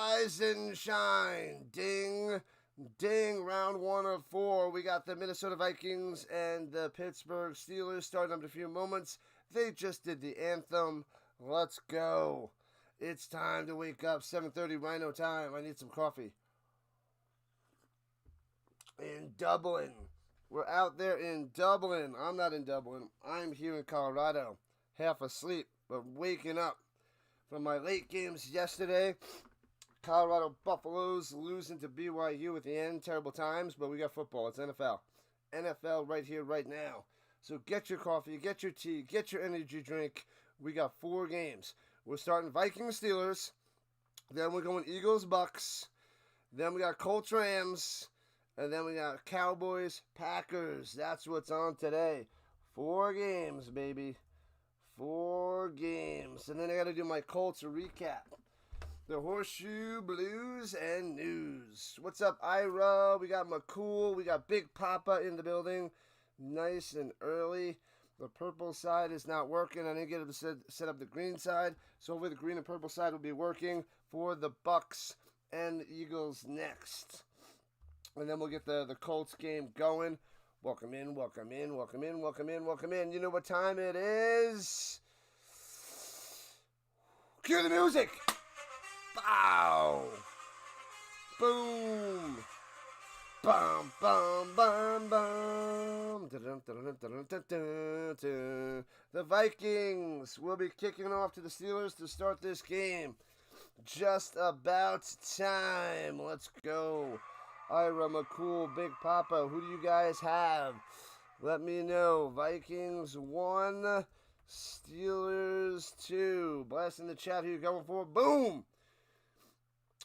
rise and shine. Ding, ding. Round 1 of 4. We got the Minnesota Vikings and the Pittsburgh Steelers starting up in a few moments. They just did the anthem. Let's go. It's time to wake up. 7:30 Rhino time. I need some coffee. In Dublin. We're out there in Dublin. I'm not in Dublin. I'm here in Colorado. Half asleep, but waking up from my late games yesterday. Colorado Buffaloes losing to BYU at the end. Terrible times, but we got football. It's NFL. NFL right here, right now. So get your coffee, get your tea, get your energy drink. We got 4 games. We're starting Vikings Steelers. Then we're going Eagles Bucks. Then we got Colts Rams. And then we got Cowboys Packers. That's what's on today. 4 games, baby. 4 games. And then I got to do my Colts recap. The Horseshoe Blues and News. What's up, Ira? We got McCool. We got Big Papa in the building. Nice and early. The purple side is not working. I didn't get it to set up the green side. So hopefully the green and purple side will be working for the Bucks and the Eagles next. And then we'll get the Colts game going. Welcome in, welcome in, welcome in, welcome in, welcome in. You know what time it is? Cue the music! Bow! Boom! Bum, bum, bum, bum. The Vikings will be kicking off to the Steelers to start this game. Just about time. Let's go. Ira, McCool, Big Papa, who do you guys have? Let me know. Vikings 1, Steelers 2. Blast in the chat who you're going for. Boom!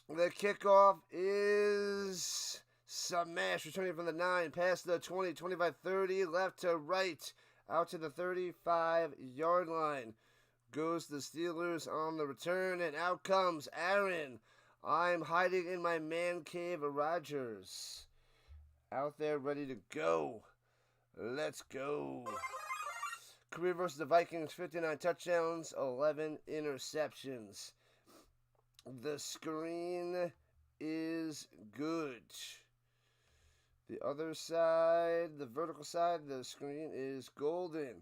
The kickoff is smash. Returning from the 9, past the 20, 25, 30, left to right, out to the 35-yard line. Goes the Steelers on the return, and out comes Aaron. I'm hiding in my man cave, Rodgers. Out there ready to go. Let's go. Career versus the Vikings, 59 touchdowns, 11 interceptions. The screen is good. The other side, the vertical side, the screen is golden.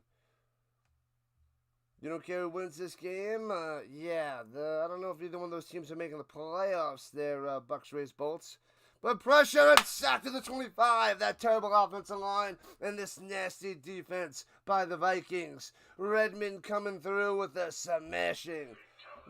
You don't care who wins this game? Yeah, I don't know if either one of those teams are making the playoffs there, Bucks, Rays, Bolts. But pressure and sack to the 25. That terrible offensive line and this nasty defense by the Vikings. Redmond coming through with a smashing.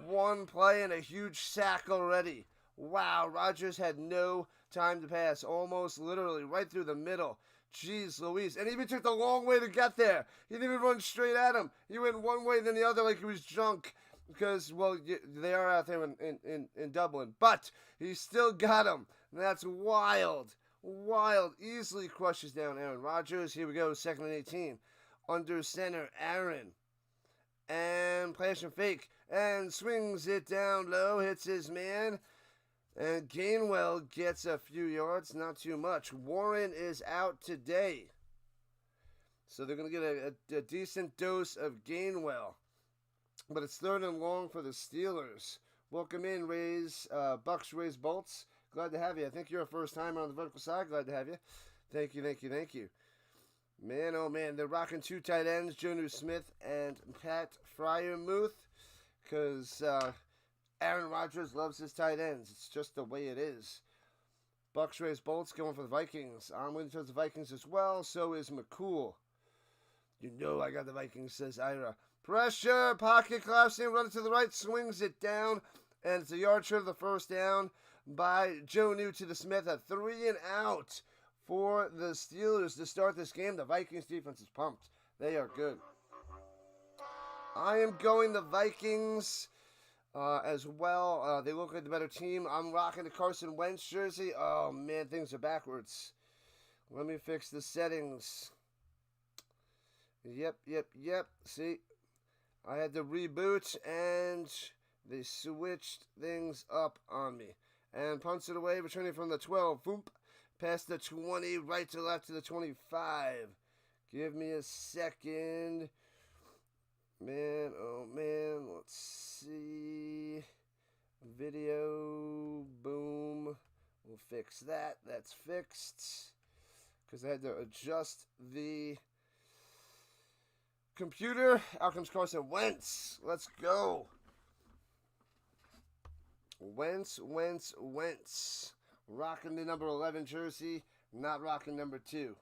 1 play and a huge sack already. Wow, Rodgers had no time to pass. Almost literally right through the middle. Jeez Louise. And he even took the long way to get there. He didn't even run straight at him. He went one way, then the other like he was drunk. Because, well, they are out there in Dublin. But he still got him. That's wild. Wild. Easily crushes down Aaron Rodgers. Here we go. 2nd and 18. Under center, Aaron. And plays and fake. And swings it down low. Hits his man. And Gainwell gets a few yards, not too much. Warren is out today. So they're going to get a decent dose of Gainwell. But it's 3rd and long for the Steelers. Welcome in, Rays, Bucks, Rays, Bolts. Glad to have you. I think you're a first timer on the vertical side. Glad to have you. Thank you, thank you, thank you. Man, oh man, they're rocking 2 tight ends, Jonnu Smith and Pat Fryermuth. Because Aaron Rodgers loves his tight ends. It's just the way it is. Bucks, Rays, Bolts going for the Vikings. I'm leaning towards the Vikings as well. So is McCool. You know I got the Vikings, says Ira. Pressure, pocket collapsing, running to the right, swings it down. And it's a yard short of the first down by Jonnu to the Smith. A 3 and out for the Steelers to start this game. The Vikings defense is pumped. They are good. I am going the Vikings as well. They look like the better team. I'm rocking the Carson Wentz jersey. Oh, man, things are backwards. Let me fix the settings. Yep. See, I had to reboot, and they switched things up on me. And punts it away, returning from the 12. Boom. Past the 20, right to left to the 25. Give me a second. Man, oh man, let's see. Video, boom. We'll fix that. That's fixed. Because I had to adjust the computer. Out comes Carson Wentz. Let's go. Wentz. Rocking the number 11 jersey. Not rocking number 2.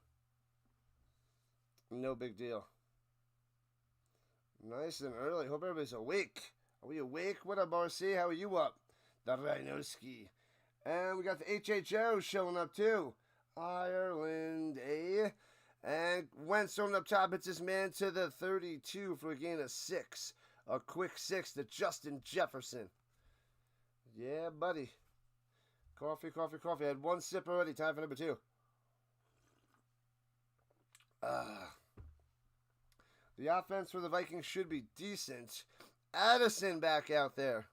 No big deal. Nice and early. Hope everybody's awake. Are we awake? What up, RC? How are you up? The Rhino Ski. And we got the HHO showing up too. Ireland, eh? And Wentz throwing up top. It's his man to the 32 for a gain of 6. A quick 6 to Justin Jefferson. Yeah, buddy. Coffee. I had 1 sip already. Time for number 2. The offense for the Vikings should be decent. Addison back out there.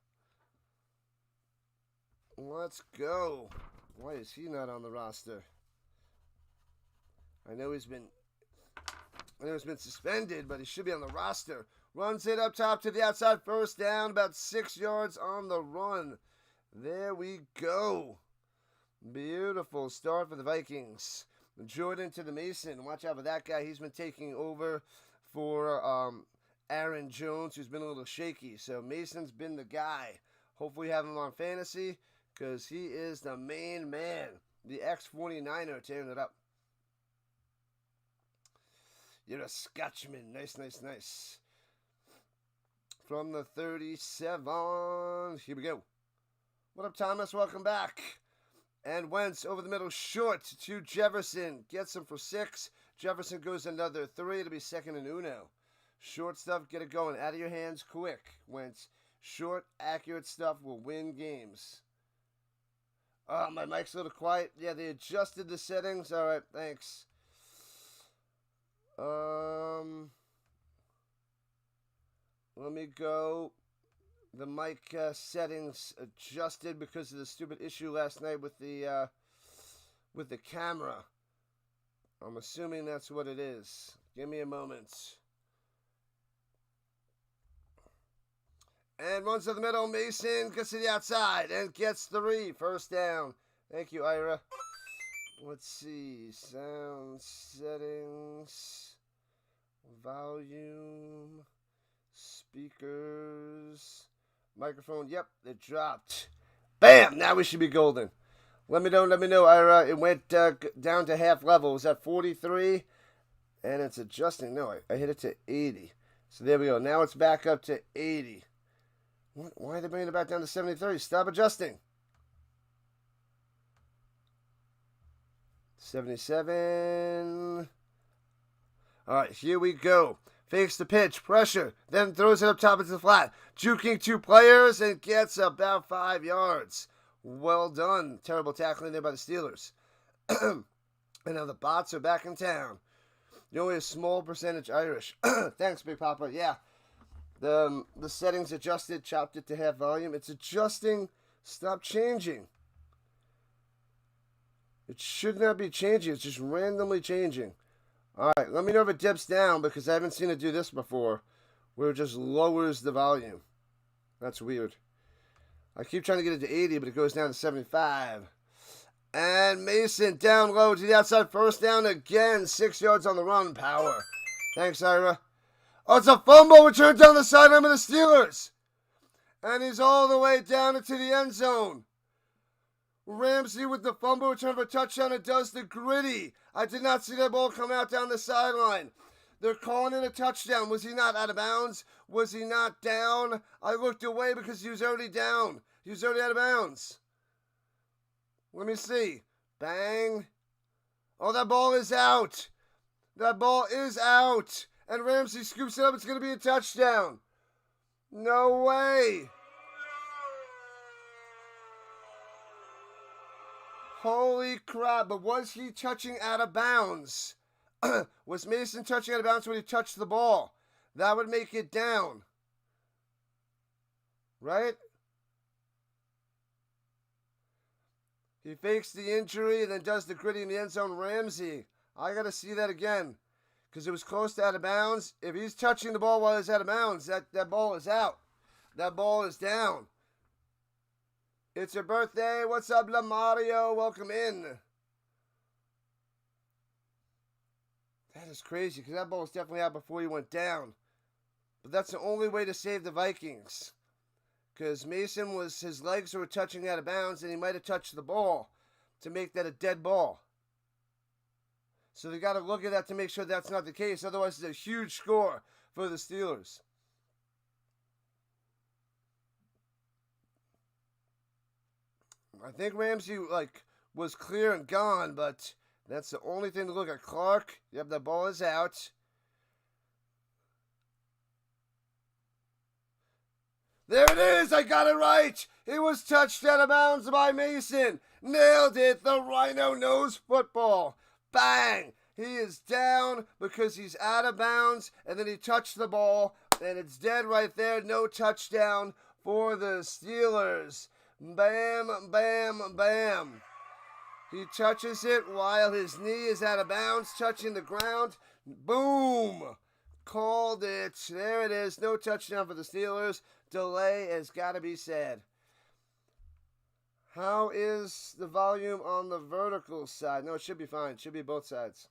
Let's go. Why is he not on the roster? I know he's been suspended, but he should be on the roster. Runs it up top to the outside. First down, about 6 yards on the run. There we go. Beautiful start for the Vikings. Jordan to the Mason. Watch out for that guy. He's been taking over for Aaron Jones, who's been a little shaky. So Mason's been the guy. Hopefully have him on fantasy because he is the main man. The ex-49er tearing it up. You're a Scotchman. Nice. From the 37. Here we go. What up, Thomas? Welcome back. And Wentz over the middle, short to Jefferson. Gets him for 6. Jefferson goes another 3. It'll be second and uno. Short stuff, get it going. Out of your hands quick, Wentz. Short, accurate stuff will win games. Oh, my mic's a little quiet. Yeah, they adjusted the settings. All right, thanks. Let me go. The mic settings adjusted because of the stupid issue last night with the camera. I'm assuming that's what it is. Give me a moment. And runs to the middle. Mason gets to the outside and gets 3. First down. Thank you, Ira. Let's see. Sound settings. Volume. Speakers. Microphone. Yep, it dropped. Bam! Now we should be golden. Let me know, Ira. It went down to half level. It was at 43. And it's adjusting. No, I hit it to 80. So there we go. Now it's back up to 80. Why are they bringing it back down to 73? Stop adjusting. 77. All right, here we go. Fakes the pitch, pressure, then throws it up top into the flat. Juking 2 players and gets about 5 yards. Well done. Terrible tackling there by the Steelers. And now the bots are back in town. You're only a small percentage Irish. Thanks, Big Papa. Yeah. The settings adjusted, chopped it to half volume. It's adjusting. Stop changing. It should not be changing. It's just randomly changing. All right, let me know if it dips down because I haven't seen it do this before, where it just lowers the volume. That's weird. I keep trying to get it to 80, but it goes down to 75. And Mason down low to the outside. First down again. 6 yards on the run. Power. Thanks, Ira. Oh, it's a fumble returned down the sideline of the Steelers. And he's all the way down into the end zone. Ramsey with the fumble return for a touchdown. It does the gritty. I did not see that ball come out down the sideline. They're calling it a touchdown. Was he not out of bounds? Was he not down? I looked away because he was already down. He was already out of bounds. Let me see. Bang. Oh, that ball is out. That ball is out. And Ramsey scoops it up. It's going to be a touchdown. No way. Holy crap. But was he touching out of bounds? Was Mason touching out of bounds when he touched the ball? That would make it down. Right? He fakes the injury and then does the gritty in the end zone. Ramsey. I got to see that again. Because it was close to out of bounds. If he's touching the ball while he's out of bounds, that ball is out. That ball is down. It's your birthday. What's up, Lamario? Welcome in. That is crazy because that ball was definitely out before he went down. But that's the only way to save the Vikings. Because Mason his legs were touching out of bounds and he might have touched the ball to make that a dead ball. So they got to look at that to make sure that's not the case. Otherwise, it's a huge score for the Steelers. I think Ramsey was clear and gone, but that's the only thing to look at. Clark, yep, the ball is out. There it is! I got it right! It was touched out of bounds by Mason. Nailed it! The Rhino knows football. Bang! He is down because he's out of bounds, and then he touched the ball, and it's dead right there. No touchdown for the Steelers. Bam, bam, bam. He touches it while his knee is out of bounds, touching the ground. Boom! Called it. There it is. No touchdown for the Steelers. Delay has got to be said. How is the volume on the vertical side? No, it should be fine. It should be both sides.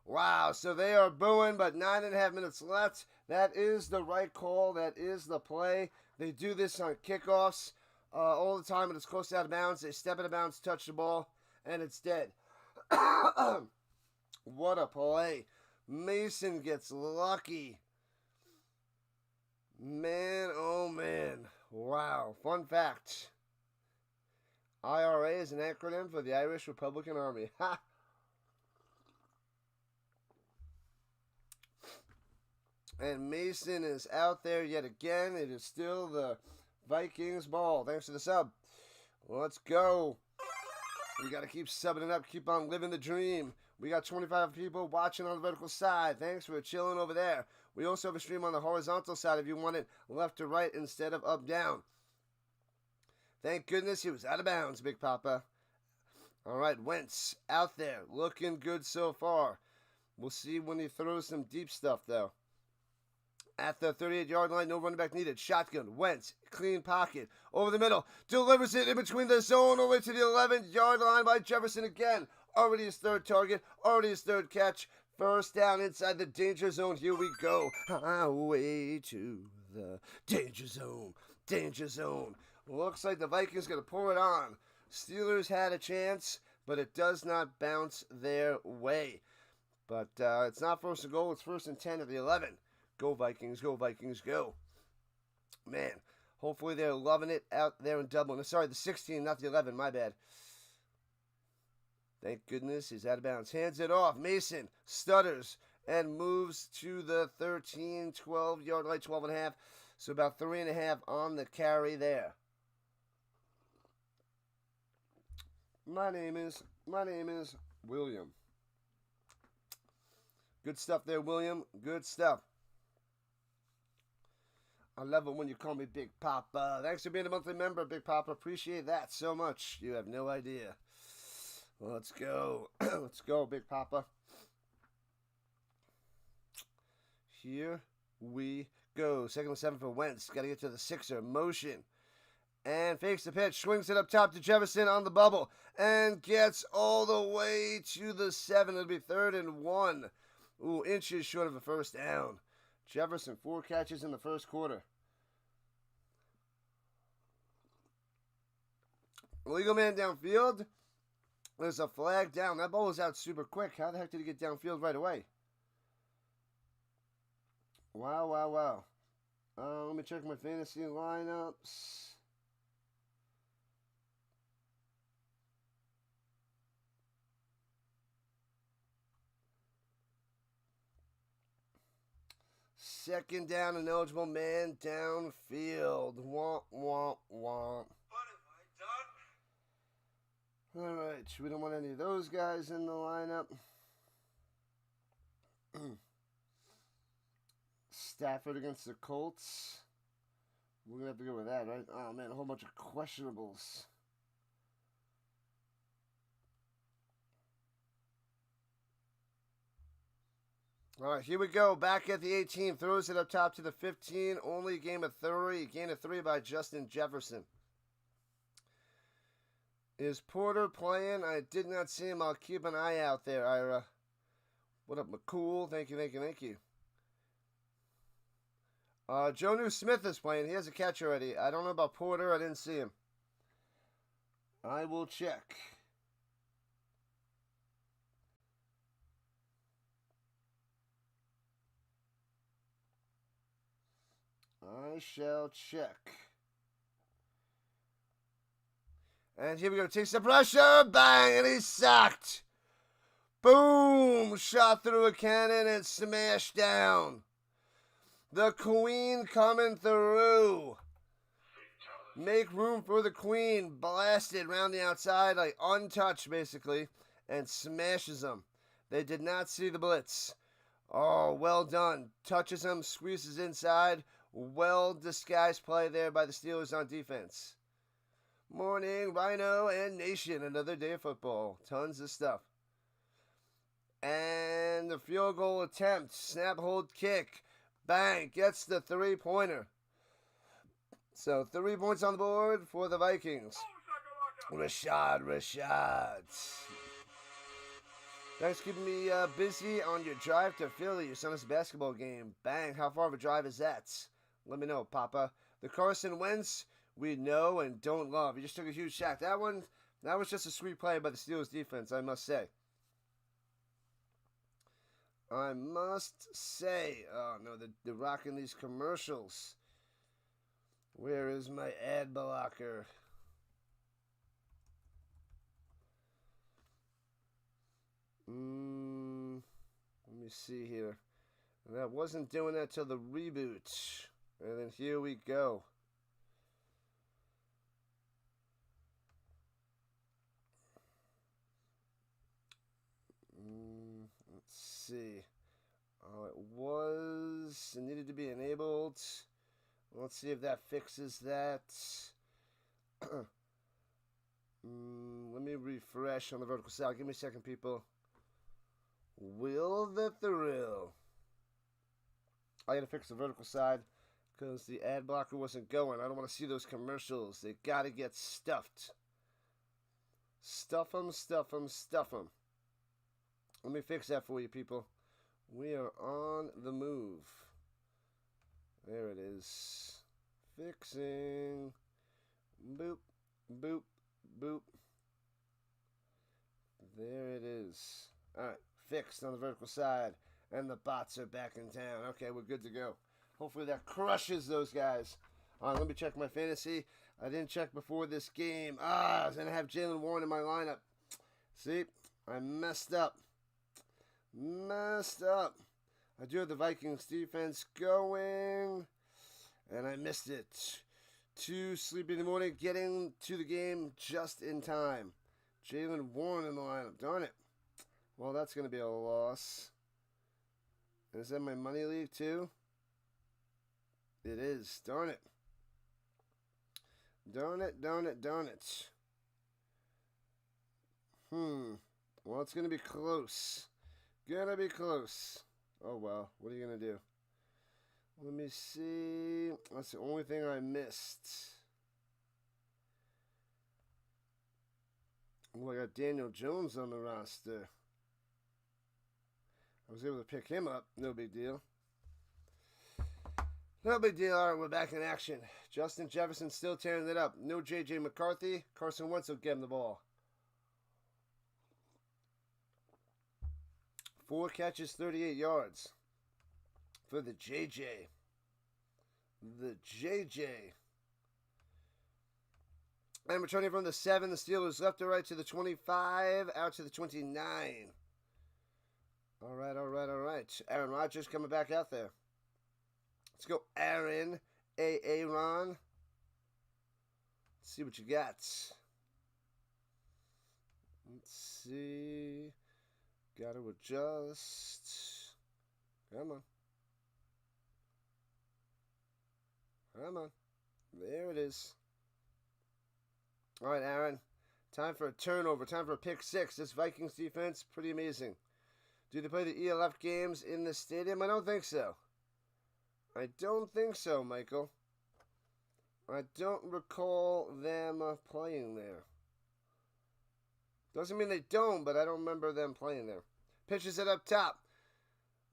Wow, so they are booing, but 9.5 minutes left. That is the right call. That is the play. They do this on kickoffs all the time when it's close out of bounds. They step out of bounds, touch the ball, and it's dead. What a play. Mason gets lucky. Man, oh man. Wow. Fun fact. IRA is an acronym for the Irish Republican Army. Ha! And Mason is out there yet again. It is still the Vikings ball. Thanks for the sub. Let's go. We got to keep subbing it up. Keep on living the dream. We got 25 people watching on the vertical side. Thanks for chilling over there. We also have a stream on the horizontal side if you want it left to right instead of up down. Thank goodness he was out of bounds, Big Papa. All right, Wentz out there. Looking good so far. We'll see when he throws some deep stuff, though. At the 38-yard line, no running back needed. Shotgun, Wentz, clean pocket, over the middle, delivers it in between the zone, over to the 11-yard line by Jefferson again. Already his third target, already his third catch. First down inside the danger zone. Here we go. Highway to the danger zone. Danger zone. Looks like the Vikings going to pull it on. Steelers had a chance, but it does not bounce their way. But it's not first and goal. It's 1st and 10 at the 11. Go Vikings, go Vikings, go. Man, hopefully they're loving it out there in Dublin. Sorry, the 16, not the 11, my bad. Thank goodness he's out of bounds. Hands it off. Mason stutters and moves to the 13, 12-yard line, 12.5. So about 3.5 on the carry there. My name is William. Good stuff there, William. Good stuff. I love it when you call me Big Papa. Thanks for being a monthly member, Big Papa. Appreciate that so much. You have no idea. Well, let's go. Let's go, Big Papa. Here we go. 2nd and 7 for Wentz. Got to get to the 6er. Motion. And fakes the pitch. Swings it up top to Jefferson on the bubble. And gets all the way to the 7. It'll be 3rd and 1. Ooh, inches short of a first down. Jefferson, 4 catches in the first quarter. Legal man downfield. There's a flag down. That ball was out super quick. How the heck did he get downfield right away? Wow, wow, wow. Let me check my fantasy lineups. Second down, an eligible man downfield. Womp, womp, womp. What have I done? All right, we don't want any of those guys in the lineup. Stafford against the Colts. We're going to have to go with that, right? Oh, man, a whole bunch of questionables. All right, here we go. Back at the 18. Throws it up top to the 15. Only gain of 3. Gain of 3 by Justin Jefferson. Is Porter playing? I did not see him. I'll keep an eye out there, Ira. What up, McCool? Thank you, thank you, thank you. Jonnu Smith is playing. He has a catch already. I don't know about Porter. I didn't see him. I will check. I shall check. And here we go. Takes the pressure. Bang. And he's sacked. Boom. Shot through a cannon and smashed down. The Queen coming through. Make room for the Queen. Blasted around the outside, like untouched basically, and smashes them. They did not see the blitz. Oh, well done. Touches him, squeezes inside. Well disguised play there by the Steelers on defense. Morning, Rhino and Nation. Another day of football. Tons of stuff. And the field goal attempt. Snap, hold, kick. Bang. Gets the three-pointer. So 3 points on the board for the Vikings. Rashad. Thanks for keeping me busy on your drive to Philly, your son's basketball game. Bang. How far of a drive is that? Let me know, Papa. The Carson Wentz we know and don't love. He just took a huge sack. That was just a sweet play by the Steelers defense, I must say. I must say. Oh, no, they're rocking these commercials. Where is my ad blocker? Let me see here. That wasn't doing that till the reboot. And then here we go. Let's see. Oh, it needed to be enabled. Let's see if that fixes that. Let me refresh on the vertical side. Give me a second, people. Will the thrill. I gotta fix the vertical side because the ad blocker wasn't going. I don't want to see those commercials. They gotta get stuffed. Stuff them. Let me fix that for you, people. We are on the move. There it is. Fixing. Boop, boop, boop. There it is. Alright, fixed on the vertical side. And the bots are back in town. Okay, we're good to go. Hopefully that crushes those guys. Alright, let me check my fantasy. I didn't check before this game. I was going to have Jaylen Warren in my lineup. See? I messed up. I do have the Vikings defense going. And I missed it. Too sleepy in the morning. Getting to the game just in time. Jaylen Warren in the lineup. Darn it. Well, that's going to be a loss. Is that my money league too? It is. Darn it. Darn it. Well, it's going to be close. Oh, well. What are you going to do? Let me see. That's the only thing I missed. Well, I got Daniel Jones on the roster. I was able to pick him up. No big deal. All right, we're back in action. Justin Jefferson still tearing it up. No J.J. McCarthy. Carson Wentz will get him the ball. 4 catches, 38 yards. For the J.J. And returning from the 7, the Steelers left to right to the 25, out to the 29. All right. Aaron Rodgers coming back out there. Let's go, Aaron. Aaron. Let's see what you got. Let's see. Got to adjust. Come on. There it is. All right, Aaron. Time for a turnover. Time for a pick 6. This Vikings defense, pretty amazing. Do they play the ELF games in the stadium? I don't think so. Michael. I don't recall them playing there. Doesn't mean they don't, but I don't remember them playing there. Pitches it up top.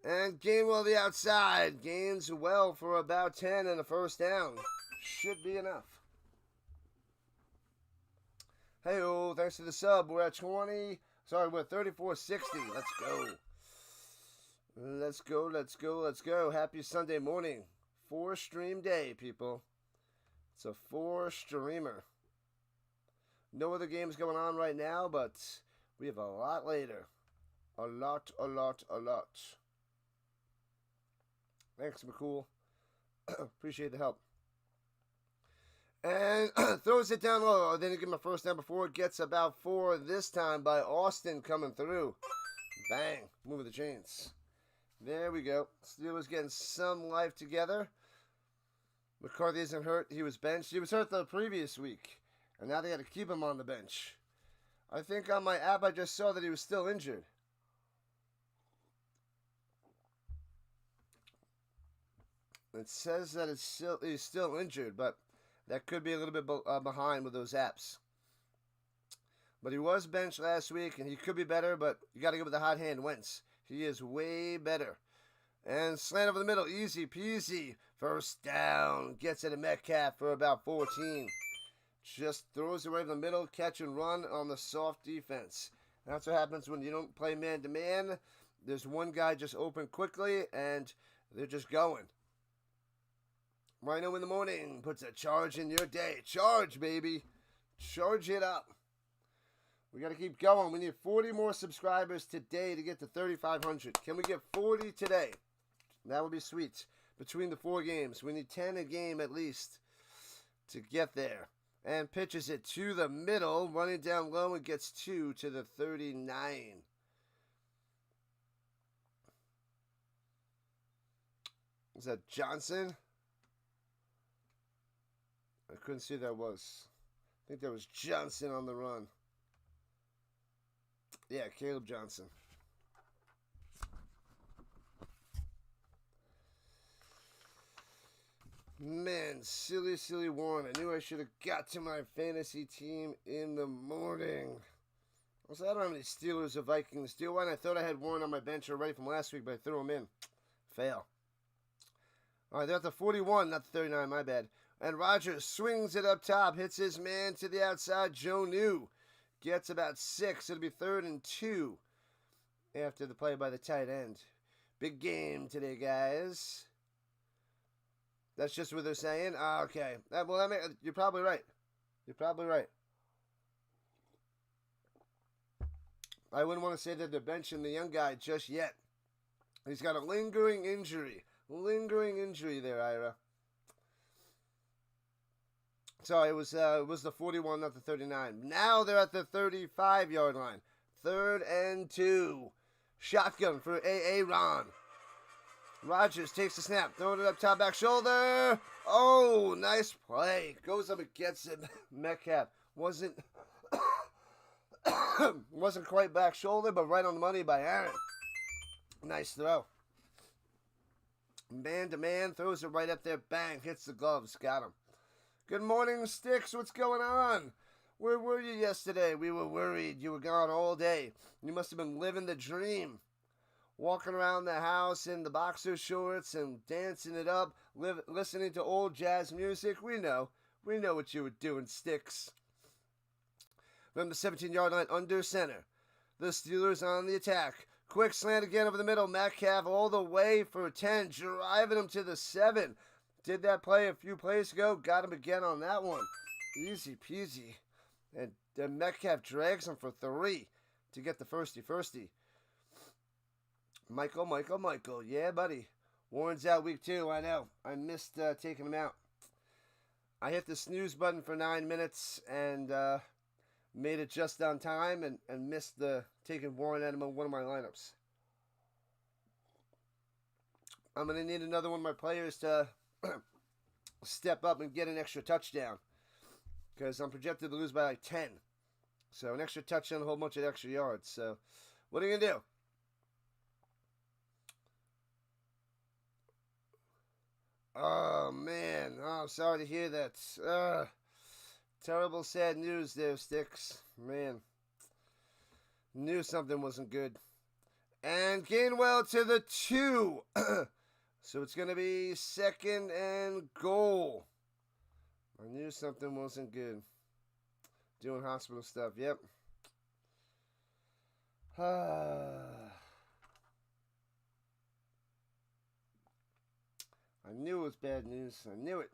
And Gainwell the outside. Gains well for about 10 and a first down. Should be enough. Hey-oh, thanks for the sub. We're at 20. Sorry, we're at 34.60. Let's go. Let's go, let's go, let's go. Happy Sunday morning. 4-stream day, people. It's a 4-streamer. No other games going on right now, but we have a lot later. A lot. Thanks, McCool. Appreciate the help. And throws it down low. I didn't get my first down before. It gets about 4 this time by Austin coming through. Bang. Moving the chains. There we go. Steelers getting some life together. McCarthy isn't hurt. He was benched. He was hurt the previous week. And now they got to keep him on the bench. I think on my app I just saw that he was still injured. It says that he's still injured, but that could be a little bit behind with those apps. But he was benched last week, and he could be better, but you got to go with the hot hand Wentz. He is way better. And slant over the middle, easy peasy. First down, gets it to Metcalf for about 14. Just throws it right in the middle, catch and run on the soft defense. That's what happens when you don't play man-to-man. There's one guy just open quickly, and they're just going. Rhino in the morning puts a charge in your day. Charge, baby. Charge it up. We got to keep going. We need 40 more subscribers today to get to 3,500. Can we get 40 today? That would be sweet. Between the 4 games, we need 10 a game at least to get there. And pitches it to the middle, running down low and gets 2 to the 39. Is that Johnson? I couldn't see who that was. I think that was Johnson on the run. Yeah, Caleb Johnson. Man, silly Warren. I knew I should have got to my fantasy team in the morning. Also, I don't have any Steelers or Vikings. Deal one, I thought I had Warren on my bench already from last week, but I threw him in. Fail. All right, they're at the 41, not the 39, my bad. And Rodgers swings it up top, hits his man to the outside. Joe New gets about 6. It'll be 3rd and 2 after the play by the tight end. Big game today, guys. That's just what they're saying? Okay. Well, you're probably right. You're probably right. I wouldn't want to say that they're benching the young guy just yet. He's got a lingering injury. Lingering injury there, Ira. Sorry, it was the 41, not the 39. Now they're at the 35-yard line. 3rd and 2. Shotgun for Ron. Rodgers takes the snap, throwing it up top, back shoulder. Oh, nice play. Goes up and gets it. Metcalf wasn't quite back shoulder, but right on the money by Aaron. Nice throw. Man to man, throws it right up there. Bang, hits the gloves. Got him. Good morning, Sticks. What's going on? Where were you yesterday? We were worried. You were gone all day. You must have been living the dream. Walking around the house in the boxer shorts and dancing it up, listening to old jazz music. We know what you were doing, Sticks. From the 17-yard line under center. The Steelers on the attack. Quick slant again over the middle. Metcalf all the way for 10, driving him to the 7. Did that play a few plays ago. Got him again on that one. Easy peasy. And Metcalf drags him for 3 to get the firsty. Michael. Yeah, buddy. Warren's out week 2, I know. I missed taking him out. I hit the snooze button for 9 minutes and made it just on time and missed taking Warren out of one of my lineups. I'm going to need another one of my players to step up and get an extra touchdown. Because I'm projected to lose by like 10. So an extra touchdown, a whole bunch of extra yards. So what are you going to do? Oh, man. Oh, I'm sorry to hear that. Terrible, sad news there, Sticks. Man. Knew something wasn't good. And Gainwell to the 2. So it's going to be 2nd and goal. I knew something wasn't good. Doing hospital stuff, yep. I knew it was bad news. I knew it.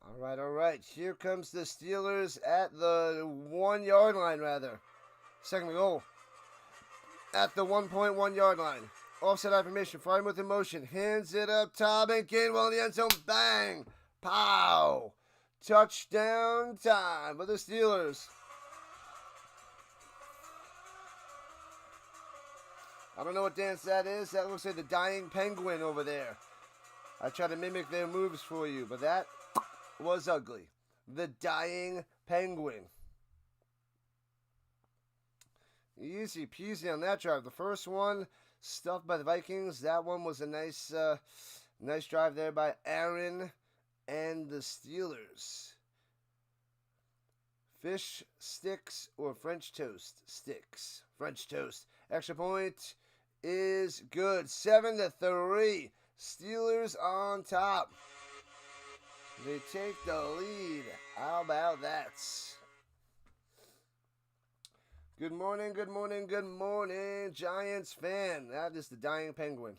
All right. Here comes the Steelers at the 1 yard line, rather. 2nd and goal. At the 1.1 yard line. Offset affirmation. Firing with emotion. Hands it up top and Gainwell in the end zone. Bang! Pow! Touchdown time for the Steelers. I don't know what dance that is. That looks like the dying penguin over there. I try to mimic their moves for you, but that was ugly. The dying penguin. Easy peasy on that drive. The first one stuffed by the Vikings. That one was a nice drive there by Aaron and the Steelers. Fish sticks or French toast sticks. French toast. Extra point is good. 7-3. Steelers on top. They take the lead. How about that? Good morning, good morning, good morning, Giants fan. That is the dying penguin.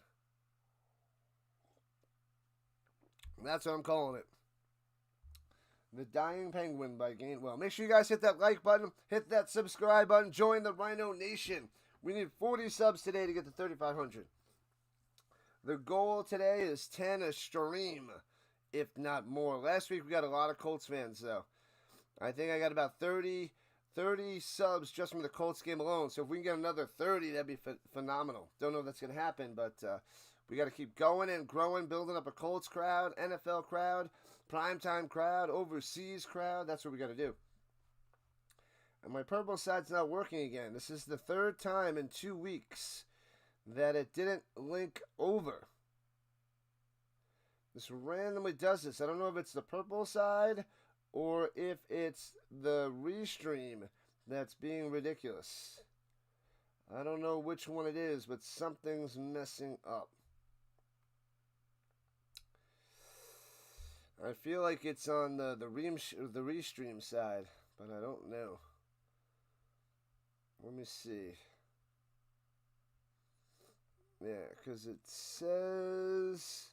That's what I'm calling it. The Dying Penguin by Gainwell. Make sure you guys hit that like button, hit that subscribe button, join the Rhino Nation. We need 40 subs today to get to 3,500. The goal today is 10 a stream, if not more. Last week we got a lot of Colts fans, though. I think I got about 30 subs just from the Colts game alone. So if we can get another 30, that'd be phenomenal. Don't know if that's going to happen, but we got to keep going and growing, building up a Colts crowd, NFL crowd, primetime crowd, overseas crowd. That's what we got to do. And my purple side's not working again. This is the 3rd time in 2 weeks that it didn't link over. This randomly does this. I don't know if it's the purple side or if it's the restream that's being ridiculous. I don't know which one it is, but something's messing up. I feel like it's on the restream side, but I don't know. Let me see. Yeah, because it says...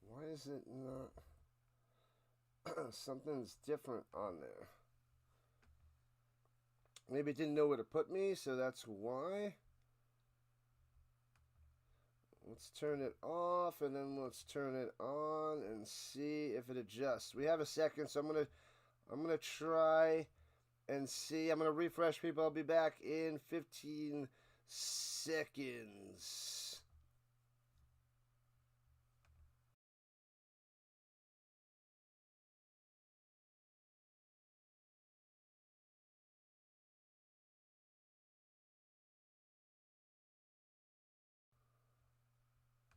why is it not... something's different on there. Maybe it didn't know where to put me, so that's why. Let's turn it off, and then let's turn it on and see if it adjusts. We have a second, so I'm gonna try and see. I'm gonna refresh people. I'll be back in 15 seconds.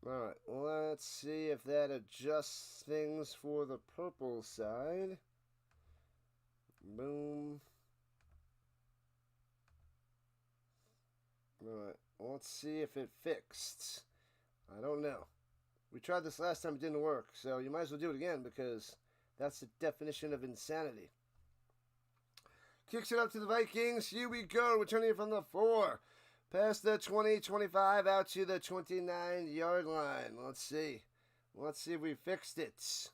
Alright, let's see if that adjusts things for the purple side. Boom. Alright, let's see if it fixed. I don't know. We tried this last time, it didn't work, so you might as well do it again because that's the definition of insanity. Kicks it up to the Vikings. Here we go, returning from the 4. Past the 20-25 out to the 29-yard line. Let's see. Let's see if we fixed it.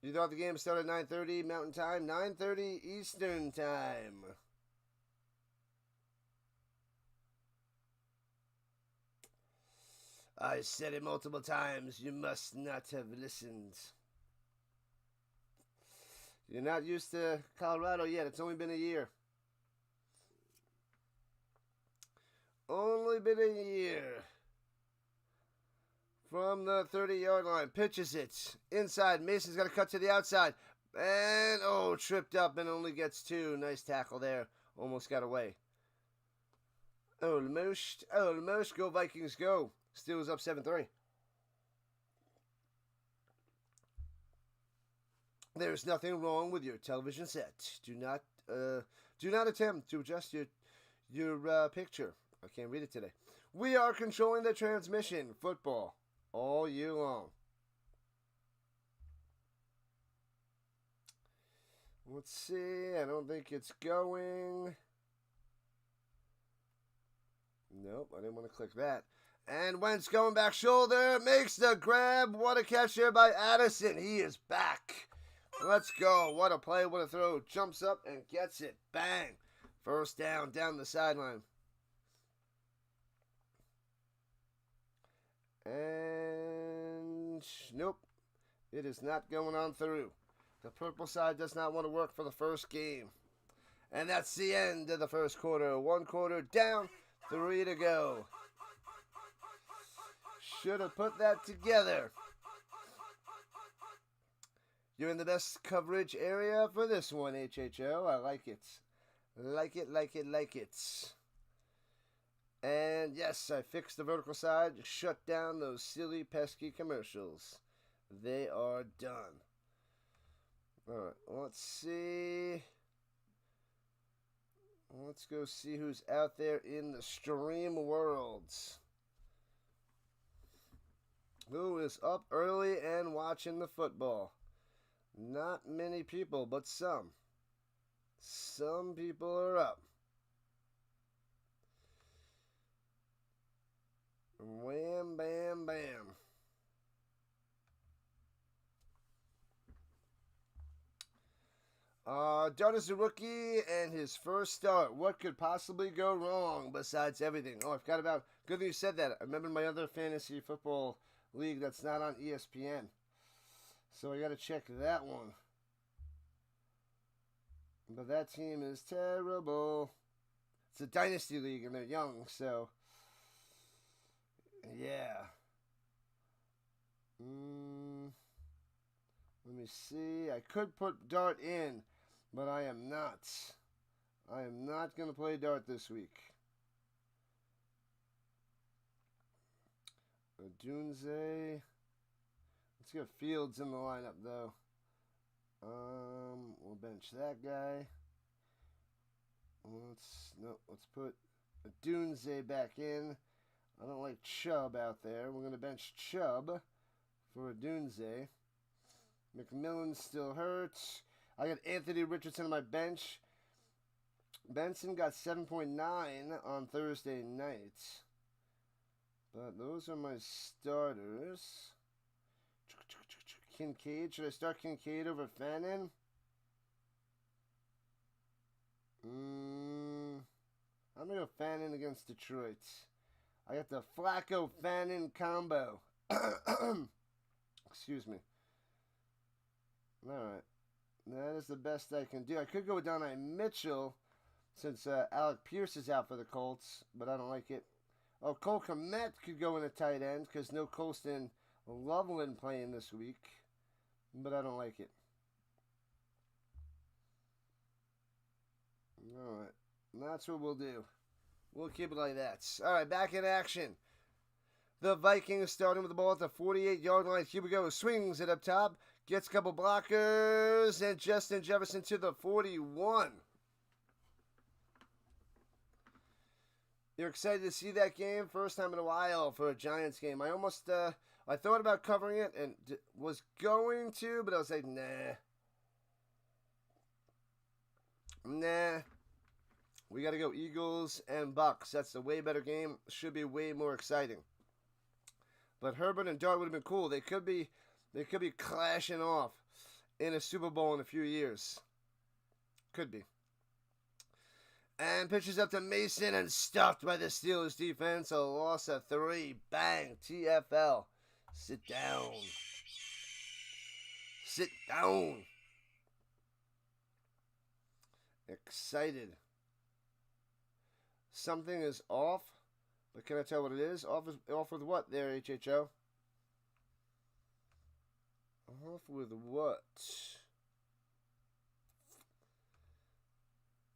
You thought the game started at 9:30 Mountain Time, 9:30 Eastern Time. I said it multiple times. You must not have listened. You're not used to Colorado yet. It's only been a year. Only been a year. From the 30-yard line. Pitches it. Inside. Mason's got to cut to the outside. And, tripped up and only gets 2. Nice tackle there. Almost got away. Almost. Almost. Go Vikings, go. Steelers up 7-3. There's nothing wrong with your television set. Do not attempt to adjust your picture. I can't read it today. We are controlling the transmission. Football all year long. Let's see. I don't think it's going. Nope, I didn't want to click that. And Wentz going back shoulder. Makes the grab. What a catch there by Addison. He is back. Let's go. What a play. What a throw. Jumps up and gets it. Bang. First down the sideline. And nope. It is not going on through. The purple side does not want to work for the first game. And that's the end of the first quarter. 1 quarter down, 3 to go. Should have put that together. You're in the best coverage area for this one, HHO. I like it. Like it, like it, like it. And yes, I fixed the vertical side. Shut down those silly, pesky commercials. They are done. Alright, let's see. Let's go see who's out there in the stream worlds. Who is up early and watching the football? Not many people, but some. Some people are up. Wham, bam, bam. Dart is a rookie and his first start. What could possibly go wrong besides everything? Oh, I forgot about. Good thing you said that. I remember my other fantasy football league that's not on ESPN. So I got to check that one. But that team is terrible. It's a dynasty league and they're young, so. Yeah. Let me see. I could put Dart in, but I am not. I am not going to play Dart this week. Dunze. Let's get Fields in the lineup, though. We'll bench that guy. Let's put Dunze back in. I don't like Chubb out there. We're going to bench Chubb for Dunze. McMillan still hurts. I got Anthony Richardson on my bench. Benson got 7.9 on Thursday night. But those are my starters. Kincaid. Should I start Kincaid over Fannin? I'm going to go Fannin against Detroit. I got the Flacco-Fannin combo. Excuse me. Alright. That is the best I can do. I could go with Donnie Mitchell since Alec Pierce is out for the Colts, but I don't like it. Oh, Cole Kmet could go in a tight end because no Colston Loveland playing this week, but I don't like it. Alright. That's what we'll do. We'll keep it like that. Alright, back in action. The Vikings starting with the ball at the 48-yard line. Here we go. Swings it up top. Gets a couple blockers. And Justin Jefferson to the 41. You're excited to see that game? First time in a while for a Giants game. I almost, I thought about covering it and was going to, but I was like, nah. Nah. We got to go Eagles and Bucks. That's the way better game. Should be way more exciting. But Herbert and Dart would have been cool. They could be clashing off in a Super Bowl in a few years. Could be. And pitches up to Mason and stuffed by the Steelers defense. A loss of 3. Bang. TFL. Sit down. Sit down. Excited. Something is off. But can I tell what it is? Off with what there, HHO? Off with what?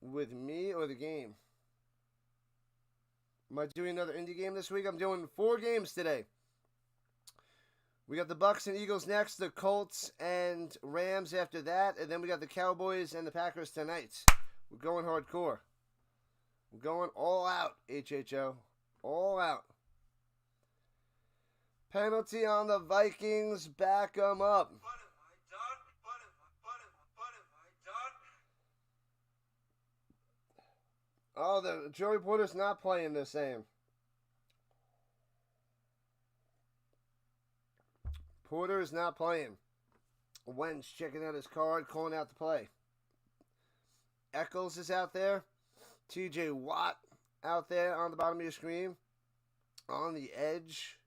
With me or the game? Am I doing another indie game this week? I'm doing 4 games today. We got the Bucks and Eagles next, the Colts and Rams after that, and then we got the Cowboys and the Packers tonight. We're going hardcore. We're going all out, HHO. All out. Penalty on the Vikings. Back them up. Oh, the Joey Porter's not playing the same. Porter is not playing. Wentz checking out his card, calling out the play. Eccles is out there. TJ Watt out there on the bottom of your screen. On the edge.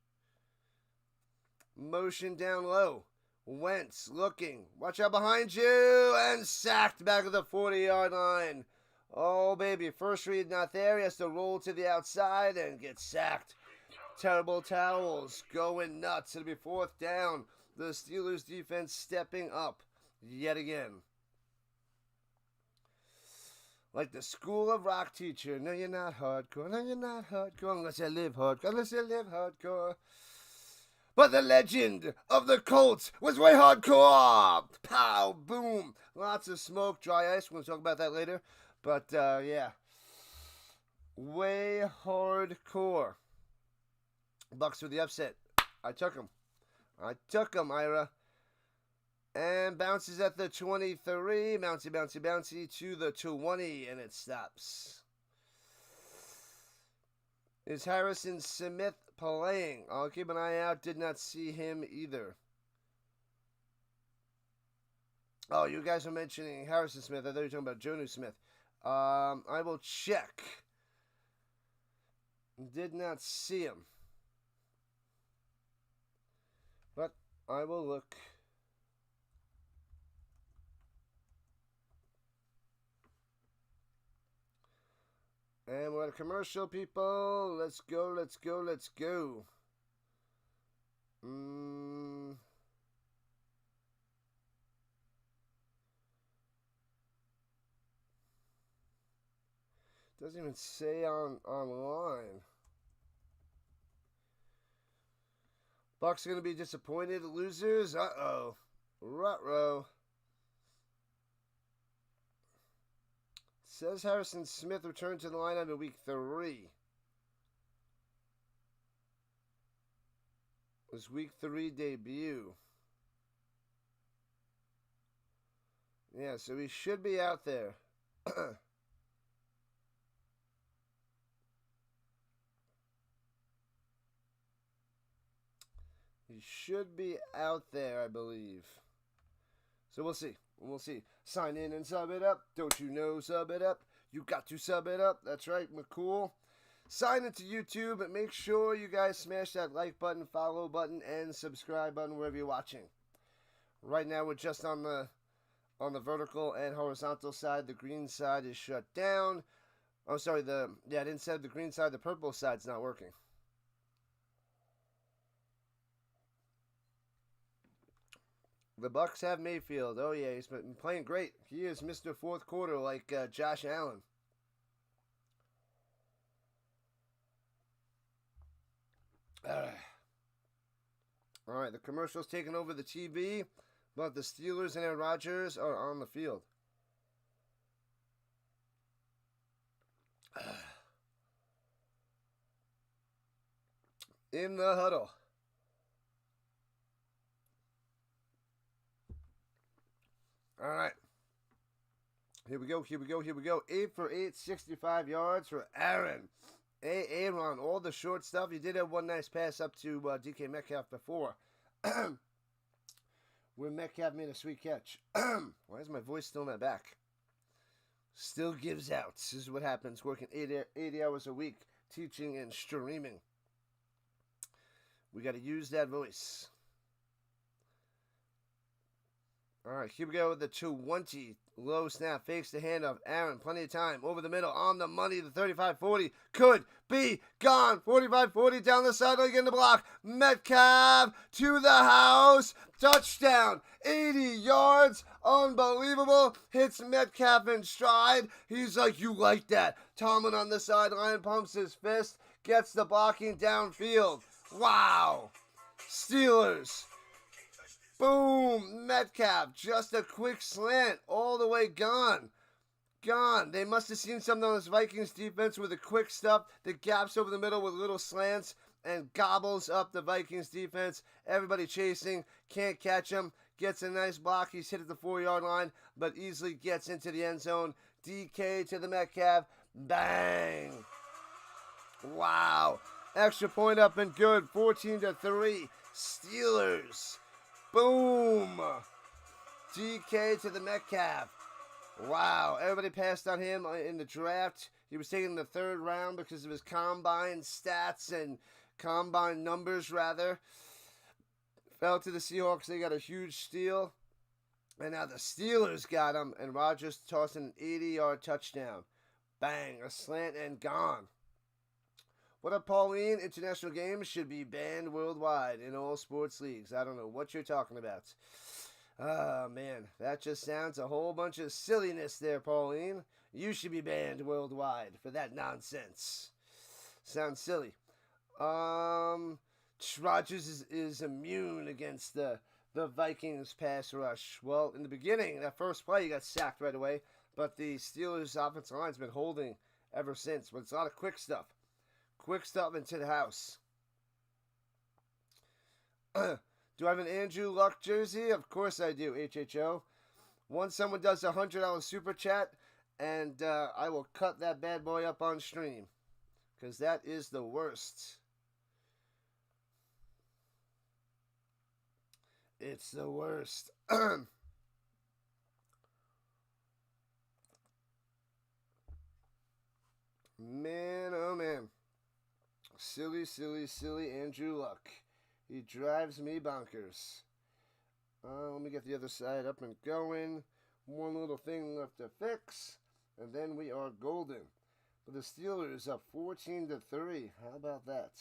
Motion down low. Wentz looking. Watch out behind you. And sacked back at the 40-yard line. Oh, baby. First read not there. He has to roll to the outside and get sacked. Terrible towels. Going nuts. It'll be 4th down. The Steelers defense stepping up yet again. Like the School of Rock teacher. No, you're not hardcore. No, you're not hardcore unless you live hardcore. Unless you live hardcore. But the legend of the Colts was way hardcore. Pow, boom. Lots of smoke, dry ice. We're going to talk about that later. But, yeah. Way hardcore. Bucks with the upset. I took him. Ira. And bounces at the 23. Bouncy, bouncy, bouncy to the 20. And it stops. Is Harrison Smith playing? I'll keep an eye out. Did not see him either. Oh, you guys are mentioning Harrison Smith. I thought you were talking about Jonnu Smith. I will check. Did not see him. But I will look. And we're at a commercial, people. Let's go, let's go, let's go. Doesn't even say online. Bucks are going to be disappointed. Losers? Uh-oh. Ruh-roh. Says Harrison Smith returned to the lineup in week 3. His week 3 debut. Yeah, so he should be out there. He should be out there, I believe. So we'll see. We'll see. Sign in and sub it up. Don't you know, sub it up. You got to sub it up. That's right, McCool. Sign into YouTube, and make sure you guys smash that like button, follow button, and subscribe button wherever you're watching. Right now, we're just on the vertical and horizontal side. The green side is shut down. Oh, sorry. I didn't say the green side. The purple side's not working. The Bucks have Mayfield. Oh, yeah, he's been playing great. He is Mr. Fourth Quarter like Josh Allen. All right, the commercial's taking over the TV, but the Steelers and Rodgers are on the field. In the huddle. All right. Here we go. 8 for 8, 65 yards for Aaron. Aaron, all the short stuff. He did have one nice pass up to DK Metcalf before. Where Metcalf made a sweet catch. Why is my voice still in my back? Still gives out. This is what happens working 80 hours a week, teaching and streaming. We got to use that voice. All right, here we go with the 2-1 low snap. Fakes the handoff. Aaron, plenty of time. Over the middle, on the money. The 35-40 could be gone. 45-40 down the sideline, getting the block. Metcalf to the house. Touchdown. 80 yards. Unbelievable. Hits Metcalf in stride. He's like, you like that. Tomlin on the sideline pumps his fist. gets the blocking downfield. Wow. Steelers. Boom. Metcalf. Just a quick slant. All the way gone. Gone. They must have seen something on this Vikings defense with the quick stuff. The gaps over the middle with little slants. And gobbles up the Vikings defense. Everybody chasing. Can't catch him. Gets a nice block. He's hit at the 4-yard line. But easily gets into the end zone. DK to the Metcalf. Bang. Wow. Extra point up and good. 14-3. Steelers. Boom. DK to the Metcalf. Wow. Everybody passed on him in the draft. He was taken in the 3rd round because of his combine stats and combine numbers, rather. Fell to the Seahawks. They got a huge steal. And now the Steelers got him. And Rodgers tossed an 80-yard touchdown. Bang. A slant and gone. What up, Pauline? International games should be banned worldwide in all sports leagues. I don't know what you're talking about. Oh, man. That just sounds a whole bunch of silliness there, Pauline. You should be banned worldwide for that nonsense. Sounds silly. Rodgers is immune against the Vikings pass rush. Well, in the beginning, that first play, he got sacked right away. But the Steelers' offensive line's been holding ever since. But it's a lot of quick stuff. Quick stuff into the house. Do I have an Andrew Luck jersey? Of course I do, HHO. Once someone does a $100 super chat, and I will cut that bad boy up on stream. Because that is the worst. It's the worst. Man, oh man. Silly, silly, silly Andrew Luck. He drives me bonkers. Let me get the other side up and going. One little thing left to fix. And then we are golden. But the Steelers up 14-3. How about that?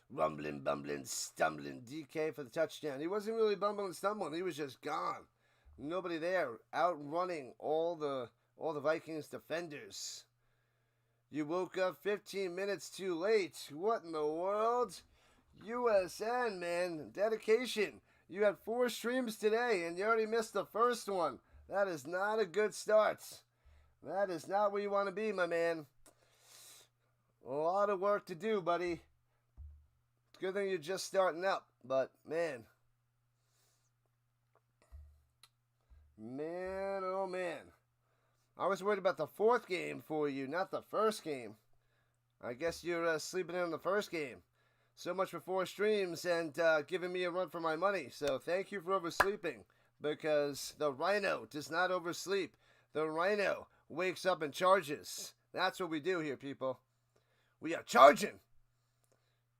Rumbling, bumbling, stumbling. DK for the touchdown. He wasn't really bumbling, stumbling. He was just gone. Nobody there. Outrunning all the Vikings defenders. You woke up 15 minutes too late. What in the world? USN, man. Dedication. You had 4 streams today, and you already missed the first one. That is not a good start. That is not where you want to be, my man. A lot of work to do, buddy. Good thing you're just starting up, but man. Man, oh man. I was worried about the 4th game for you, not the first game. I guess you're sleeping in on the first game. So much for 4 streams and giving me a run for my money. So thank you for oversleeping, because the Rhino does not oversleep. The Rhino wakes up and charges. That's what we do here, people. We are charging.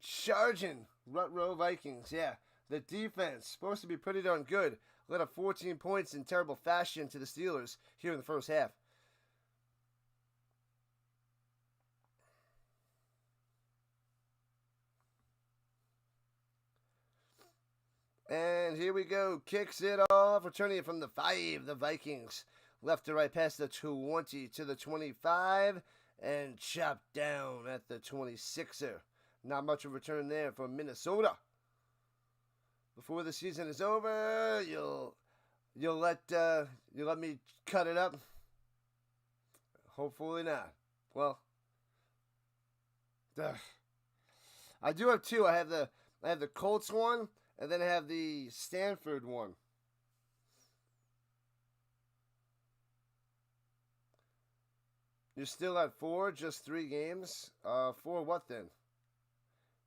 Charging. Rut-row Vikings, yeah. The defense, supposed to be pretty darn good. Let up 14 points in terrible fashion to the Steelers here in the first half. And here we go. Kicks it off. Returning it from the 5. The Vikings. Left to right past the 20 to the 25. And chopped down at the 26er. Not much of a return there for Minnesota. Before the season is over, you'll let me cut it up. Hopefully not. Well, I do have 2. I have the Colts one, and then I have the Stanford one. You're still at 4, just 3 games. 4 what then?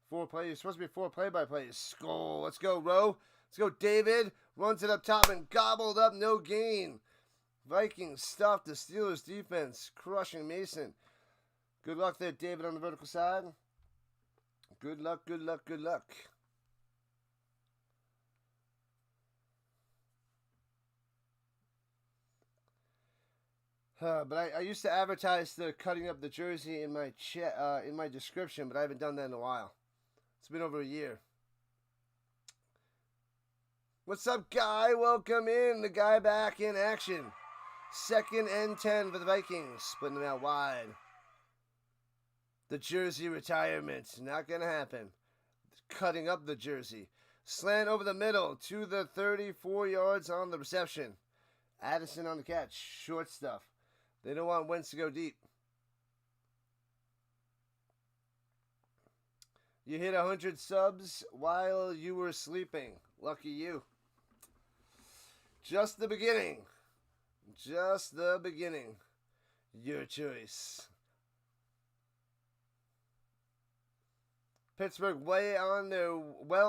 4 plays. You're supposed to be 4 play-by-plays. Skull. Let's go, Rowe. Let's go, David. Runs it up top and gobbled up. No gain. Vikings stuffed the Steelers defense. Crushing Mason. Good luck there, David, on the vertical side. Good luck, good luck, good luck. But I used to advertise the cutting up the jersey in my description, but I haven't done that in a while. It's been over a year. What's up, Guy? Welcome in. The Guy back in action. 2nd and 10 for the Vikings. Splitting them out wide. The jersey retirement. Not going to happen. Cutting up the jersey. Slant over the middle to the 34 yards on the reception. Addison on the catch. Short stuff. They don't want Wentz to go deep. You hit 100 subs while you were sleeping. Lucky you. Just the beginning. Just the beginning. Your choice. Pittsburgh well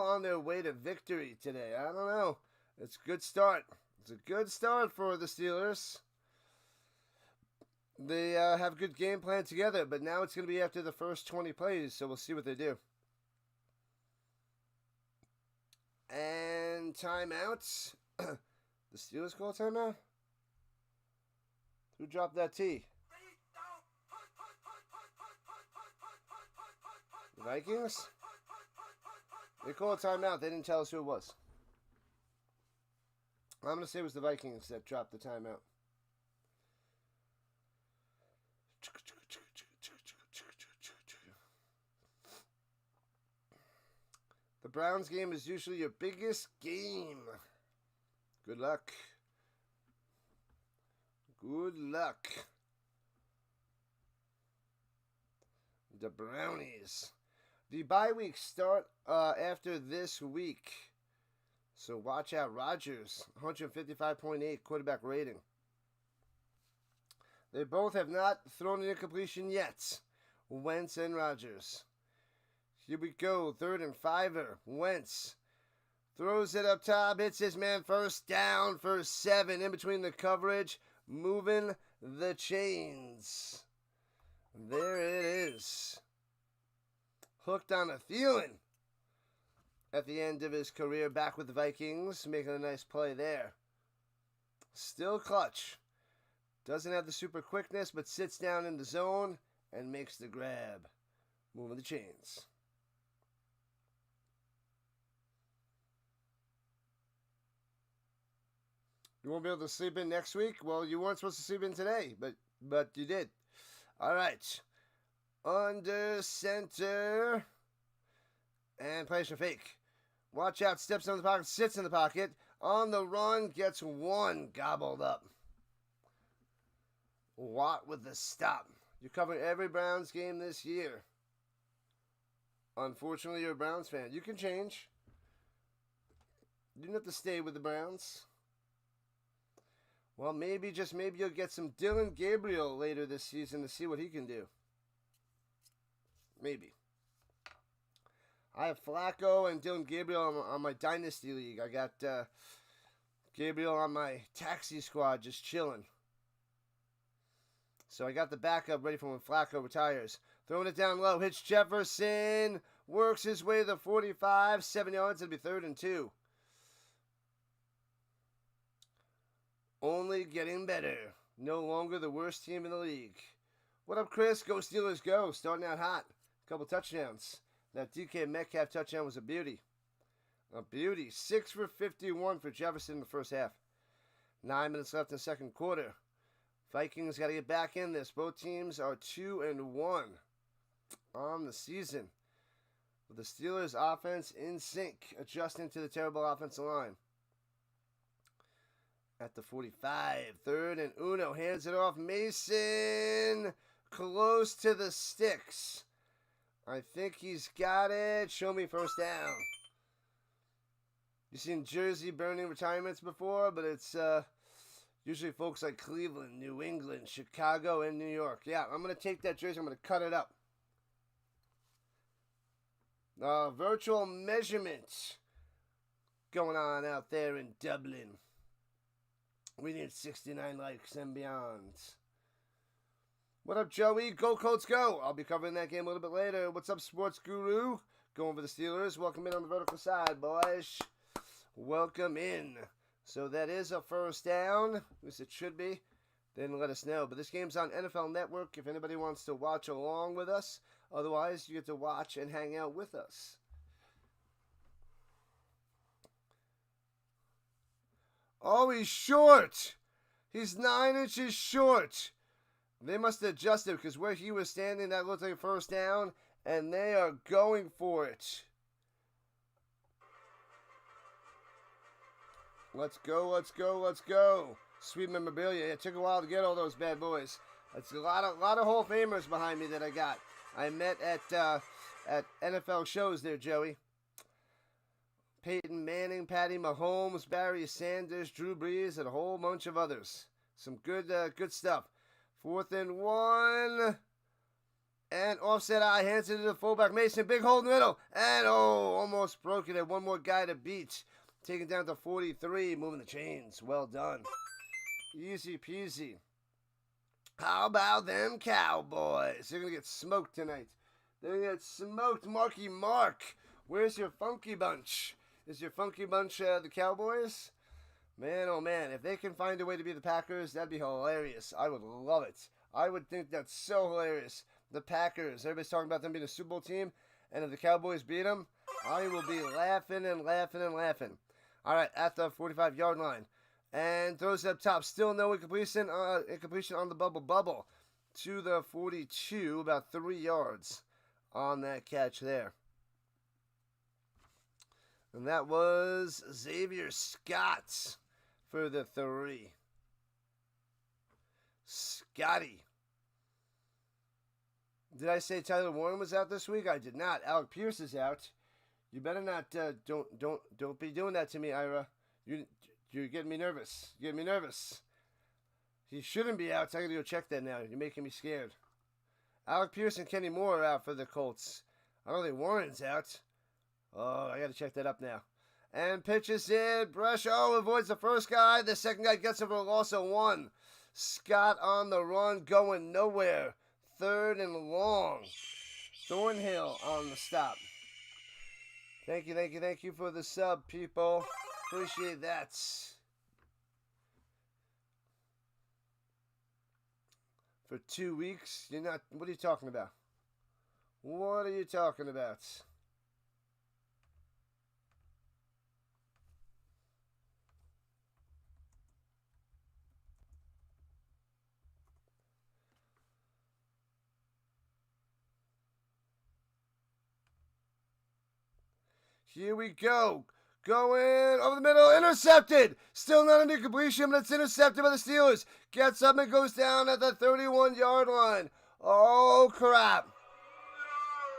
on their way to victory today. I don't know. It's a good start. It's a good start for the Steelers. They have a good game plan together, but now it's going to be after the first 20 plays, so we'll see what they do. And timeouts. The Steelers call timeout? Who dropped that T? The Vikings? They called a timeout. They didn't tell us who it was. I'm going to say it was the Vikings that dropped the timeout. The Browns game is usually your biggest game. Good luck. Good luck. The Brownies. The bye weeks start after this week. So watch out. Rodgers, 155.8 quarterback rating. They both have not thrown an incompletion yet. Wentz and Rodgers. Here we go. 3rd and 5er. Wentz throws it up top. Hits his man. First down for 7. In between the coverage. Moving the chains. There it is. Hooked on a Thielen. At the end of his career back with the Vikings. Making a nice play there. Still clutch. Doesn't have the super quickness, but sits down in the zone and makes the grab. Moving the chains. You won't be able to sleep in next week? Well, you weren't supposed to sleep in today, but you did. All right. Under center. And plays your fake. Watch out. Steps into the pocket. Sits in the pocket. On the run. Gets one. Gobbled up. Watt with the stop. You're covering every Browns game this year. Unfortunately, you're a Browns fan. You can change. You don't have to stay with the Browns. Well, maybe, just maybe, you'll get some Dillon Gabriel later this season to see what he can do. Maybe. I have Flacco and Dillon Gabriel on my Dynasty League. I got Gabriel on my taxi squad just chilling. So I got the backup ready for when Flacco retires. Throwing it down low. Hits Jefferson. Works his way to the 45. 7 yards. It'll be 3rd and 2. Only getting better. No longer the worst team in the league. What up, Chris? Go Steelers, go. Starting out hot. Couple touchdowns. That DK Metcalf touchdown was a beauty. A beauty. 6 for 51 for Jefferson in the first half. 9 minutes left in the second quarter. Vikings got to get back in this. Both teams are 2-1 on the season. With the Steelers' offense in sync, adjusting to the terrible offensive line. At the 45, 3rd and Uno, hands it off. Mason, close to the sticks. I think he's got it. Show me first down. You've seen jersey burning retirements before, but it's usually folks like Cleveland, New England, Chicago, and New York. Yeah, I'm going to take that jersey. I'm going to cut it up. Virtual measurement going on out there in Dublin. We need 69 likes and beyond. What up, Joey? Go Colts, go! I'll be covering that game a little bit later. What's up, Sports Guru? Going for the Steelers. Welcome in on the vertical side, boys. Welcome in. So that is a first down. At least it should be. Then let us know. But this game's on NFL Network if anybody wants to watch along with us. Otherwise, you get to watch and hang out with us. Oh, he's short. He's 9 inches short. They must have adjusted because where he was standing, that looked like a first down, and they are going for it. Let's go, let's go, let's go. Sweet memorabilia. It took a while to get all those bad boys. That's a lot of Hall of Famers behind me that I got. I met at NFL shows there, Joey. Peyton Manning, Patty Mahomes, Barry Sanders, Drew Brees, and a whole bunch of others. Some good stuff. 4th and 1. And offset eye, hands it to the fullback. Mason, big hole in the middle. And almost broke it. And one more guy to beat. Taken down to 43, moving the chains. Well done. Easy peasy. How about them Cowboys? They're going to get smoked tonight. They're going to get smoked. Marky Mark, where's your funky bunch? Is your funky bunch the Cowboys? Man, oh man, if they can find a way to be the Packers, that'd be hilarious. I would love it. I would think that's so hilarious. The Packers, everybody's talking about them being a Super Bowl team, and if the Cowboys beat them, I will be laughing and laughing and laughing. All right, at the 45-yard line. And throws it up top. Still no incompletion on the bubble. To the 42, about 3 yards on that catch there. And that was Xavier Scott for the 3. Scotty. Did I say Tyler Warren was out this week? I did not. Alec Pierce is out. You better not. Don't be doing that to me, Ira. You're getting me nervous. You're getting me nervous. He shouldn't be out. So I gotta go check that now. You're making me scared. Alec Pierce and Kenny Moore are out for the Colts. I don't think Warren's out. Oh, I gotta check that up now. And pitches in. Brush. Avoids the first guy. The second guy gets him for a loss of 1. Scott on the run, going nowhere. 3rd and long. Thornhill on the stop. Thank you for the sub, people. Appreciate that. For 2 weeks, you're not. What are you talking about? What are you talking about? Here we go. Going over the middle. Intercepted. Still not under completion, but it's intercepted by the Steelers. Gets up and goes down at the 31-yard line. Oh, crap.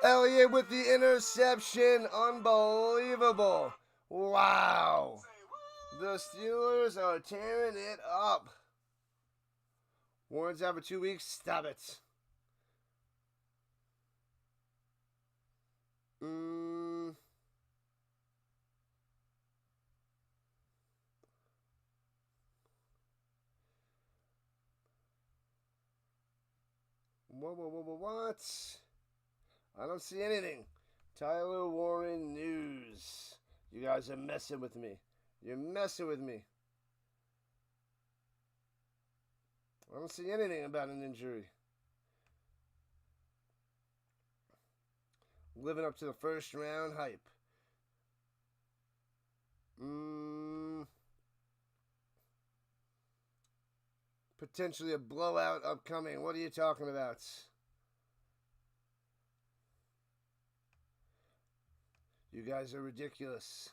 Elliott with the interception. Unbelievable. Wow. The Steelers are tearing it up. Warren's out for 2 weeks. Stop it. What? I don't see anything. Tyler Warren news. You guys are messing with me. You're messing with me. I don't see anything about an injury. Living up to the first round hype. Potentially a blowout upcoming. What are you talking about? You guys are ridiculous.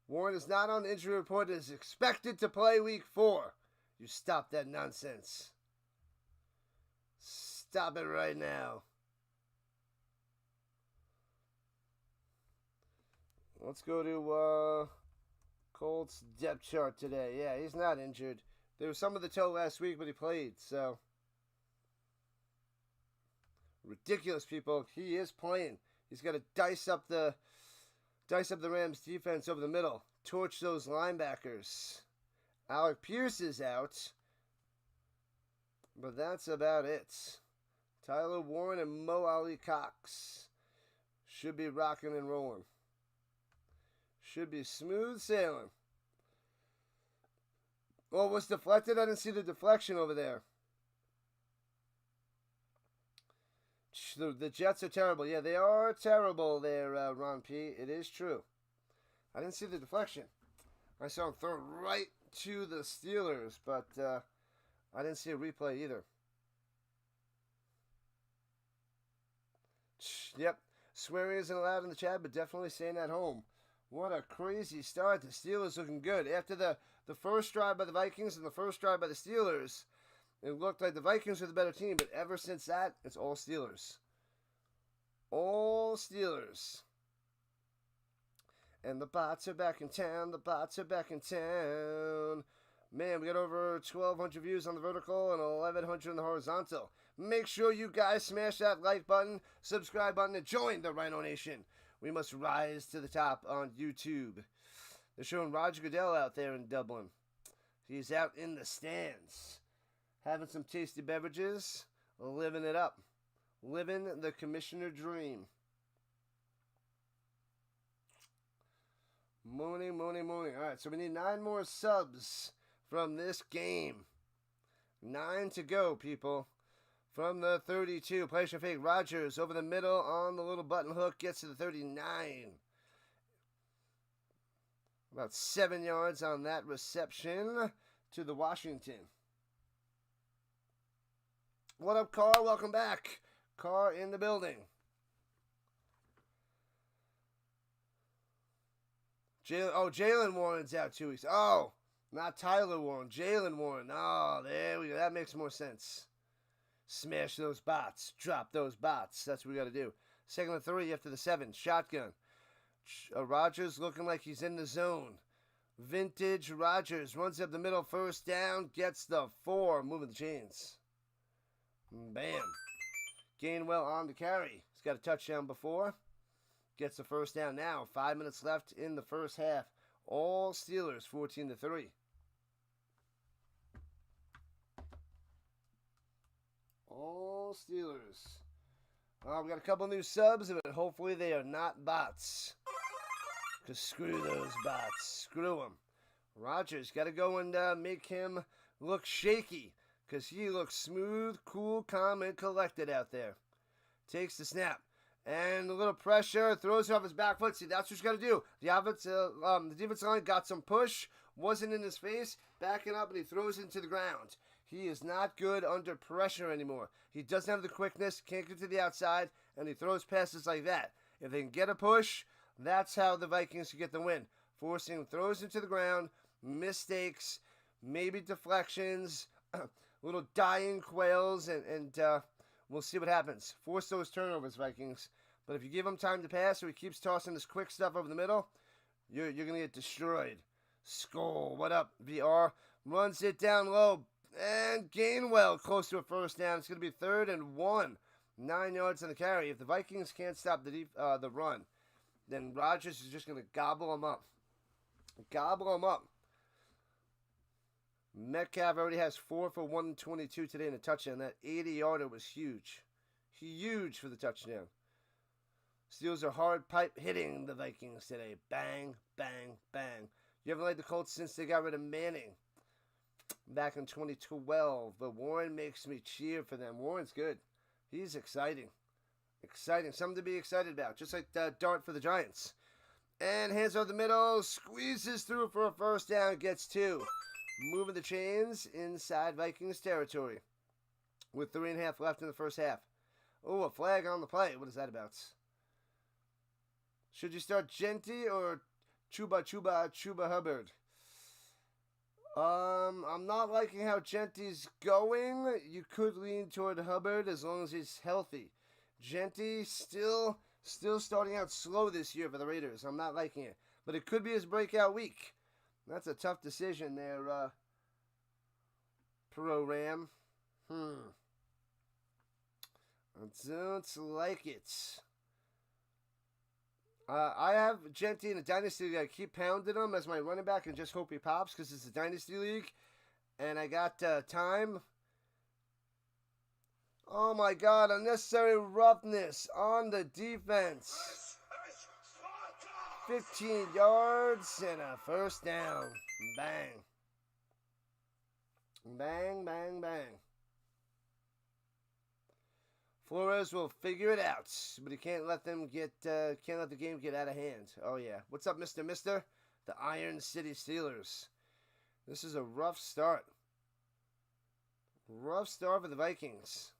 Warren is not on the injury report and is expected to play week 4. You stop that nonsense. Stop it right now. Let's go to Colts depth chart today. Yeah, he's not injured. There was some of the toe last week, but he played, so. Ridiculous, people. He is playing. He's got to dice up the Rams defense over the middle. Torch those linebackers. Alec Pierce is out. But that's about it. Tyler Warren and Mo Ali Cox should be rocking and rolling. Should be smooth sailing. Oh, it was deflected? I didn't see the deflection over there. The Jets are terrible. Yeah, they are terrible there, Ron P. It is true. I didn't see the deflection. I saw him throw it right to the Steelers, but I didn't see a replay either. Yep, swearing isn't allowed in the chat, but definitely staying at home. What a crazy start. The Steelers looking good. After the first drive by the Vikings and the first drive by the Steelers, it looked like the Vikings were the better team, but ever since that, it's all Steelers. All Steelers. And the bots are back in town. The bots are back in town. Man, we got over 1,200 views on the vertical and 1,100 on the horizontal. Make sure you guys smash that like button, subscribe button, and join the Rhino Nation. We must rise to the top on YouTube. They're showing Roger Goodell out there in Dublin. He's out in the stands, having some tasty beverages, living it up, living the commissioner dream. Morning. All right, so we need 9 more subs from this game. 9 to go, people. From the 32, play action fake. Rodgers over the middle on the little button hook, gets to the 39. About 7 yards on that reception to the Washington. What up, Carr? Welcome back. Carr in the building. Jaylen Warren's out 2 weeks. Oh, not Tyler Warren. Jaylen Warren. Oh, there we go. That makes more sense. Smash those bots. Drop those bots. That's what we got to do. 2nd and 3 after the 7. Shotgun. Rodgers looking like he's in the zone. Vintage Rodgers runs up the middle. First down. Gets the 4. Moving the chains. Bam. Gainwell on the carry. He's got a touchdown before. Gets the first down now. 5 minutes left in the first half. All Steelers 14-3. All Steelers. We got a couple new subs, but hopefully they are not bots. Because screw those bots. Screw them. Rodgers got to go and make him look shaky. Because he looks smooth, cool, calm, and collected out there. Takes the snap. And a little pressure. Throws it off his back foot. See, that's what you got to do. The defensive line got some push. Wasn't in his face. Backing up, and he throws it into the ground. He is not good under pressure anymore. He doesn't have the quickness, can't get to the outside, and he throws passes like that. If they can get a push, that's how the Vikings can get the win. Forcing throws into the ground, mistakes, maybe deflections, little dying quails, and we'll see what happens. Force those turnovers, Vikings. But if you give him time to pass or he keeps tossing this quick stuff over the middle, you're going to get destroyed. Skull, what up, VR? Runs it down low. And Gainwell close to a first down. It's going to be 3rd and 1. 9 yards on the carry. If the Vikings can't stop the run, then Rodgers is just going to gobble them up. Gobble them up. Metcalf already has 4 for 122 today in a touchdown. That 80-yarder was huge. Huge for the touchdown. Steelers are hard pipe hitting the Vikings today. Bang, bang, bang. You haven't liked the Colts since they got rid of Manning back in 2012, but Warren makes me cheer for them. Warren's good. He's exciting. Exciting. Something to be excited about. Just like Dart for the Giants. And hands over the middle. Squeezes through for a first down. Gets 2. Moving the chains inside Vikings territory. With 3.5 left in the first half. Oh, a flag on the play. What is that about? Should you start Genty or Chuba Hubbard? I'm not liking how Genty's going. You could lean toward Hubbard as long as he's healthy. Genty still starting out slow this year for the Raiders. I'm not liking it. But it could be his breakout week. That's a tough decision there, Pro Ram. I don't like it. I have Genty in a Dynasty League. I keep pounding him as my running back and just hope he pops because it's a Dynasty League. And I got time. Oh my God, unnecessary roughness on the defense. 15 yards and a first down. Bang. Bang, bang, bang. Flores will figure it out, but he can't let the game get out of hand. Oh yeah. What's up, Mr. The Iron City Steelers. This is a rough start. Rough start for the Vikings.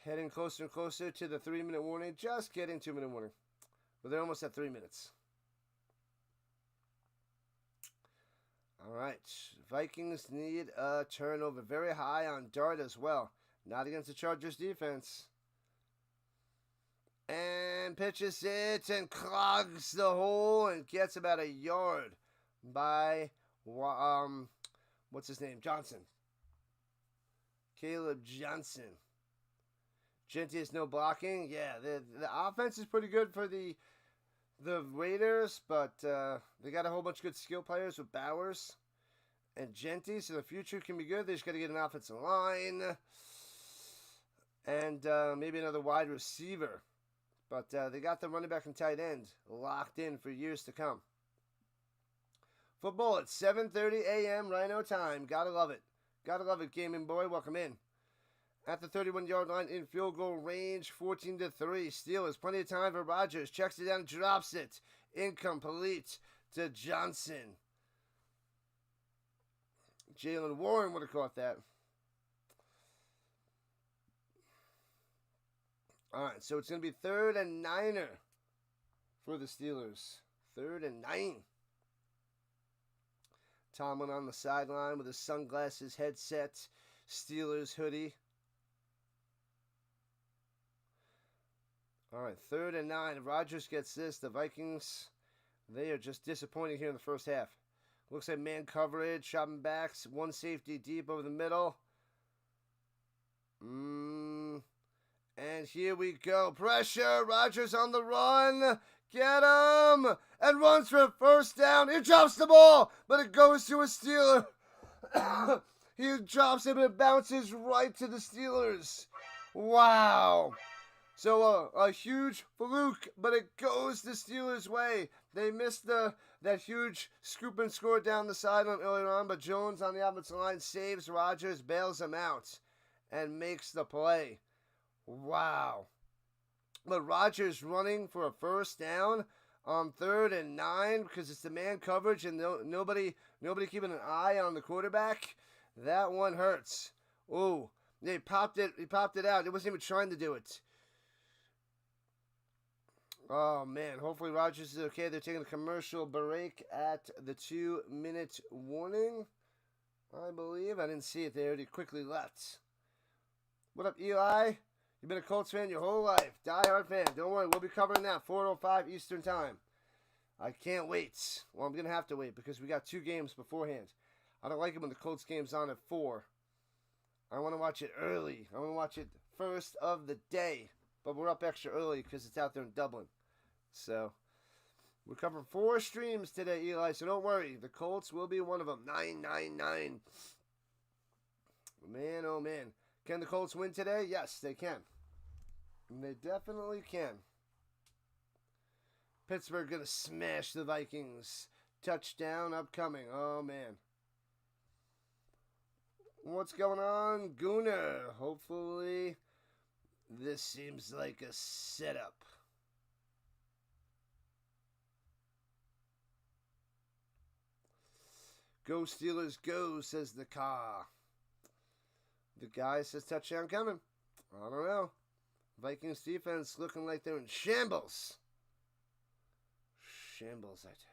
Heading closer and closer to the 3-minute warning. Just getting 2-minute warning. But they're almost at 3 minutes. All right. Vikings need a turnover. Very high on Dart as well. Not against the Chargers defense. And pitches it and clogs the hole and gets about a yard by, what's his name? Johnson. Caleb Johnson. Genty is no blocking. Yeah, the offense is pretty good for the Raiders, but they got a whole bunch of good skill players with Bowers and Genty, so the future can be good. They just got to get an offensive line and maybe another wide receiver. But they got the running back and tight end locked in for years to come. Football at 7:30 a.m. Rhino time. Gotta love it. Gotta love it, gaming boy. Welcome in. At the 31-yard line in field goal range, 14-3. Steelers, plenty of time for Rodgers. Checks it down and drops it. Incomplete to Johnson. Jaylen Warren would have caught that. All right, so it's going to be 3rd and 9 for the Steelers. 3rd and 9. Tomlin on the sideline with his sunglasses, headset, Steelers hoodie. All right, 3rd and 9. If Rodgers gets this, the Vikings, they are just disappointing here in the first half. Looks like man coverage, shopping backs, one safety deep over the middle. And here we go. Pressure. Rodgers on the run. Get him. And runs for a first down. He drops the ball, but it goes to a Steeler. He drops it, but it bounces right to the Steelers. Wow. So a huge fluke, but it goes the Steelers' way. They missed that huge scoop and score down the sideline earlier on, but Jones on the offensive line saves Rodgers, bails him out, and makes the play. Wow. But Rodgers running for a first down on 3rd and 9 because it's the man coverage and nobody keeping an eye on the quarterback. That one hurts. Ooh, he popped it out. He wasn't even trying to do it. Oh, man. Hopefully Rodgers is okay. They're taking a commercial break at the 2-minute warning, I believe. I didn't see it there. He quickly left. What up, Eli? You've been a Colts fan your whole life. Die-hard fan. Don't worry. We'll be covering that 4:05 Eastern Time. I can't wait. Well, I'm going to have to wait because we got 2 games beforehand. I don't like it when the Colts game's on at 4. I want to watch it early. I want to watch it first of the day. But we're up extra early because it's out there in Dublin. So, we're covering 4 streams today, Eli, so don't worry. The Colts will be one of them. 999. Man, oh man. Can the Colts win today? Yes, they can. And they definitely can. Pittsburgh going to smash the Vikings. Touchdown upcoming. Oh, man. What's going on, Gooner? Hopefully, this seems like a setup. Go Steelers, go, says the car. The guy says touchdown coming. I don't know. Vikings defense looking like they're in shambles. Shambles, I tell you.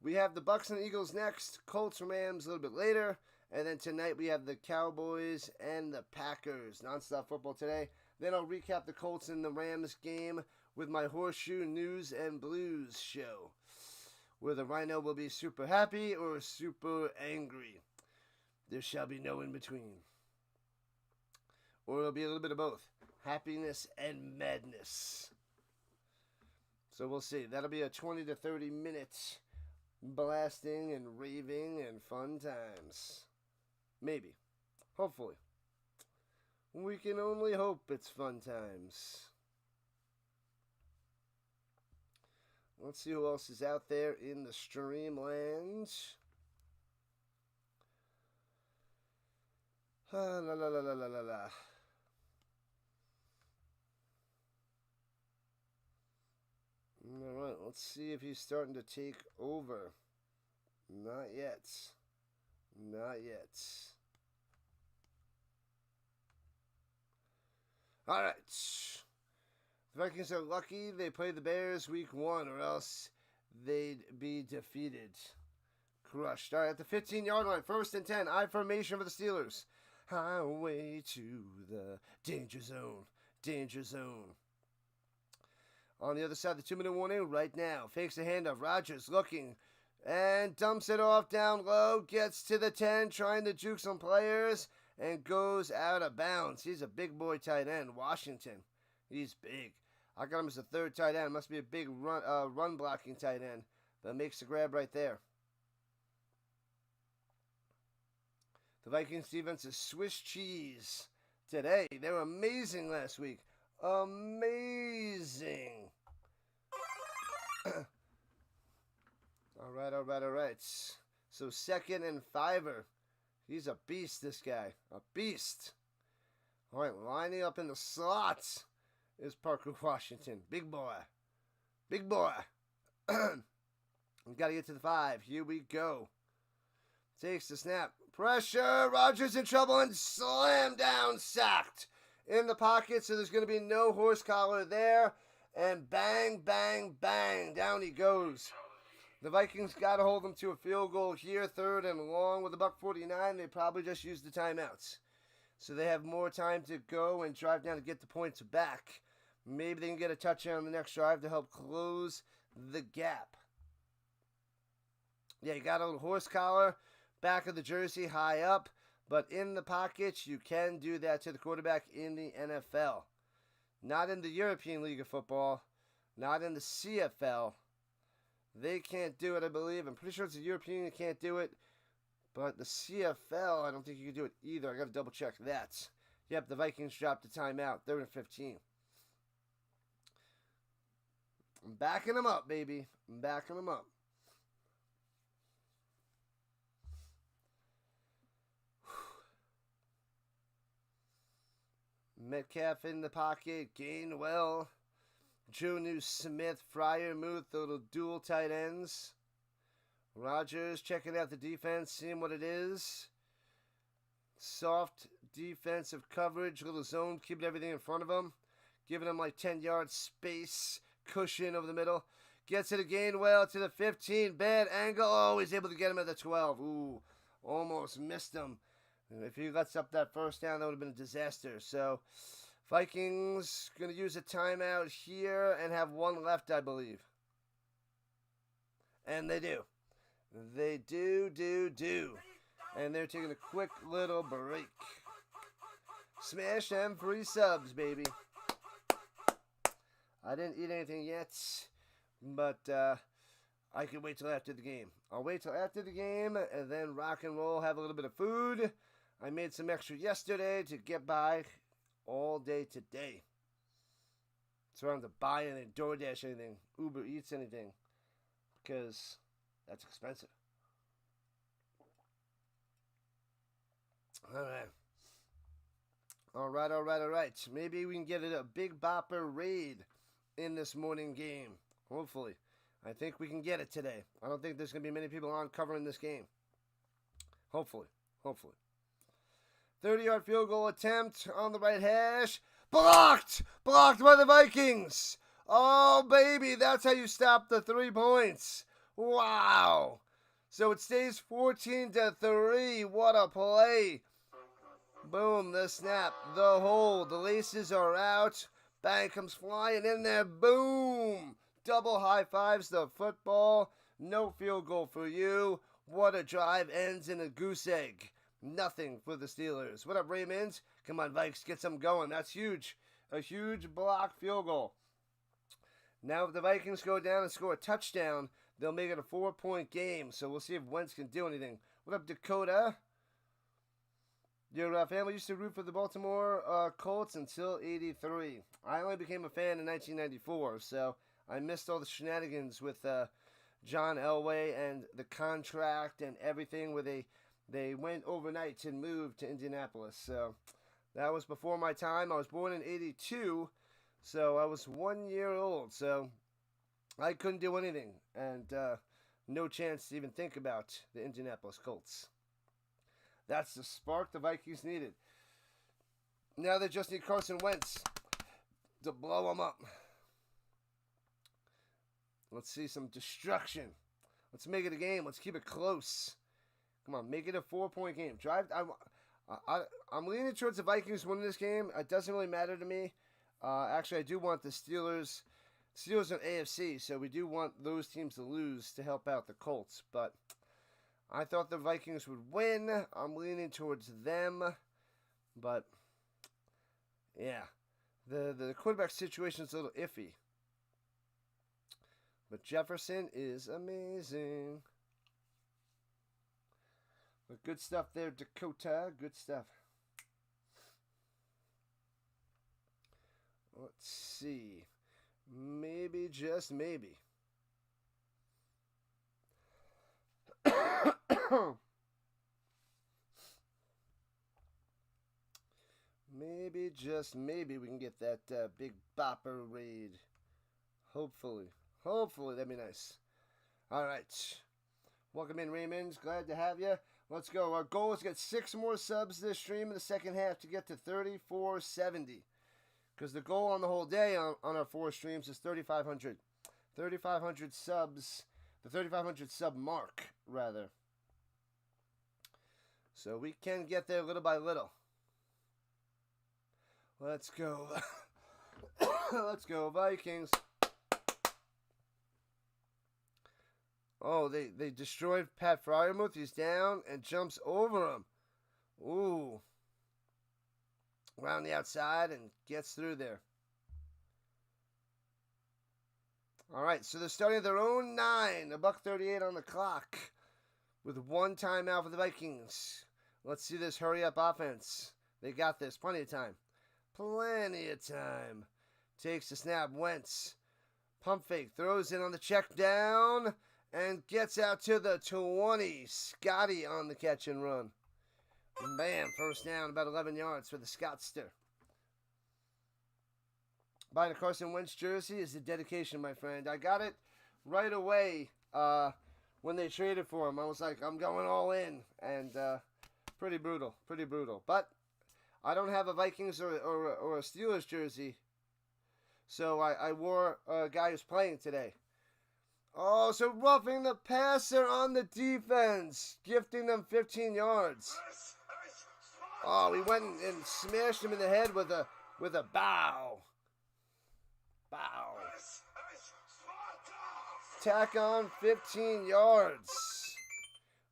We have the Bucks and the Eagles next. Colts, Rams a little bit later. And then tonight we have the Cowboys and the Packers. Non-stop football today. Then I'll recap the Colts and the Rams game with my Horseshoe News and Blues show, where the Rhino will be super happy or super angry. There shall be no in between. Or it'll be a little bit of both. Happiness and madness. So we'll see. That'll be a 20 to 30 minute blasting and raving and fun times. Maybe. Hopefully. We can only hope it's fun times. Let's see who else is out there in the streamland. La la la la la la la. All right, let's see if he's starting to take over. Not yet. Not yet. All right. The Vikings are lucky they play the Bears week 1, or else they'd be defeated. Crushed. All right, at the 15-yard line, 1st and 10. I formation for the Steelers. Highway to the danger zone. Danger zone. On the other side, the 2-minute warning right now. Fakes the handoff. Rodgers looking and dumps it off down low. Gets to the 10, trying to juke some players, and goes out of bounds. He's a big boy tight end. Washington. He's big. I got him as a 3rd tight end. Must be a big run blocking tight end. But makes the grab right there. The Vikings defense is Swiss cheese today. They were amazing last week. Amazing. All right. So 2nd and 5. He's a beast, this guy. A beast. All right, lining up in the slots is Parker Washington. Big boy. Big boy. We've got to get to the 5. Here we go. Takes the snap. Pressure. Rodgers in trouble and slam down, sacked in the pocket. So there's going to be no horse collar there. And bang, bang, bang. Down he goes. The Vikings got to hold them to a field goal here. 3rd and long with $1:49. They probably just used the timeouts. So they have more time to go and drive down to get the points back. Maybe they can get a touchdown on the next drive to help close the gap. Yeah, you got a little horse collar. Back of the jersey, high up, but in the pockets, you can do that to the quarterback in the NFL. Not in the European League of Football, not in the CFL. They can't do it, I believe. I'm pretty sure it's the European you can't do it, but the CFL, I don't think you can do it either. I got to double check that. Yep, the Vikings dropped the timeout. 3rd and 15. I'm backing them up, baby. I'm backing them up. Metcalf in the pocket, Gainwell, Jonu Smith, Freiermuth, the little dual tight ends. Rodgers checking out the defense, seeing what it is. Soft defensive coverage, little zone, keeping everything in front of him. Giving him like 10-yard space, cushion over the middle. Gets it to Gainwell to the 15, bad angle. Oh, he's able to get him at the 12. Ooh, almost missed him. If he lets up that 1st down, that would have been a disaster. So, Vikings going to use a timeout here and have 1 left, I believe. And they do. They do. And they're taking a quick little break. Smash them free subs, baby. I didn't eat anything yet, but I can wait till after the game. I'll wait till after the game and then rock and roll, have a little bit of food. I made some extra yesterday to get by all day today. So I don't have to buy anything, DoorDash anything, Uber Eats anything, because that's expensive. All right. Maybe we can get a big bopper raid in this morning game. Hopefully. I think we can get it today. I don't think there's going to be many people on covering this game. Hopefully. 30-yard field goal attempt on the right hash. Blocked by the Vikings. Oh, baby, that's how you stop the 3 points. Wow. So it stays 14-3. What a play. Boom, the snap, the hold, the laces are out. Bang comes flying in there. Boom. Double high fives the football. No field goal for you. What a drive, ends in a goose egg. Nothing for the Steelers. What up, Raymond? Come on, Vikes, get some going. That's huge. A huge block field goal. Now, if the Vikings go down and score a touchdown, they'll make it a 4-point game. So we'll see if Wentz can do anything. What up, Dakota? Your family used to root for the Baltimore Colts until '83. I only became a fan in 1994, so I missed all the shenanigans with John Elway and the contract and everything where they They went overnight and moved to Indianapolis. So that was before my time. I was born in 82, so I was 1 year old. So I couldn't do anything, and no chance to even think about the Indianapolis Colts. That's the spark the Vikings needed. Now they just need Carson Wentz to blow them up. Let's see some destruction. Let's make it a game. Let's keep it close. Come on, make it a 4-point game. I'm leaning towards the Vikings winning this game. It doesn't really matter to me. Actually, I do want the Steelers. Steelers are AFC, so we do want those teams to lose to help out the Colts. But I thought the Vikings would win. I'm leaning towards them. But, yeah, the quarterback situation is a little iffy. But Jefferson is amazing. But good stuff there, Dakota. Good stuff. Let's see. Maybe, just maybe. Maybe, just maybe we can get that big bopper raid. Hopefully. Hopefully, that'd be nice. All right. Welcome in, Raymonds. Glad to have you. Let's go. Our goal is to get 6 more subs this stream in the second half to get to 3,470. Because the goal on the whole day on our 4 streams is 3,500. 3,500 subs. The 3,500 sub mark, rather. So we can get there little by little. Let's go. Let's go, Vikings. Oh, they destroyed Pat Freiermuth. He's down and jumps over him. Ooh. Around the outside and gets through there. All right, so they're starting at their own 9. $1:38 on the clock with 1 timeout for the Vikings. Let's see this hurry-up offense. They got this. Plenty of time. Plenty of time. Takes the snap. Wentz. Pump fake. Throws in on the check down. And gets out to the 20. Scotty on the catch and run. Bam. First down. About 11 yards for the Scottster. Buying a Carson Wentz jersey is a dedication, my friend. I got it right away when they traded for him. I was like, I'm going all in. And pretty brutal. Pretty brutal. But I don't have a Vikings or a Steelers jersey. So I wore a guy who's playing today. Oh, so roughing the passer on the defense, gifting them 15 yards. Oh, we went and smashed him in the head with a bow. Bow. Tack on 15 yards.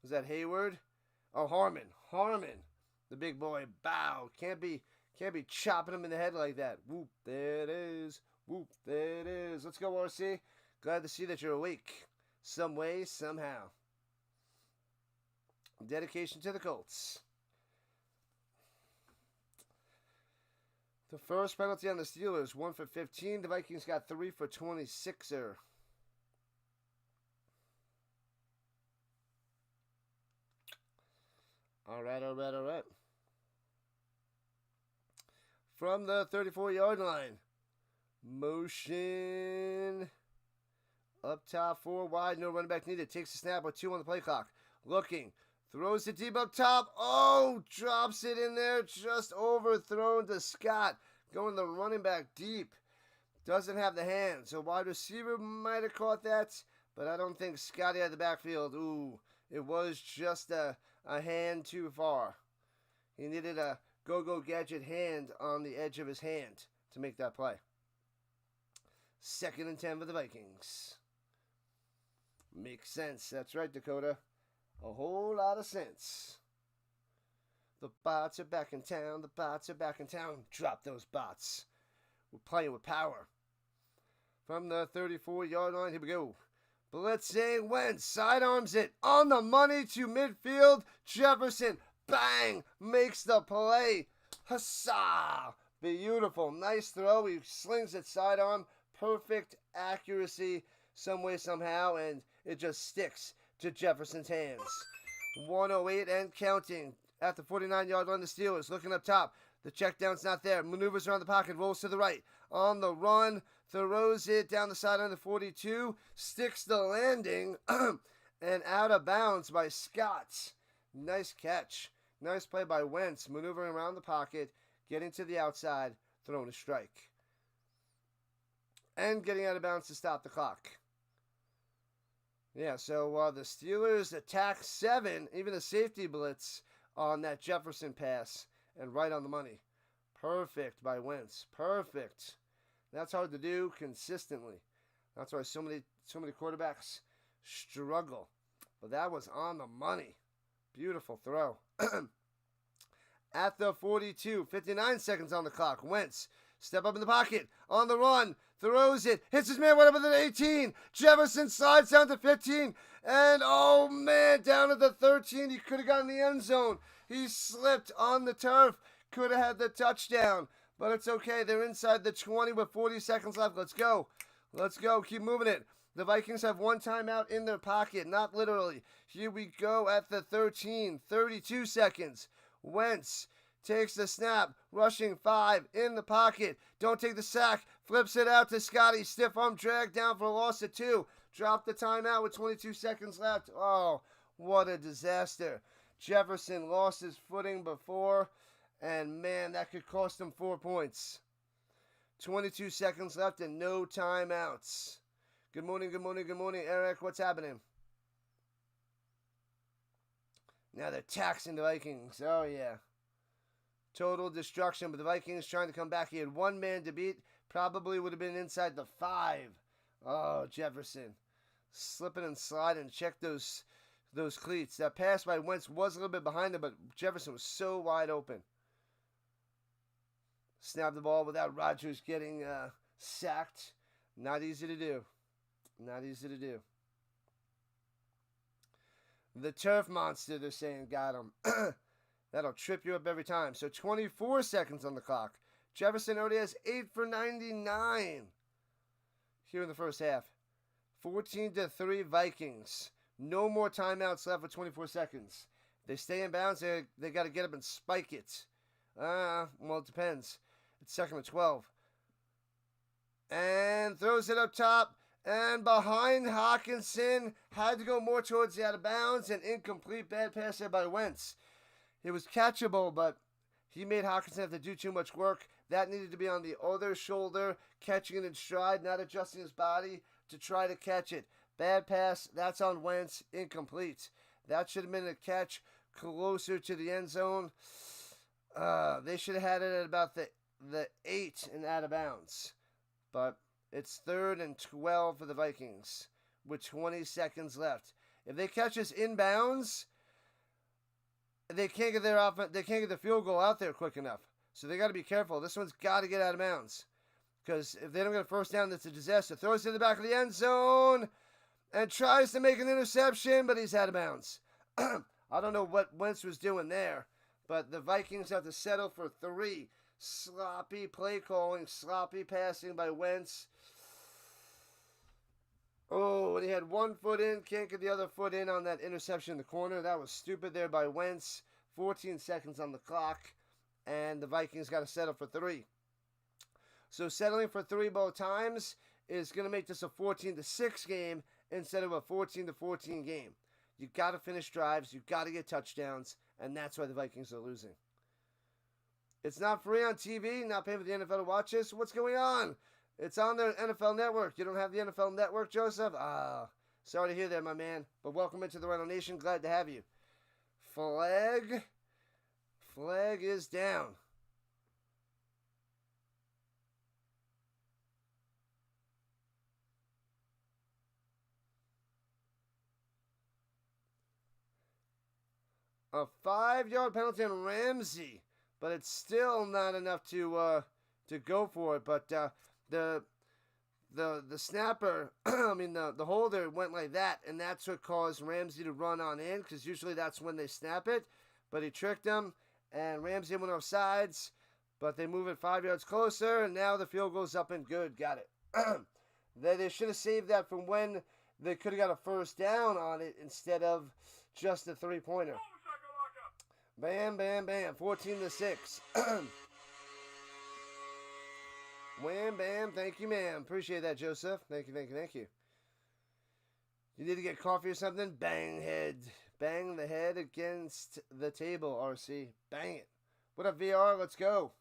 Was that Hayward? Oh, Harmon. The big boy. Bow. Can't be chopping him in the head like that. Whoop, there it is. Whoop, there it is. Let's go, RC. Glad to see that you're awake. Some way, somehow. Dedication to the Colts. The first penalty on the Steelers, 1 for 15. The Vikings got 3 for 26er. All right. From the 34-yard line. Motion. Up top, 4 wide, no running back needed. Takes the snap with 2 on the play clock. Looking. Throws it deep up top. Oh, drops it in there. Just overthrown to Scott. Going the running back deep. Doesn't have the hands. So wide receiver might have caught that. But I don't think Scotty had the backfield. Ooh, it was just a hand too far. He needed a go-go gadget hand on the edge of his hand to make that play. 2nd and 10 for the Vikings. Makes sense. That's right, Dakota. A whole lot of sense. The bots are back in town. The bots are back in town. Drop those bots. We're playing with power. From the 34-yard line, here we go. Blitzing Wentz. Sidearms it. On the money to midfield. Jefferson. Bang. Makes the play. Huzzah. Beautiful. Nice throw. He slings it sidearm. Perfect accuracy some way, somehow, and it just sticks to Jefferson's hands. 108 and counting. At the 49-yard line, the Steelers looking up top. The check down's not there. Maneuvers around the pocket, rolls to the right. On the run, throws it down the sideline to 42. Sticks the landing and out of bounds by Scott. Nice catch. Nice play by Wentz, maneuvering around the pocket, getting to the outside, throwing a strike. And getting out of bounds to stop the clock. Yeah, so the Steelers attack 7, even a safety blitz on that Jefferson pass, and right on the money. Perfect by Wentz. Perfect. That's hard to do consistently. That's why so many quarterbacks struggle. But that was on the money. Beautiful throw. At the 42, 59 seconds on the clock. Wentz, step up in the pocket, on the run, throws it, hits his man right up at the 18. Jefferson slides down to 15, and oh man, down at the 13. He could have gotten the end zone. He slipped on the turf, could have had the touchdown, but it's okay. They're inside the 20 with 40 seconds left. Let's go. Let's go. Keep moving it. The Vikings have one timeout in their pocket, not literally. Here we go at the 13, 32 seconds. Wentz takes the snap, rushing 5 in the pocket. Don't take the sack, flips it out to Scotty. Stiff arm drag down for a loss of 2. Drop the timeout with 22 seconds left. Oh, what a disaster. Jefferson lost his footing before, and man, that could cost him 4 points. 22 seconds left and no timeouts. Good morning, good morning, good morning, Eric. What's happening? Now they're taxing the Vikings. Oh, yeah. Total destruction, but the Vikings trying to come back. He had one man to beat. Probably would have been inside the 5. Oh, Jefferson. Slipping and sliding. Check those cleats. That pass by Wentz was a little bit behind him, but Jefferson was so wide open. Snapped the ball without Rodgers getting sacked. Not easy to do. Not easy to do. The turf monster, they're saying, got him. That'll trip you up every time. So 24 seconds on the clock. Jefferson already has 8 for 99 here in the first half. 14-3 Vikings. No more timeouts left with 24 seconds. If they stay in bounds, they got to get up and spike it. Well, it depends. It's second and 12. And throws it up top. And behind Hawkinson, had to go more towards the out of bounds, and incomplete. Bad pass there by Wentz. It was catchable, but he made Hawkinson have to do too much work. That needed to be on the other shoulder, catching it in stride, not adjusting his body to try to catch it. Bad pass, that's on Wentz, incomplete. That should have been a catch closer to the end zone. They should have had it at about the 8 and out of bounds. But it's 3rd and 12 for the Vikings with 20 seconds left. If they catch us inbounds, they can't get the field goal out there quick enough. So they got to be careful. This one's got to get out of bounds. Because if they don't get a first down, that's a disaster. Throws it in the back of the end zone and tries to make an interception, but he's out of bounds. I don't know what Wentz was doing there, but the Vikings have to settle for 3. Sloppy play calling, sloppy passing by Wentz. Oh, and he had one foot in, can't get the other foot in on that interception in the corner. That was stupid there by Wentz. 14 seconds on the clock, and the Vikings got to settle for 3. So settling for 3 both times is going to make this a 14-6 game instead of a 14-14 game. You got to finish drives, you got to get touchdowns, and that's why the Vikings are losing. It's not free on TV, not paying for the NFL to watch this. What's going on? It's on the NFL Network. You don't have the NFL Network, Joseph? Sorry to hear that, my man. But welcome into the Rhino Nation. Glad to have you. Flag is down. A 5-yard penalty on Ramsey, but it's still not enough to go for it. But the snapper, the holder went like that, and that's what caused Ramsey to run on in, because usually that's when they snap it. But he tricked him, and Ramsey went off sides, but they move it 5 yards closer, and now the field goes up and good. Got it. They should have saved that from when they could have got a first down on it instead of Just a 3-pointer. Bam, bam, bam. 14-6. Wham, bam. Thank you, ma'am. Appreciate that, Joseph. Thank you, thank you, thank you. You need to get coffee or something? Bang head. Bang the head against the table, RC. Bang it. What up, VR? Let's go.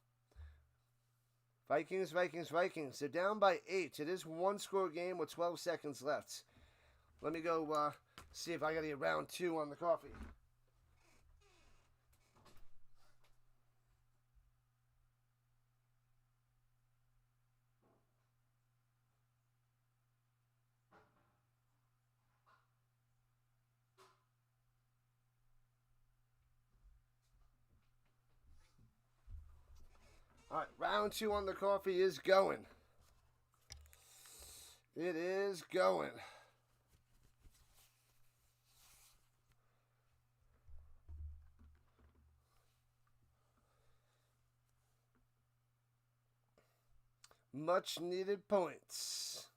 Vikings, Vikings, Vikings. They're down by 8. It is one-score game with 12 seconds left. Let me go see if I got to get round 2 on the coffee. All right, round 2 on the coffee is going. It is going. Much needed points.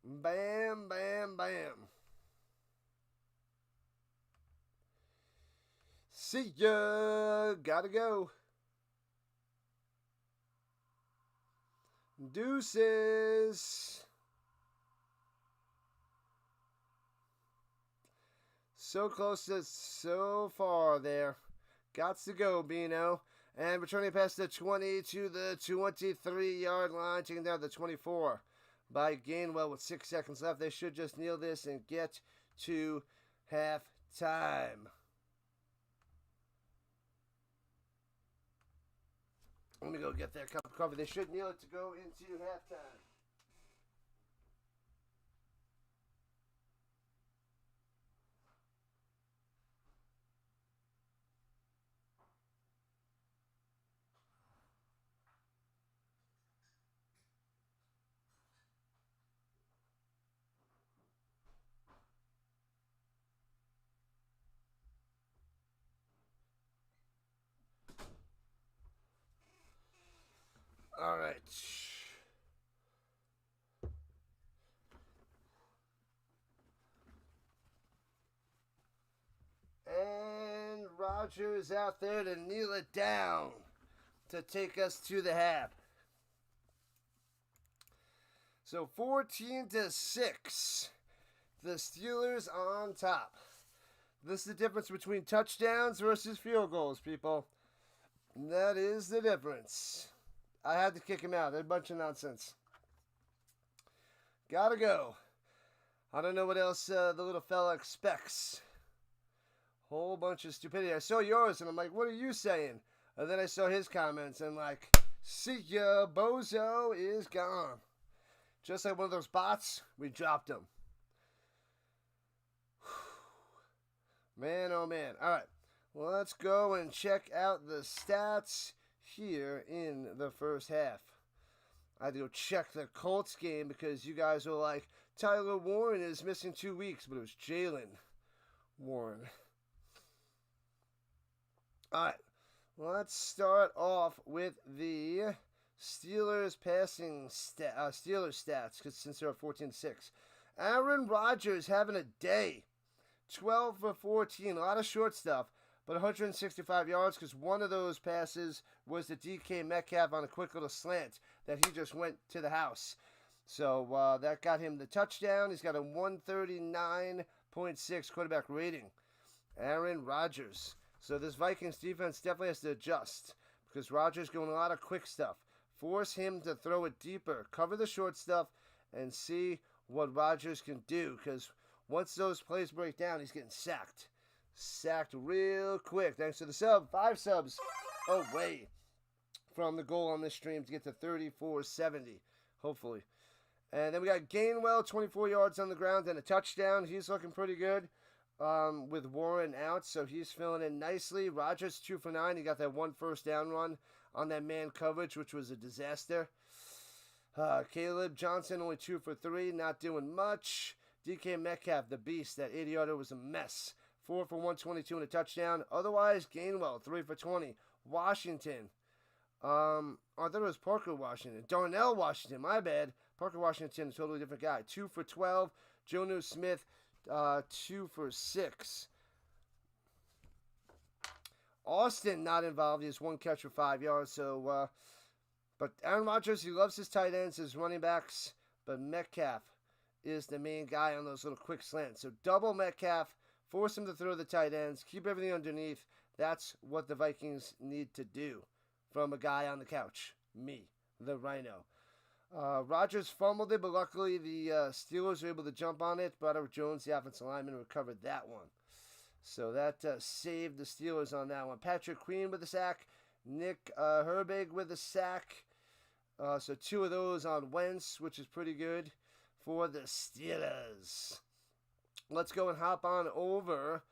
Bam, bam, bam. See ya. Gotta go. Deuces. So close to so far there. Gots to go, Bino. And returning past the 20 to the 23-yard line. Taking down the 24 by Gainwell with 6 seconds left. They should just kneel this and get to halftime. Let me go get that cup of coffee. They should kneel it to go into halftime. All right. And Rodgers out there to kneel it down to take us to the half. So 14-6. The Steelers on top. This is the difference between touchdowns versus field goals, people. That is the difference. I had to kick him out. They're a bunch of nonsense. Gotta go. I don't know what else the little fella expects. Whole bunch of stupidity. I saw yours, and I'm like, what are you saying? And then I saw his comments, and like, see ya, bozo is gone. Just like one of those bots, we dropped him. Man, oh man. All right, well, let's go and check out the stats here in the first half. I had to go check the Colts game because you guys were like, Tyler Warren is missing 2 weeks, but it was Jaylen Warren. All right, let's start off with the Steelers passing Steelers stats, because since they're at 14-6. Aaron Rodgers having a day. 12 for 14, a lot of short stuff, but 165 yards because one of those passes was the DK Metcalf on a quick little slant that he just went to the house. So that got him the touchdown. He's got a 139.6 quarterback rating. Aaron Rodgers. So this Vikings defense definitely has to adjust because Rodgers doing a lot of quick stuff. Force him to throw it deeper, cover the short stuff, and see what Rodgers can do because once those plays break down, he's getting sacked. Sacked real quick. Thanks to the sub. 5 subs away from the goal on this stream to get to 34-70, hopefully. And then we got Gainwell, 24 yards on the ground and a touchdown. He's looking pretty good with Warren out, so he's filling in nicely. Rodgers, 2 for 9. He got that 1 first down run on that man coverage, which was a disaster. Caleb Johnson, only 2 for 3, not doing much. DK Metcalf, the beast, that 80-yarder was a mess. 4 for 122 and a touchdown. Otherwise, Gainwell, 3 for 20. Washington, I thought it was Parker Washington. Darnell Washington, my bad. Parker Washington, a totally different guy. 2 for 12. Jonnu Smith, 2 for 6. Austin not involved. He has 1 catch for 5 yards. So, but Aaron Rodgers, he loves his tight ends, his running backs. But Metcalf is the main guy on those little quick slants. So double Metcalf, force him to throw the tight ends, keep everything underneath. That's what the Vikings need to do from a guy on the couch. Me, the Rhino. Rodgers fumbled it, but luckily the Steelers were able to jump on it. Broderick Jones, the offensive lineman, recovered that one. So that saved the Steelers on that one. Patrick Queen with a sack. Nick Herbig with a sack. So 2 of those on Wentz, which is pretty good for the Steelers. Let's go and hop on over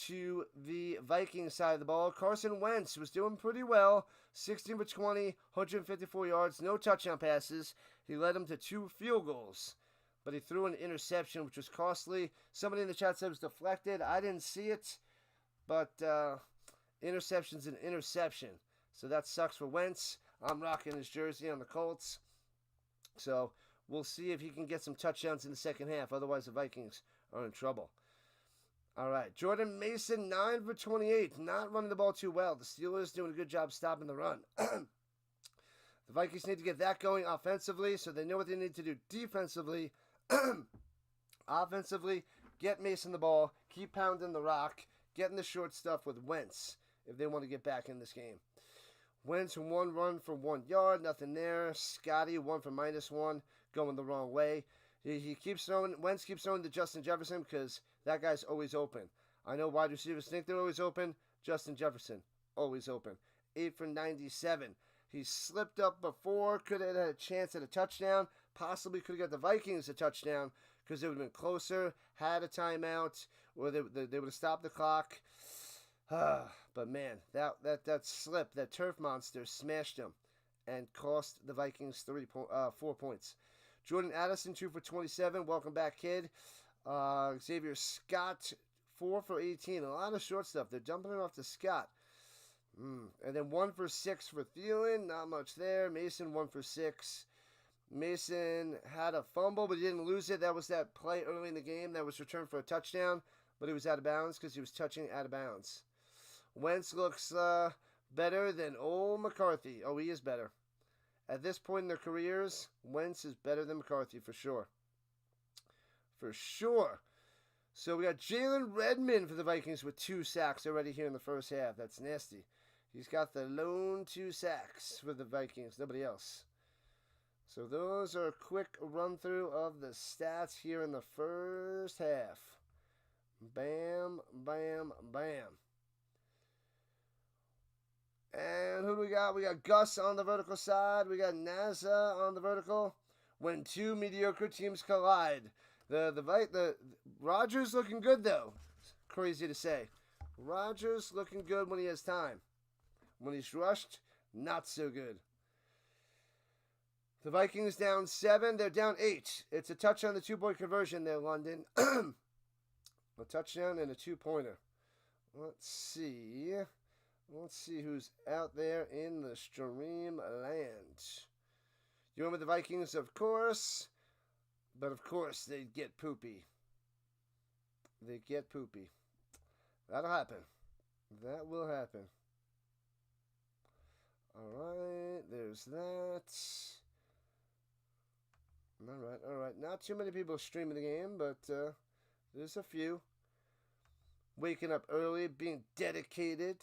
to the Vikings side of the ball. Carson Wentz was doing pretty well. 16 for 20, 154 yards, no touchdown passes. He led them to 2 field goals. But he threw an interception, which was costly. Somebody in the chat said it was deflected. I didn't see it. But interception's an interception. So that sucks for Wentz. I'm rocking his jersey on the Colts. So we'll see if he can get some touchdowns in the second half. Otherwise, the Vikings are in trouble. All right. Jordan Mason, 9 for 28. Not running the ball too well. The Steelers doing a good job stopping the run. The Vikings need to get that going offensively so they know what they need to do defensively. Offensively, get Mason the ball, keep pounding the rock, getting the short stuff with Wentz if they want to get back in this game. Wentz 1 run for 1 yard, nothing there. Scotty 1 for -1, going the wrong way. He keeps throwing. Wentz keeps throwing to Justin Jefferson because that guy's always open. I know wide receivers think they're always open. Justin Jefferson, always open. 8 for 97. He slipped up before, could have had a chance at a touchdown. Possibly could have got the Vikings a touchdown because it would have been closer, had a timeout, or they would have stopped the clock. But man, that slip, that turf monster smashed him and cost the Vikings 4 points. Jordan Addison, 2 for 27. Welcome back, kid. Xavier Scott, 4 for 18. A lot of short stuff. They're dumping it off to Scott. And then 1 for 6 for Thielen. Not much there. Mason, 1 for 6. Mason had a fumble, but he didn't lose it. That was that play early in the game that was returned for a touchdown, but he was out of bounds because he was touching out of bounds. Wentz looks better than old McCarthy. Oh, he is better. At this point in their careers, Wentz is better than McCarthy for sure. For sure. So we got Jalen Redmond for the Vikings with 2 sacks already here in the first half. That's nasty. He's got the lone 2 sacks for the Vikings. Nobody else. So those are a quick run-through of the stats here in the first half. Bam, bam, bam. And who do we got? We got Gus on the vertical side. We got NASA on the vertical. When 2 mediocre teams collide. The Rodgers looking good, though. Crazy to say. Rodgers looking good when he has time. When he's rushed, not so good. The Vikings down 7. They're down 8. It's a touchdown, the 2-point conversion there, London. A touchdown and a 2-pointer. Let's see. Let's see who's out there in the stream land. You remember the Vikings, of course. But, of course, they get poopy. They get poopy. That'll happen. That will happen. All right. There's that. All right. Not too many people streaming the game, but there's a few. Waking up early, being dedicated.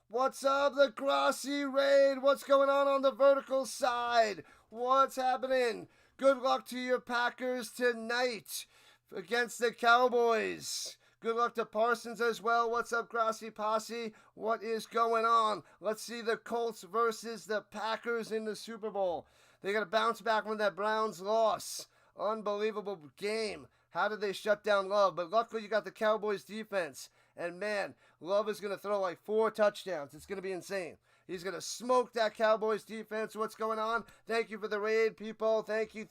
What's up, the Grassy Raid? What's going on the vertical side? What's happening? Good luck to your Packers tonight against the Cowboys. Good luck to Parsons as well. What's up, Grassy Posse? What is going on? Let's see the Colts versus the Packers in the Super Bowl. They got to bounce back from that Browns loss. Unbelievable game. How did they shut down Love? But luckily you got the Cowboys defense. And man, Love is going to throw like 4 touchdowns. It's going to be insane. He's going to smoke that Cowboys defense. What's going on? Thank you for the raid, people. Thank you.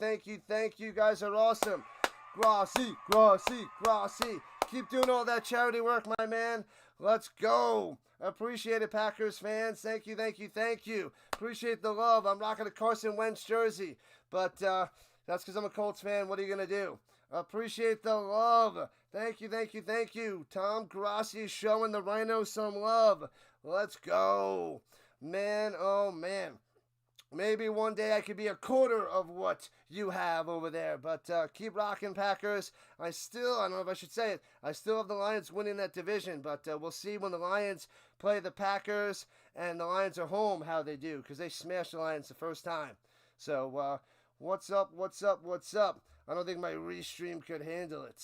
You guys are awesome. Grassy. Keep doing all that charity work, my man. Let's go. Appreciate it, Packers fans. Thank you, thank you, thank you. Appreciate the love. I'm rocking a Carson Wentz jersey, but that's because I'm a Colts fan. What are you going to do? Appreciate the love. Thank you, thank you, thank you. Tom Grassi is showing the Rhino some love. Let's go. Man, oh man. Maybe one day I could be a quarter of what you have over there. But keep rocking, Packers. I don't know if I should say it, I still have the Lions winning that division. But we'll see when the Lions play the Packers and the Lions are home how they do. Because they smashed the Lions the first time. So what's up, what's up, what's up? I don't think my restream could handle it.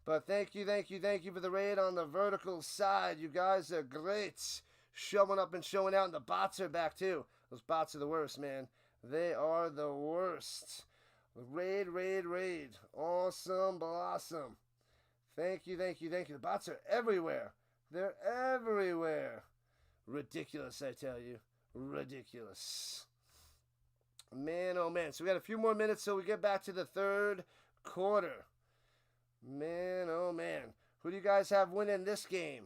But thank you, thank you, thank you for the raid on the vertical side. You guys are great. Showing up and showing out. And the bots are back too. Those bots are the worst, man. They are the worst. Raid, raid, raid. Awesome blossom. Thank you, thank you, thank you. The bots are everywhere. They're everywhere. Ridiculous, I tell you. Ridiculous. Man, oh man. So we got a few more minutes till we get back to the third quarter. Man, oh man. Who do you guys have winning this game?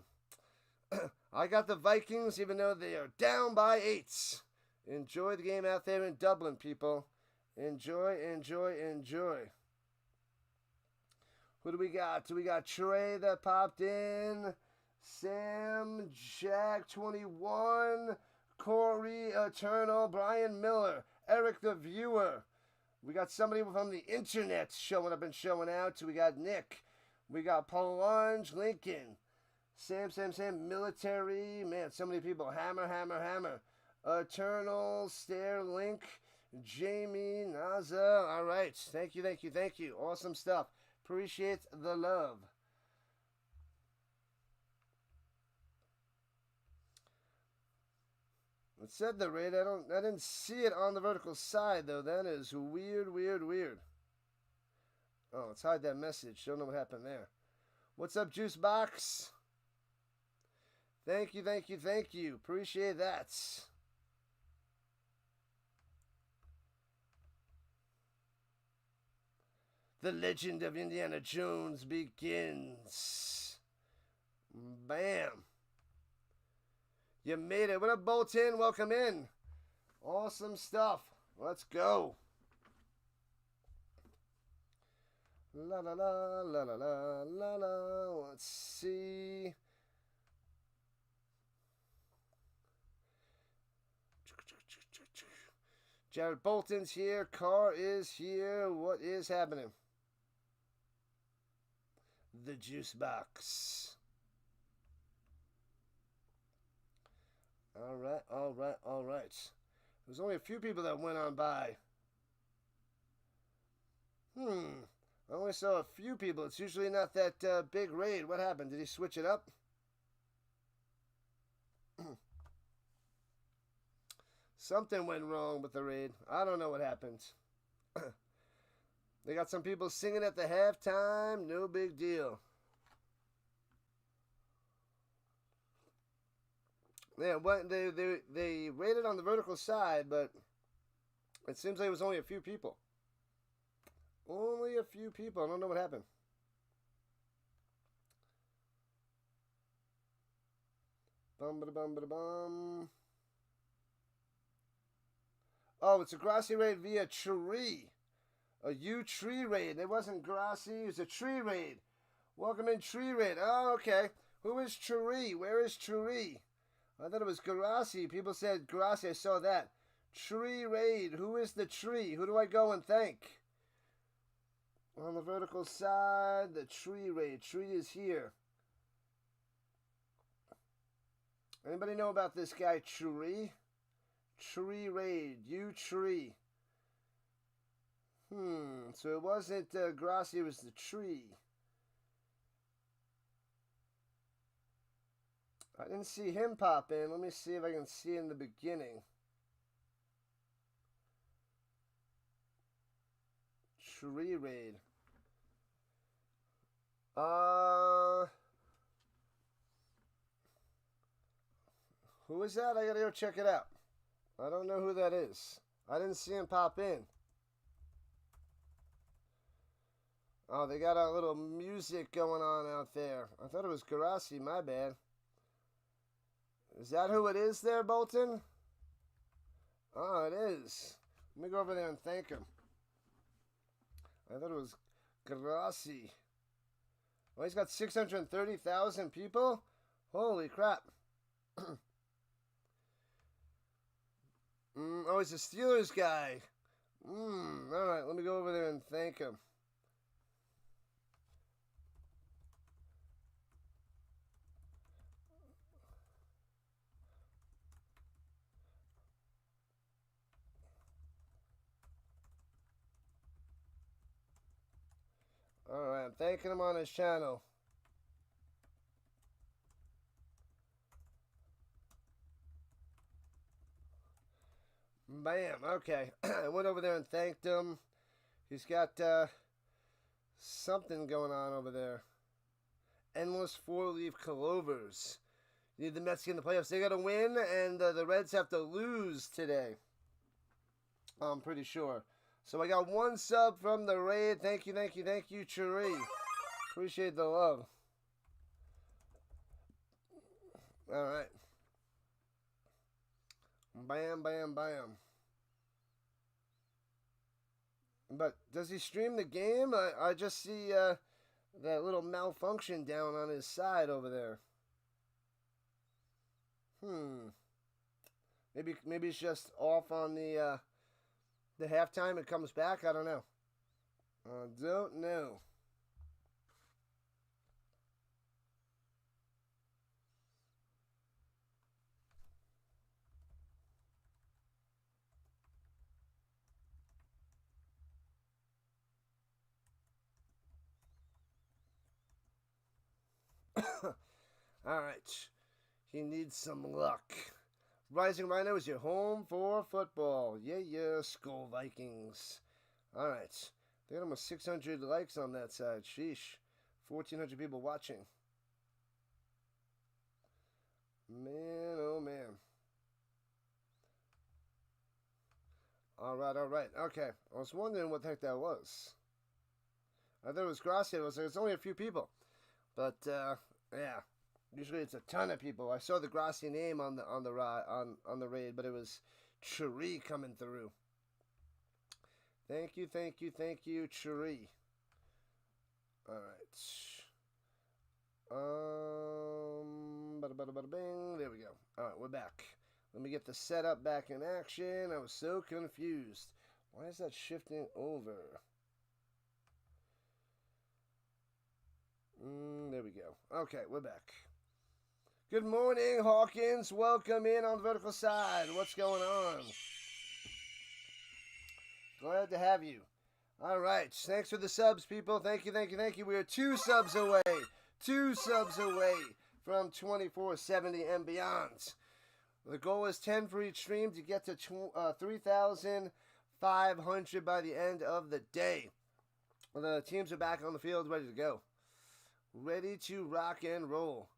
I got the Vikings, even though they are down by 8. Enjoy the game out there in Dublin, people. Enjoy, enjoy, enjoy. Who do we got? We got Trey that popped in. Sam, Jack 21, Corey Eternal, Brian Miller, Eric the Viewer. We got somebody from the internet showing up and showing out. We got Nick. We got Palange, Lincoln. Sam, Military. Man, so many people. Hammer. Eternal, Stair, Link, Jamie, Naza. All right. Thank you, thank you, thank you. Awesome stuff. Appreciate the love. It said the raid. I didn't see it on the vertical side though. That is weird. Oh, let's hide that message. Don't know what happened there. What's up, Juice Box? Thank you, thank you, thank you. Appreciate that. The legend of Indiana Jones begins. Bam. You made it. What up, Bolton? Welcome in. Awesome stuff. Let's go. La la la la la la la la. Let's see. Jared Bolton's here. Carr is here. What is happening? The juice box. All right. There's only a few people that went on by. I only saw a few people. It's usually not that big raid. What happened? Did he switch it up? Something went wrong with the raid. I don't know what happened. They got some people singing at the halftime. No big deal. Yeah, they raided on the vertical side, but it seems like it was only a few people. Only a few people. I don't know what happened. Bum. Oh, it's a Grassi raid via tree. A U-tree raid. It wasn't Grassi. It was a tree raid. Welcome in, tree raid. Oh, okay. Who is Tree? Where is Tree? I thought it was Grassi. People said Grassi. I saw that. Tree raid. Who is the tree? Who do I go and thank? On the vertical side, the tree raid. Tree is here. Anybody know about this guy, Tree? Tree raid. U-tree. So it wasn't Grassi, it was the tree. I didn't see him pop in. Let me see if I can see in the beginning. Tree raid. Who is that? I gotta go check it out. I don't know who that is. I didn't see him pop in. Oh, they got a little music going on out there. I thought it was Grassi, my bad. Is that who it is there, Bolton? Oh, it is. Let me go over there and thank him. I thought it was Grassi. Oh, he's got 630,000 people? Holy crap. Oh, he's a Steelers guy. Alright, let me go over there and thank him. Alright, I'm thanking him on his channel. Bam, okay. I went over there and thanked him. He's got something going on over there. Endless four-leaf clovers. You need the Mets to get in the playoffs. They got to win, and the Reds have to lose today. I'm pretty sure. So I got one sub from the raid. Thank you, thank you, thank you, Cherie. Appreciate the love. All right. Bam, bam, bam. But does he stream the game? I just see that little malfunction down on his side over there. Maybe it's just off on the halftime. It comes back. I don't know. I don't know. Alright. He needs some luck. Rising Rhino is your home for football. Yeah, Skull Vikings. Alright. They got almost 600 likes on that side. Sheesh. 1,400 people watching. Man, oh man. Alright. Okay. I was wondering what the heck that was. I thought it was Grassi. I was like, it's only a few people. But, yeah. Usually it's a ton of people. I saw the Grassi name on the raid, but it was Cherie coming through. Thank you, Cherie. Alright. Bada bing. There we go. Alright, we're back. Let me get the setup back in action. I was so confused. Why is that shifting over? There we go. Okay, we're back. Good morning, Hawkins. Welcome in on the vertical side. What's going on? Glad to have you. All right. Thanks for the subs, people. Thank you. We are 2 subs away. 2 subs away from 2470 and beyond. The goal is 10 for each stream to get to 3,500 by the end of the day. The teams are back on the field, ready to go. Ready to rock and roll.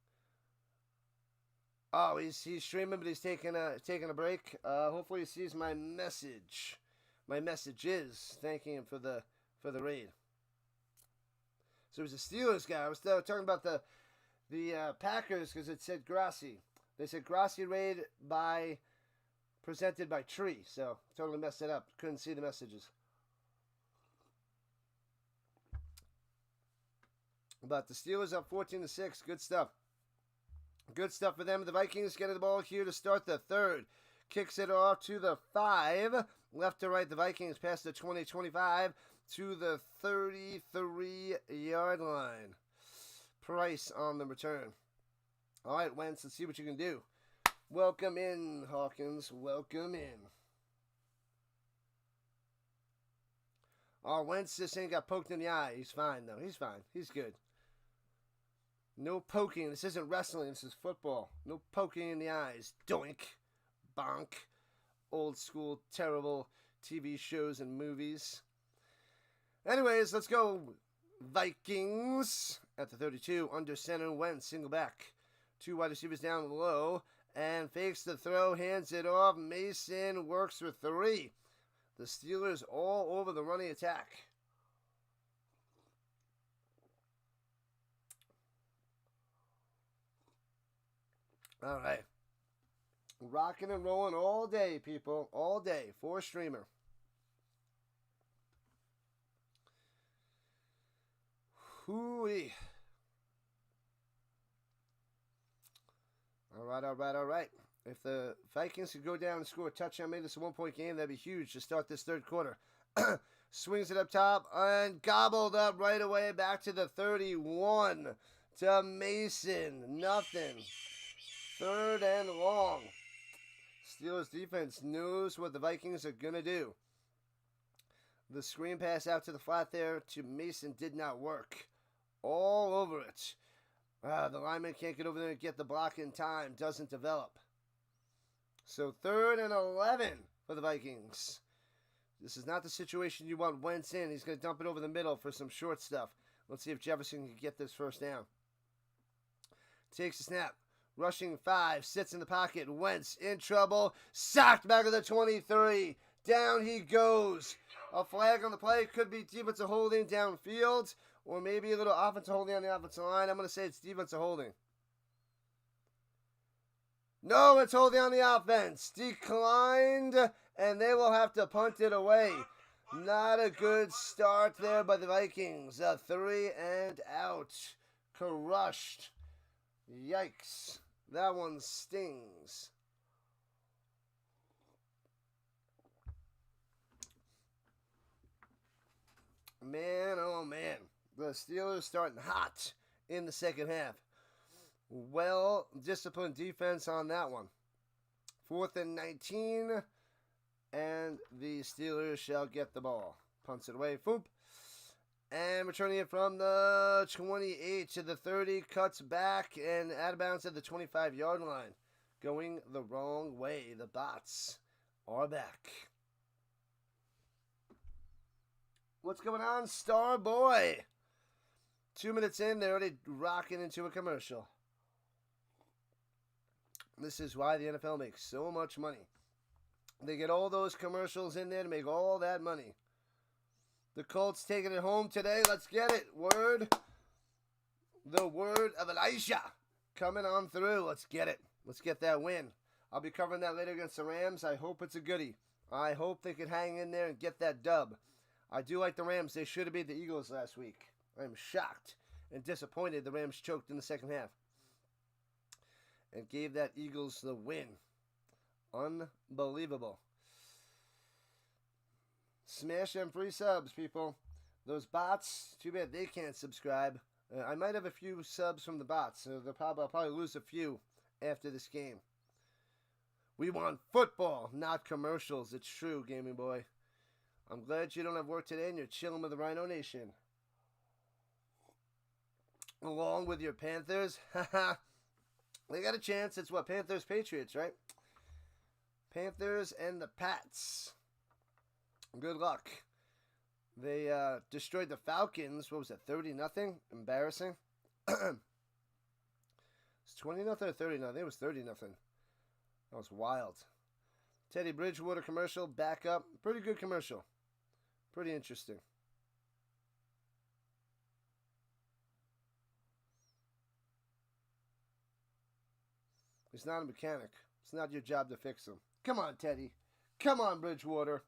Oh, he's streaming, but he's taking a break. Hopefully he sees my message. My message is thanking him for the raid. So he was a Steelers guy. I was talking about the Packers because it said Grassi. They said Grassi raid presented by Tree. So totally messed it up. Couldn't see the messages. But the Steelers up 14-6. Good stuff. Good stuff for them. The Vikings getting the ball here to start the third. Kicks it off to the 5. Left to right, the Vikings pass the 20-25 to the 33-yard line. Price on the return. All right, Wentz, let's see what you can do. Welcome in, Hawkins. Welcome in. Oh, Wentz just ain't got poked in the eye. He's fine, though. He's fine. He's good. No poking. This isn't wrestling. This is football. No poking in the eyes. Doink. Bonk. Old school, terrible TV shows and movies. Anyways, let's go. Vikings at the 32. Under center, Wentz. Single back. 2 wide receivers down low. And fakes the throw. Hands it off. Mason works with 3. The Steelers all over the running attack. All right. Rocking and rolling all day, people. All day. 4-streamer. Hooey. All right. If the Vikings could go down and score a touchdown, make this a 1-point game, that'd be huge to start this third quarter. Swings it up top and gobbled up right away back to the 31 to Mason. Nothing. 3rd and long. Steelers defense knows what the Vikings are going to do. The screen pass out to the flat there to Mason did not work. All over it. The lineman can't get over there and get the block in time. Doesn't develop. So 3rd and 11 for the Vikings. This is not the situation you want Wentz in. He's going to dump it over the middle for some short stuff. Let's see if Jefferson can get this first down. Takes a snap. Rushing 5. Sits in the pocket. Wentz in trouble. Sacked back at the 23. Down he goes. A flag on the play. Could be defensive holding downfield. Or maybe a little offensive holding on the offensive line. I'm going to say it's defensive holding. No, it's holding on the offense. Declined, and they will have to punt it away. Not a good start there by the Vikings. 3 and out. Crushed. Yikes. That one stings. Man, oh man. The Steelers starting hot in the second half. Well-disciplined defense on that one. 4th and 19. And the Steelers shall get the ball. Punts it away. Foop. And returning it from the 28 to the 30. Cuts back and out of bounds at the 25-yard line. Going the wrong way. The Bots are back. What's going on, Star Boy? 2 minutes in, they're already rocking into a commercial. This is why the NFL makes so much money. They get all those commercials in there to make all that money. The Colts taking it home today. Let's get it. The word of Elisha coming on through. Let's get it. Let's get that win. I'll be covering that later against the Rams. I hope it's a goodie. I hope they can hang in there and get that dub. I do like the Rams. They should have beat the Eagles last week. I'm shocked and disappointed the Rams choked in the second half and gave that Eagles the win. Unbelievable. Smash them free subs, people. Those bots, too bad they can't subscribe. I might have a few subs from the bots, so I'll probably lose a few after this game. We want football, not commercials. It's true, Gaming Boy. I'm glad you don't have work today and you're chilling with the Rhino Nation. Along with your Panthers. Haha. They got a chance. It's what? Panthers, Patriots, right? Panthers and the Pats. Good luck. They destroyed the Falcons. What was it? 30-0? Embarrassing. It's 20-0 or 30-0? I think it was 30-0. That was wild. Teddy Bridgewater commercial. Back up. Pretty good commercial. Pretty interesting. He's not a mechanic. It's not your job to fix him. Come on, Teddy. Come on, Bridgewater.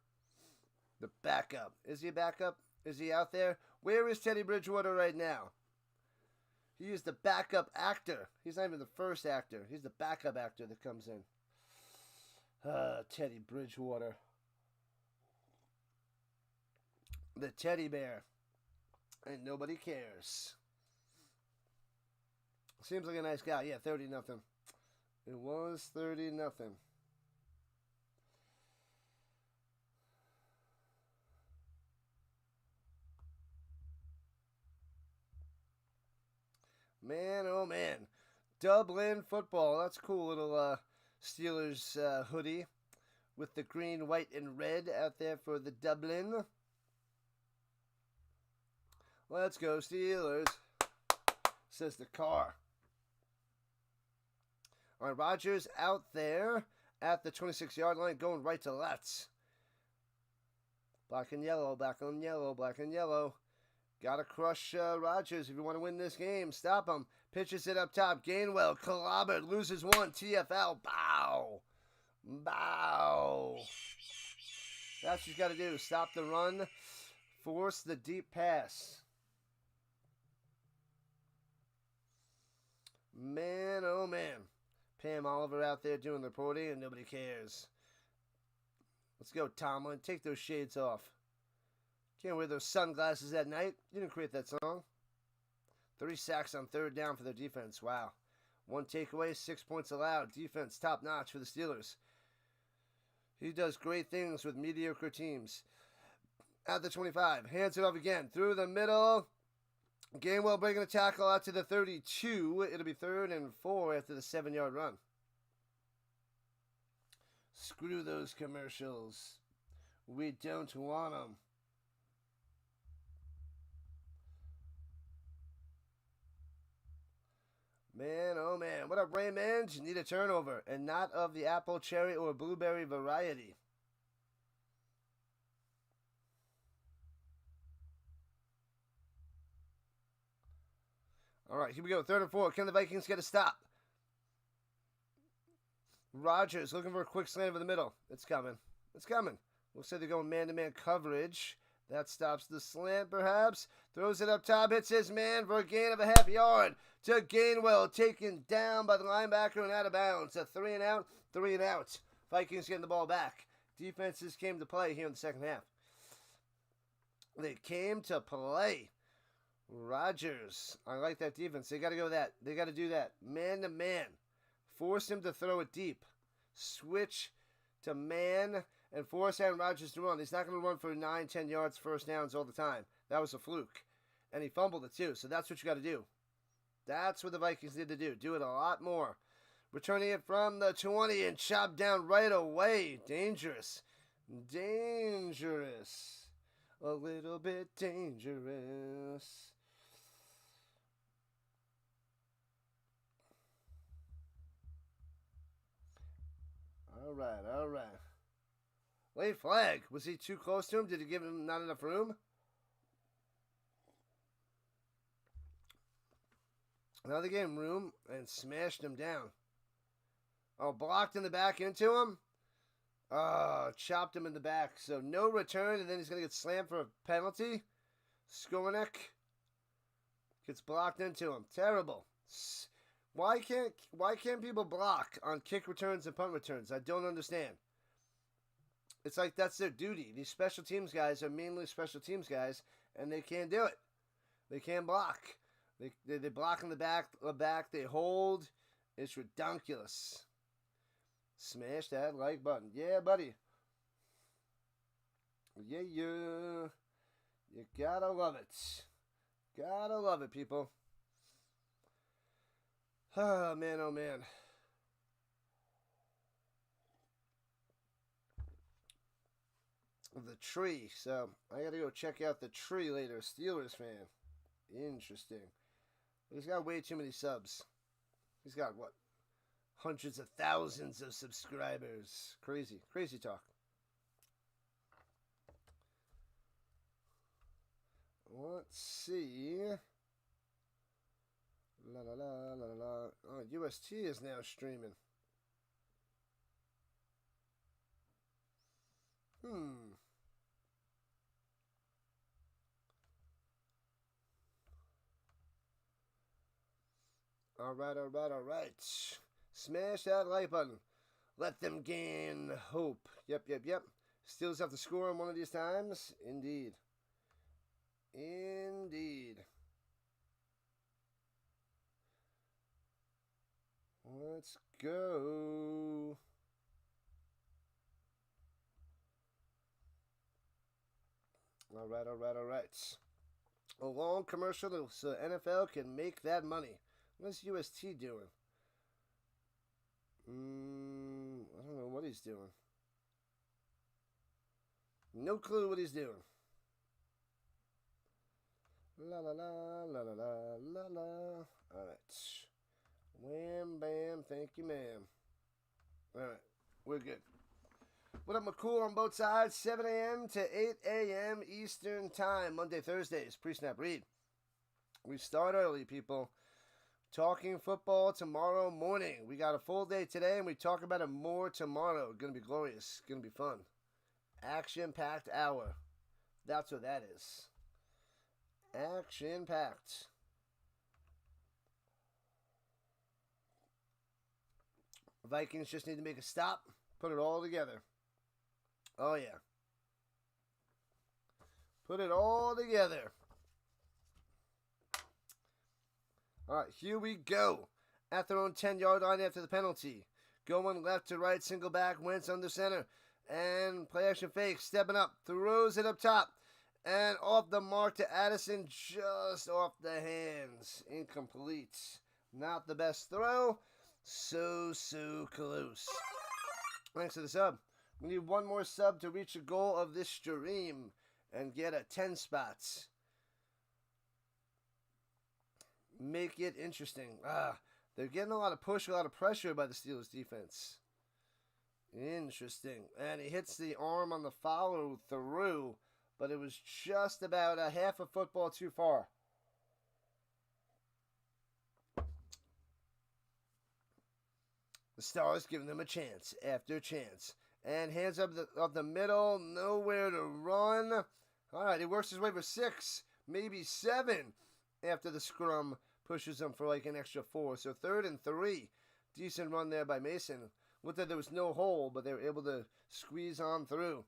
The backup. Is he a backup? Is he out there? Where is Teddy Bridgewater right now? He is the backup actor. He's not even the first actor. He's the backup actor that comes in. Teddy Bridgewater. The teddy bear. And nobody cares. Seems like a nice guy. Yeah, 30-0. It was 30-0. Man, oh man. Dublin football. That's a cool little Steelers hoodie with the green, white, and red out there for the Dublin. Let's go, Steelers, says the car. All right, Rodgers out there at the 26-yard line, going right to left. Black and yellow, black and yellow, black and yellow. Got to crush Rodgers if you want to win this game. Stop him. Pitches it up top. Gainwell, clobbered, loses one. TFL, bow. Bow. That's what you got to do. Stop the run. Force the deep pass. Man, oh man. Pam Oliver out there doing the reporting and nobody cares. Let's go, Tomlin. Take those shades off. Can't wear those sunglasses at night. You didn't create that song. 3 sacks on 3rd down for their defense. Wow. 1 takeaway, 6 points allowed. Defense top notch for the Steelers. He does great things with mediocre teams. At the 25. Hands it off again. Through the middle. Gainwell breaking the tackle out to the 32. It'll be 3rd and 4 after the 7-yard run. Screw those commercials. We don't want them. Man, oh man. What up, Raymond? You need a turnover, and not of the apple, cherry, or blueberry variety. All right, here we go. 3rd and 4. Can the Vikings get a stop? Rodgers looking for a quick slant over the middle. It's coming. It's coming. Looks like they're going man-to-man coverage. That stops the slant, perhaps. Throws it up top. Hits his man for a gain of a half yard. To Gainwell. Taken down by the linebacker and out of bounds. A 3 and out. 3 and out. Vikings getting the ball back. Defenses came to play here in the second half. They came to play. Rodgers. I like that defense. They got to go that. They got to do that. Man-to-man. Force him to throw it deep. Switch to man and force Aaron Rodgers to run. He's not going to run for 9, 10 yards first downs all the time. That was a fluke. And he fumbled it too. So that's what you got to do. That's what the Vikings need to do. Do it a lot more. Returning it from the 20 and chopped down right away. Dangerous. Dangerous. A little bit dangerous. All right. Late flag. Was he too close to him? Did he give him not enough room? Now they gave him room and smashed him down. Oh, blocked in the back into him? Oh, chopped him in the back. So no return, and then he's going to get slammed for a penalty. Skowronek gets blocked into him. Terrible. Why can't people block on kick returns and punt returns? I don't understand. It's like that's their duty. These special teams guys are mainly special teams guys, and they can't do it. They can't block. They block in the back. They hold. It's ridiculous. Smash that like button. Yeah, buddy. Yeah. You gotta love it. Gotta love it, people. Oh, man, oh, man. The tree. So, I gotta go check out the tree later. Steelers fan. Interesting. He's got way too many subs. He's got, what? Hundreds of thousands of subscribers. Crazy. Crazy talk. Let's see. La la la la la. Oh, UST is now streaming. All right. Smash that like button. Let them gain hope. Yep. Steelers have to score on one of these times. Indeed. Let's go. All right. A long commercial so NFL can make that money. What's UST doing? I don't know what he's doing. No clue what he's doing. La la la la la la la. All right. Wham bam, thank you, ma'am. All right, we're good. What up, McCool on both sides? 7 a.m. to 8 a.m. Eastern Time, Monday, Thursdays. Pre-snap read. We start early, people. Talking football tomorrow morning. We got a full day today, and we talk about it more tomorrow. Going to be glorious. Going to be fun. Action-packed hour. That's what that is. Action-packed. Vikings just need to make a stop. Put it all together. Oh, yeah. Put it all together. All right, here we go. At their own 10-yard line after the penalty. Going left to right, single back, Wentz under center. And play action fake, stepping up, throws it up top. And off the mark to Addison, just off the hands. Incomplete. Not the best throw. So close. Thanks for the sub. We need one more sub to reach the goal of this stream and get a 10 spots. Make it interesting. They're getting a lot of push, a lot of pressure by the Steelers defense. Interesting. And he hits the arm on the follow through, but it was just about a half a football too far. The Stars giving them a chance after chance. And hands up the middle, nowhere to run. All right, he works his way for 6, maybe 7 after the scrum pushes them for like an extra 4. So 3rd and 3. Decent run there by Mason. Looked like there was no hole, but they were able to squeeze on through.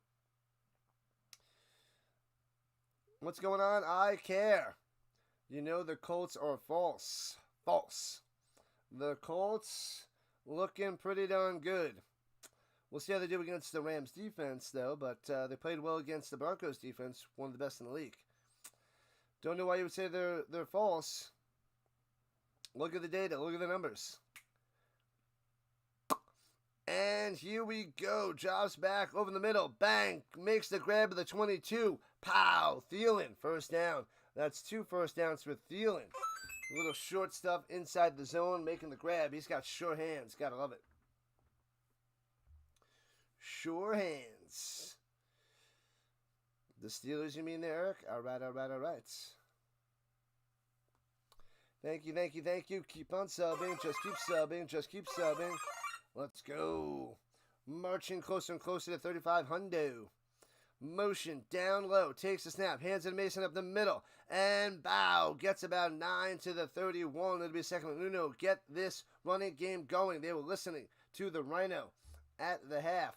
What's going on? I care. You know the Colts are false. False. The Colts looking pretty darn good. We'll see how they do against the Rams defense, though, but they played well against the Broncos defense, one of the best in the league. Don't know why you would say they're false. Look at the data. Look at the numbers. And here we go. Jobs back over the middle. Bang. Makes the grab of the 22. Pow. Thielen. First down. That's 2 first downs for Thielen. A little short stuff inside the zone, making the grab. He's got sure hands. Gotta love it. Sure hands. The Steelers, you mean there, Eric? All right. Thank you. Keep on subbing. Just keep subbing. Let's go. Marching closer and closer to 35 hundo. Motion down low. Takes the snap. Hands it to Mason up the middle. And bow. Gets about 9 to the 31. It'll be a second. Nuno, get this running game going. They were listening to the Rhino at the half.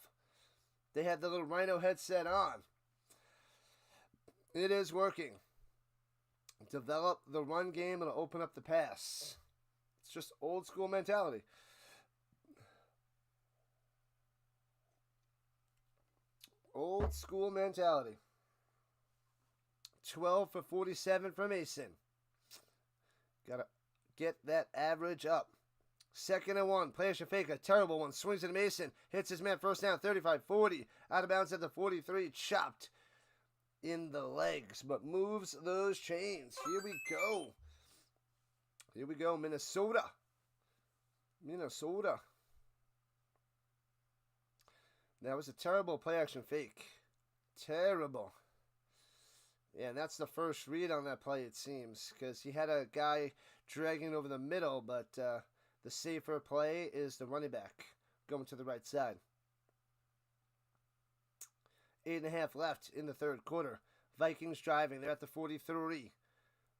They had the little Rhino headset on. It is working. Develop the run game and open up the pass. It's just old school mentality. Old school mentality. 12 for 47 for Mason. Gotta get that average up. 2nd and 1. Play action fake. A terrible one. Swings it to Mason. Hits his man. First down. 35-40. Out of bounds at the 43. Chopped in the legs. But moves those chains. Here we go. Here we go. Minnesota. That was a terrible play action fake. Terrible. Yeah, and that's the first read on that play, it seems. Because he had a guy dragging over the middle, but the safer play is the running back going to the right side. 8.5 left in the third quarter. Vikings driving. They're at the 43.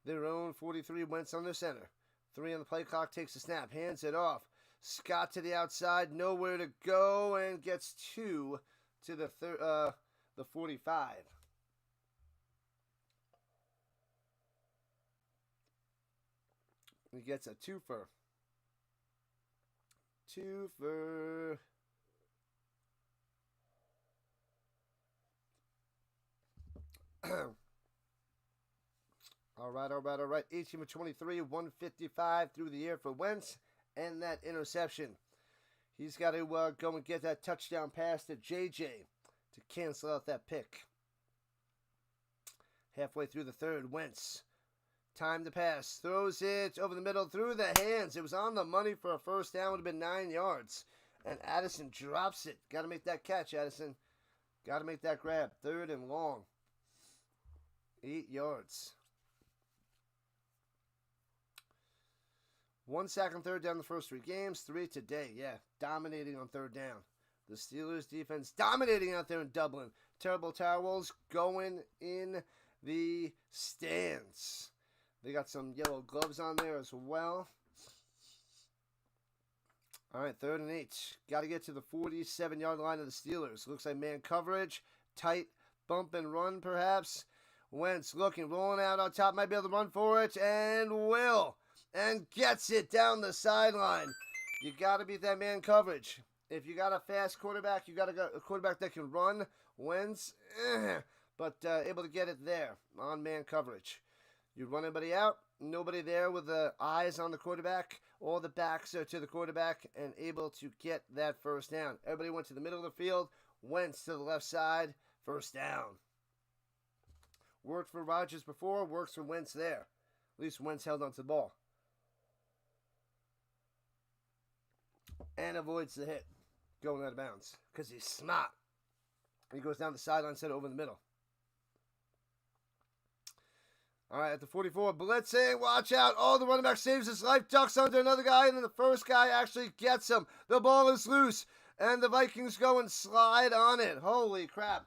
Their own 43. Wentz on the center. 3 on the play clock. Takes the snap. Hands it off. Scott to the outside. Nowhere to go. And gets 2 to the 45. He gets a twofer. All right. 18 for 23, 155 through the air for Wentz, and that interception. He's got to go and get that touchdown pass to JJ to cancel out that pick. Halfway through the third, Wentz. Time to pass. Throws it over the middle through the hands. It was on the money for a first down. Would have been 9 yards. And Addison drops it. Got to make that catch, Addison. Got to make that grab. 3rd and long. 8 yards. 1 sack on third down the first 3 games, 3 today. Yeah, dominating on third down. The Steelers defense dominating out there in Dublin. Terrible towels going in the stands. They got some yellow gloves on there as well. All right, 3rd and 8. Got to get to the 47-yard line of the Steelers. Looks like man coverage. Tight bump and run, perhaps. Wentz looking, rolling out on top. Might be able to run for it, and will. And gets it down the sideline. You got to beat that man coverage. If you got a fast quarterback, you got a quarterback that can run. Wentz, but able to get it there on man coverage. You run anybody out, nobody there with the eyes on the quarterback. All the backs are to the quarterback and able to get that first down. Everybody went to the middle of the field. Wentz to the left side. First down. Worked for Rodgers before. Works for Wentz there. At least Wentz held onto the ball. And avoids the hit. Going out of bounds. Because he's smart. He goes down the sideline instead of over the middle. All right, at the 44, blitzing, watch out. Oh, the running back saves his life, ducks under another guy, and then the first guy actually gets him. The ball is loose, and the Vikings go and slide on it. Holy crap.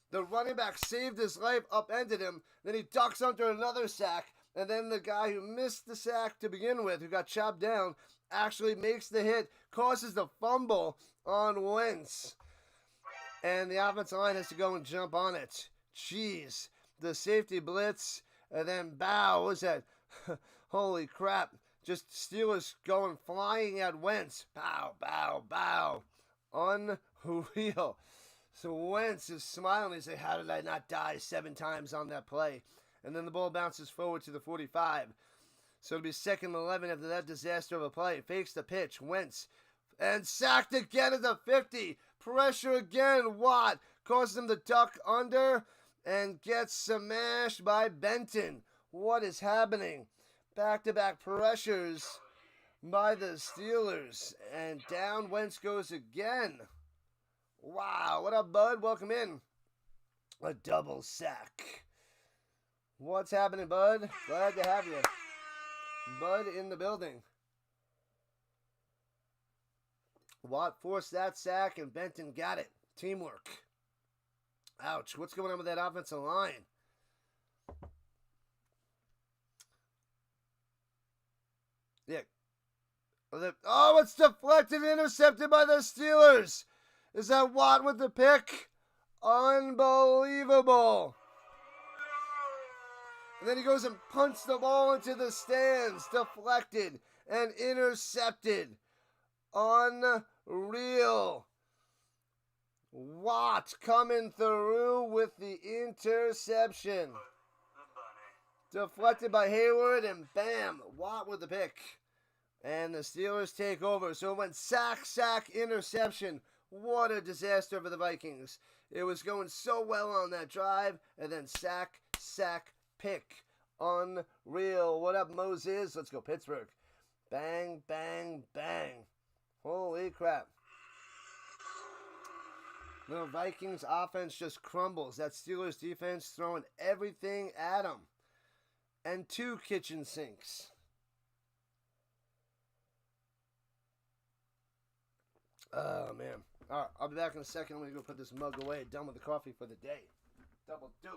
The running back saved his life, upended him, then he ducks under another sack, and then the guy who missed the sack to begin with, who got chopped down, actually makes the hit, causes the fumble on Wentz. And the offensive line has to go and jump on it. Jeez. The safety blitz. And then bow, what was that? Holy crap. Just Steelers going flying at Wentz. Bow, bow, bow. Unreal. So Wentz is smiling. He's like, how did I not die 7 times on that play? And then the ball bounces forward to the 45. So it'll be 2nd and 11 after that disaster of a play. Fakes the pitch. Wentz. And sacked again at the 50. Pressure again. Watt causes him to duck under. And gets smashed by Benton. What is happening? Back-to-back pressures by the Steelers. And down Wentz goes again. Wow, what up, bud? Welcome in. A double sack. What's happening, bud? Glad to have you. Bud in the building. Watt forced that sack, and Benton got it. Teamwork. Ouch, what's going on with that offensive line? Yeah. Oh, it's deflected and intercepted by the Steelers. Is that Watt with the pick? Unbelievable. And then he goes and punts the ball into the stands. Deflected and intercepted. Unreal. Watt coming through with the interception. Deflected by Hayward, and bam, Watt with the pick. And the Steelers take over. So it went sack, sack, interception. What a disaster for the Vikings. It was going so well on that drive, and then sack, sack, pick. Unreal. What up, Moses? Let's go Pittsburgh. Bang, bang, bang. Holy crap. The Vikings offense just crumbles. That Steelers defense throwing everything at them. And 2 kitchen sinks. Oh, man. All right, I'll be back in a second. I'm going to go put this mug away. Done with the coffee for the day. Double dose.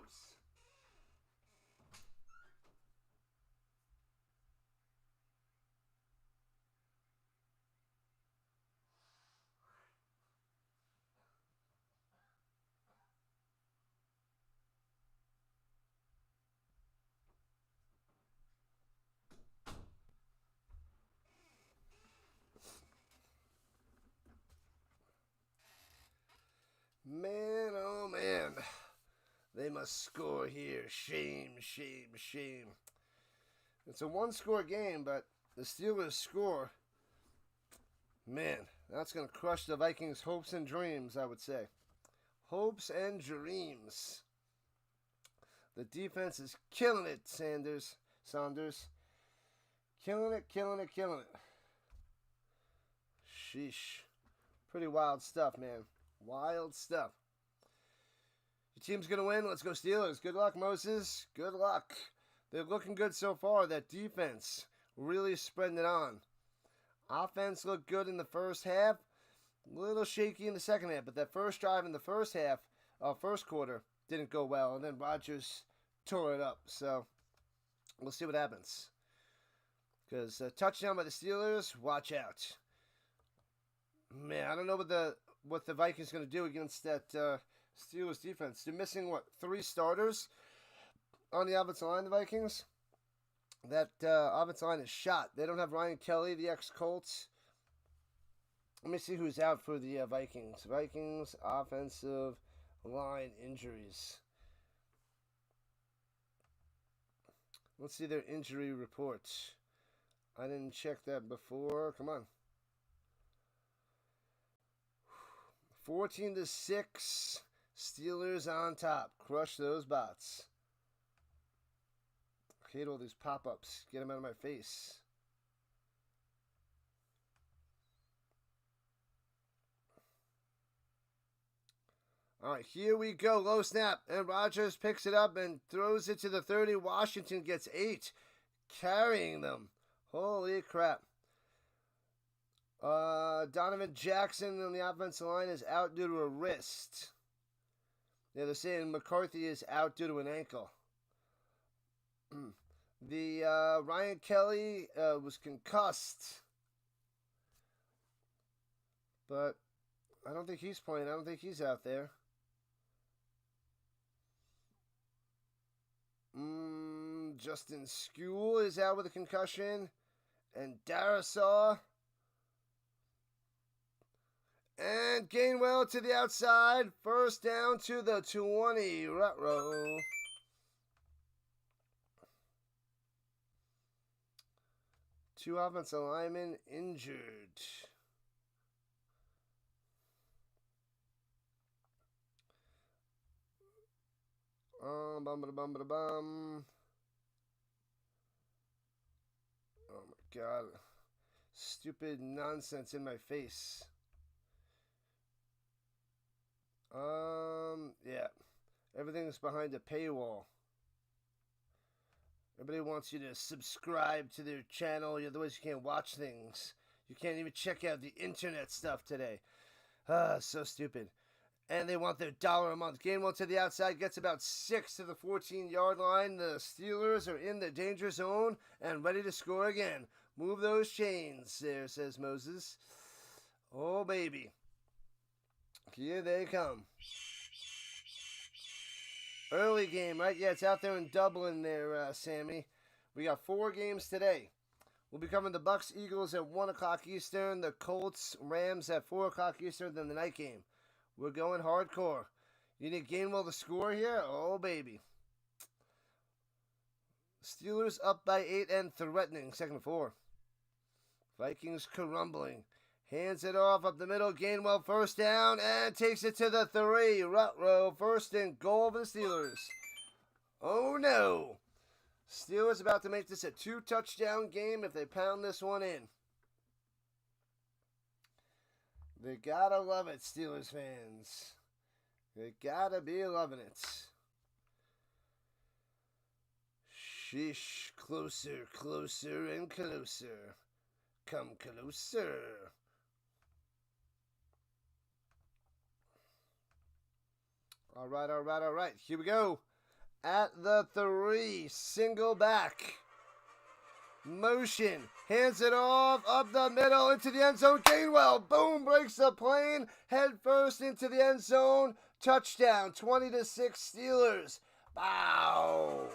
Man, oh man. They must score here. Shame, shame, shame. It's a 1-score game, but the Steelers score. Man, that's going to crush the Vikings' hopes and dreams, I would say. Hopes and dreams. The defense is killing it, Saunders. Killing it, killing it, killing it. Sheesh. Pretty wild stuff, man. Wild stuff. Your team's going to win. Let's go Steelers. Good luck, Moses. Good luck. They're looking good so far. That defense really spreading it on. Offense looked good in the first half. A little shaky in the second half, but that first drive in the first half, first quarter, didn't go well. And then Rodgers tore it up. So we'll see what happens. Because touchdown by the Steelers, watch out. Man, I don't know what the Vikings going to do against that Steelers defense. They're missing, 3 starters on the offensive line, the Vikings? That offensive line is shot. They don't have Ryan Kelly, the ex-Colts. Let me see who's out for the Vikings. Vikings offensive line injuries. Let's see their injury report. I didn't check that before. Come on. 14-6. Steelers on top. Crush those bots. I hate all these pop-ups. Get them out of my face. All right, here we go. Low snap. And Rodgers picks it up and throws it to the 30. Washington gets 8. Carrying them. Holy crap. Donovan Jackson on the offensive line is out due to a wrist. Yeah, they're saying McCarthy is out due to an ankle. The Ryan Kelly was concussed. But I don't think he's playing. I don't think he's out there. Justin Skule is out with a concussion. And Darisaw. And Gainwell to the outside. First down to the 20. Ruh-roh. Two offensive linemen injured. Bum. Oh my god. Stupid nonsense in my face. Yeah. Everything's behind a paywall. Everybody wants you to subscribe to their channel. Otherwise you can't watch things. You can't even check out the internet stuff today. So stupid. And they want their $1 a month. Gainwell to the outside, gets about 6 to the 14-yard line. The Steelers are in the danger zone and ready to score again. Move those chains there, says Moses. Oh, baby. Here they come. Early game, right? Yeah, it's out there in Dublin there, Sammy. We got 4 games today. We'll be covering the Bucks, Eagles at 1 o'clock Eastern. The Colts, Rams at 4 o'clock Eastern, then the night game. We're going hardcore. You need Gainwell to score here? Oh, baby. Steelers up by 8 and threatening. 2nd and 4. Vikings crumbling. Hands it off up the middle. Gainwell first down and takes it to the 3. Ruh-roh. First and goal for the Steelers. Oh, no. Steelers about to make this a 2-touchdown game if they pound this one in. They gotta love it, Steelers fans. They gotta be loving it. Sheesh, closer, closer, and closer. Come closer. All right. Here we go. At the 3, single back. Motion, hands it off, up the middle, into the end zone. Gainwell, boom, breaks the plane, head first into the end zone. Touchdown, 20-6 Steelers. Wow.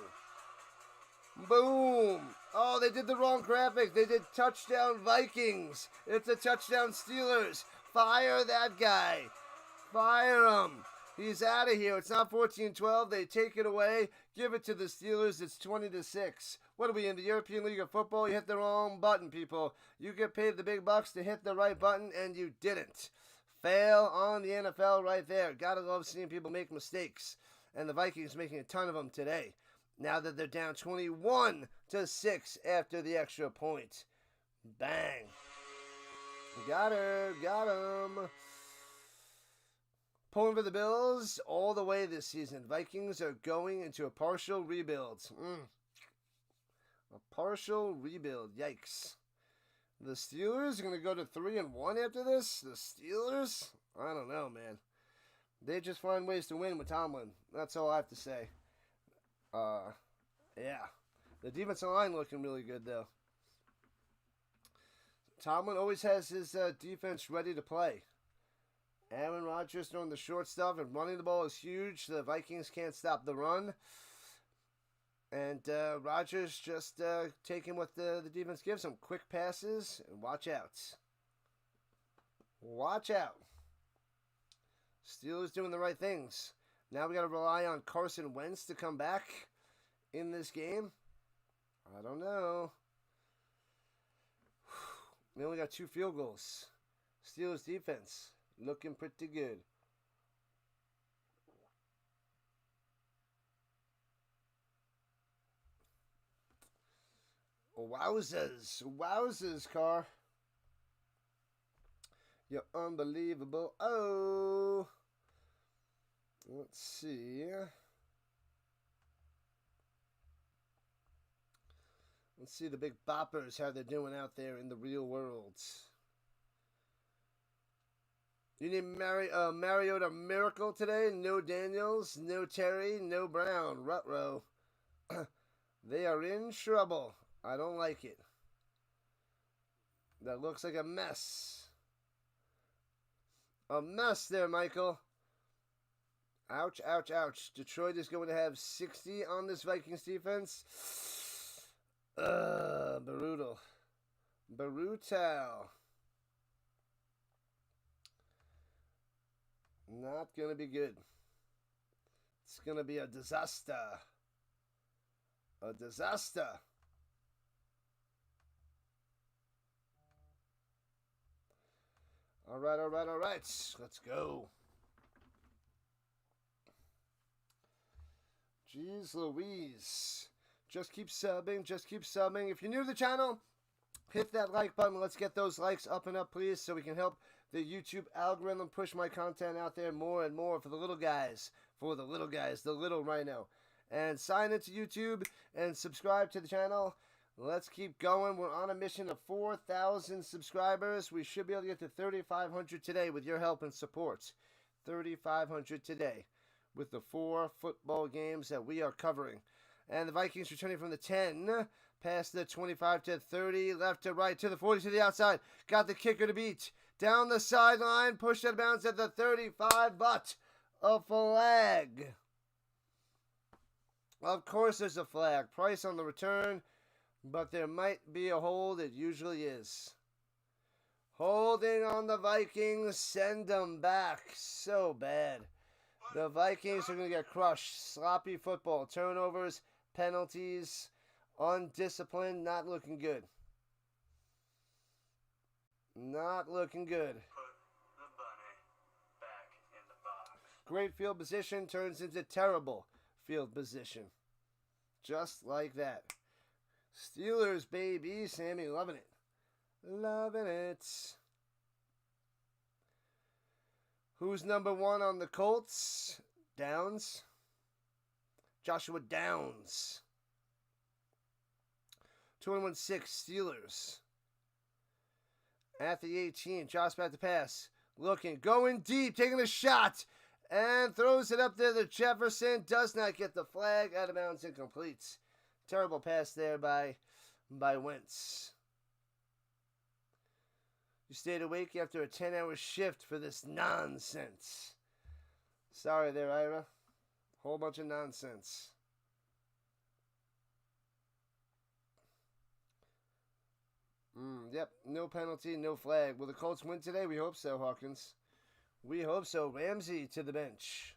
Boom. Oh, they did the wrong graphic. They did touchdown Vikings. It's a touchdown Steelers. Fire that guy. Fire him. He's out of here. It's not 14-12. They take it away. Give it to the Steelers. It's 20-6. What are we in the European League of Football? You hit the wrong button, people. You get paid the big bucks to hit the right button, and you didn't. Fail on the NFL right there. Gotta love seeing people make mistakes. And the Vikings making a ton of them today. Now that they're down 21-6 after the extra point. Bang. Got her. Got him. Pulling for the Bills all the way this season. Vikings are going into a partial rebuild. A partial rebuild. Yikes. The Steelers are going to go to 3-1 after this? The Steelers? I don't know, man. They just find ways to win with Tomlin. That's all I have to say. Yeah. The defensive line looking really good, though. Tomlin always has his defense ready to play. Aaron Rodgers throwing the short stuff and running the ball is huge. The Vikings can't stop the run. And Rodgers just taking what the defense gives him. Quick passes, and watch out. Watch out. Steelers doing the right things. Now we got to rely on Carson Wentz to come back in this game. I don't know. We only got 2 field goals. Steelers defense looking pretty good. Wowzers. Wowzers, Carr. You're unbelievable. Oh. Let's see. Let's see the big boppers, how they're doing out there in the real world. You need Mariota Miracle today? No Daniels, no Terry, no Brown. Rutrow. They are in trouble. I don't like it. That looks like a mess. A mess there, Michael. Ouch, ouch, ouch. Detroit is going to have 60 on this Vikings defense. Brutal. Brutal. Not going to be good. It's going to be a disaster. A disaster. All right, all right, all right. Let's go. Jeez Louise. Just keep subbing. Just keep subbing. If you're new to the channel, hit that like button. Let's get those likes up and up, please, so we can help the YouTube algorithm push my content out there more and more for the little guys. For the little guys, the little Rhino. And sign into YouTube and subscribe to the channel. Let's keep going. We're on a mission of 4,000 subscribers. We should be able to get to 3,500 today with your help and support. 3,500 today with the 4 football games that we are covering. And the Vikings returning from the 10, past the 25 to 30, left to right to the 40 to the outside. Got the kicker to beat. Down the sideline, pushed out of bounds at the 35, but a flag. Of course there's a flag. Price on the return. But there might be a hold. It usually is. Holding on the Vikings. Send them back. So bad. The Vikings are going to get crushed. Sloppy football. Turnovers. Penalties. Undisciplined. Not looking good. Not looking good. Put the bunny back in the box. Great field position turns into terrible field position. Just like that. Steelers, baby. Sammy loving it. Loving it. Who's number 1 on the Colts? Downs. Joshua Downs. 21-6 Steelers. At the 18, Josh back to pass. Looking, going deep, taking a shot. And throws it up there to Jefferson. Does not get the flag. Out of bounds, incomplete. Terrible pass there by Wentz. You stayed awake after a 10-hour shift for this nonsense. Sorry there, Ira. Whole bunch of nonsense. Yep, no penalty, no flag. Will the Colts win today? We hope so, Hawkins. We hope so. Ramsey to the bench.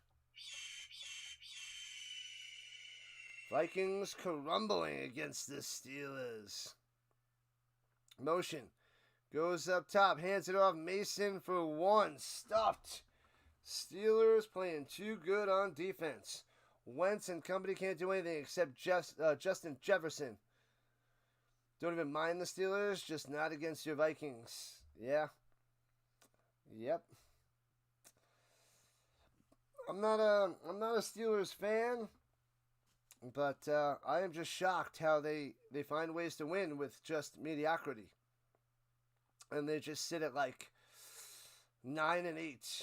Vikings crumbling against the Steelers. Motion. Goes up top. Hands it off. Mason for 1. Stuffed. Steelers playing too good on defense. Wentz and company can't do anything except Justin Jefferson. Don't even mind the Steelers. Just not against your Vikings. Yeah. Yep. I'm not a Steelers fan. But I am just shocked how they find ways to win with just mediocrity. And they just sit at like 9-8.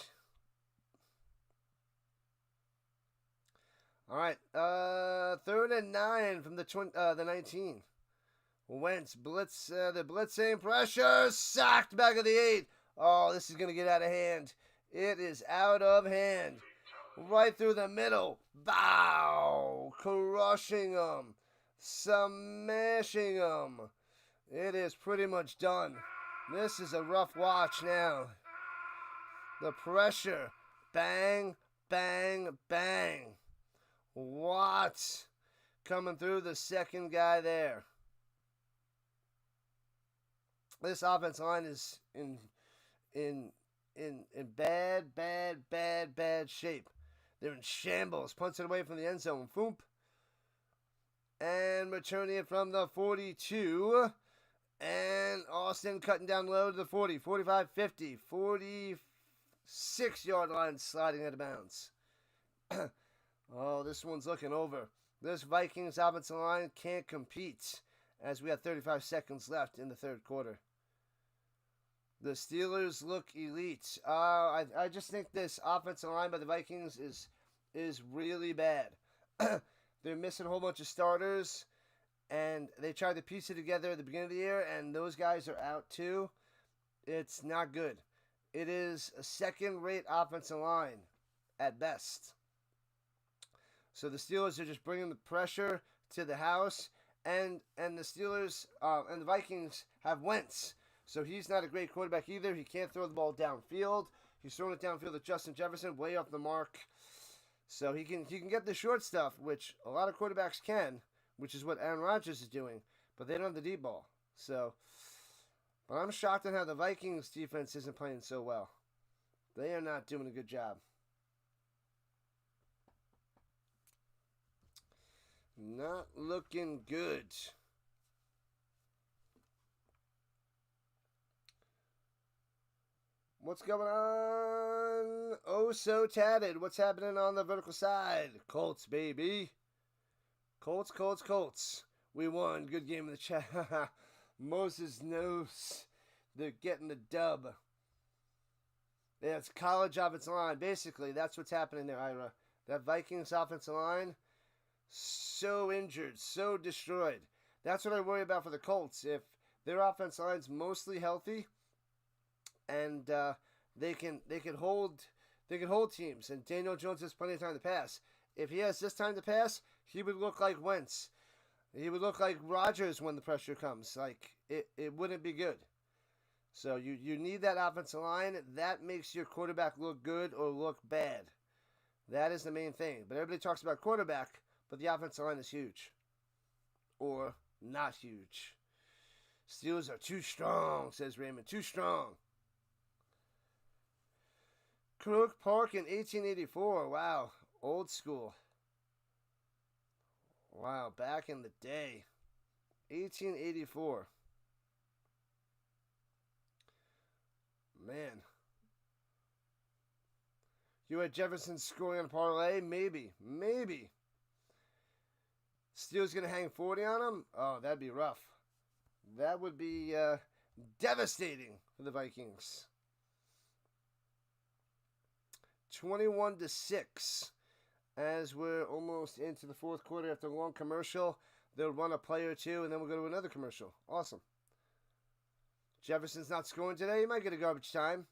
All right, 3rd and 9 from the 19. Wentz blitz, the blitzing pressure, sacked back of the 8. Oh, this is gonna get out of hand. It is out of hand. Right through the middle. Bow! Crushing them. Smashing them. It is pretty much done. This is a rough watch now. The pressure. Bang, bang, bang. Watts coming through the second guy there. This offensive line is in bad shape. They're in shambles. Punts it away from the end zone. Foomp. And returning it from the 42. And Austin cutting down low to the 40. 45, 50. 46-yard line sliding out of bounds. Oh, this one's looking over. This Vikings offensive line can't compete as we have 35 seconds left in the third quarter. The Steelers look elite. I just think this offensive line by the Vikings is really bad. They're missing a whole bunch of starters, and they tried to piece it together at the beginning of the year, and those guys are out too. It's not good. It is a second-rate offensive line at best. So the Steelers are just bringing the pressure to the house, and the Steelers and the Vikings have Wentz. So he's not a great quarterback either. He can't throw the ball downfield. He's throwing it downfield to Justin Jefferson, way off the mark. So he can get the short stuff, which a lot of quarterbacks can, which is what Aaron Rodgers is doing. But they don't have the deep ball. So, but I'm shocked at how the Vikings defense isn't playing so well. They are not doing a good job. Not looking good. What's going on? Oh, so tatted. What's happening on the vertical side? Colts, baby. Colts. We won. Good game in the chat. Moses knows they're getting the dub. Yeah, it's college offensive line. Basically, that's what's happening there, Ira. That Vikings offensive line, so injured, so destroyed. That's what I worry about for the Colts. If their offensive line's mostly healthy, and they can hold teams, and Daniel Jones has plenty of time to pass. If he has this time to pass, he would look like Wentz. He would look like Rodgers when the pressure comes. Like it wouldn't be good. So you need that offensive line. That makes your quarterback look good or look bad. That is the main thing. But everybody talks about quarterback, but the offensive line is huge. Or not huge. Steelers are too strong, says Raymond. Too strong. Crook Park in 1884. Wow. Old school. Wow. Back in the day. 1884. Man. You had Jefferson scoring on a parlay? Maybe. Steelers going to hang 40 on him? Oh, that'd be rough. That would be devastating for the Vikings. 21-6. As we're almost into the fourth quarter after a long commercial, they'll run a play or two, and then we'll go to another commercial. Awesome. Jefferson's not scoring today. He might get a garbage time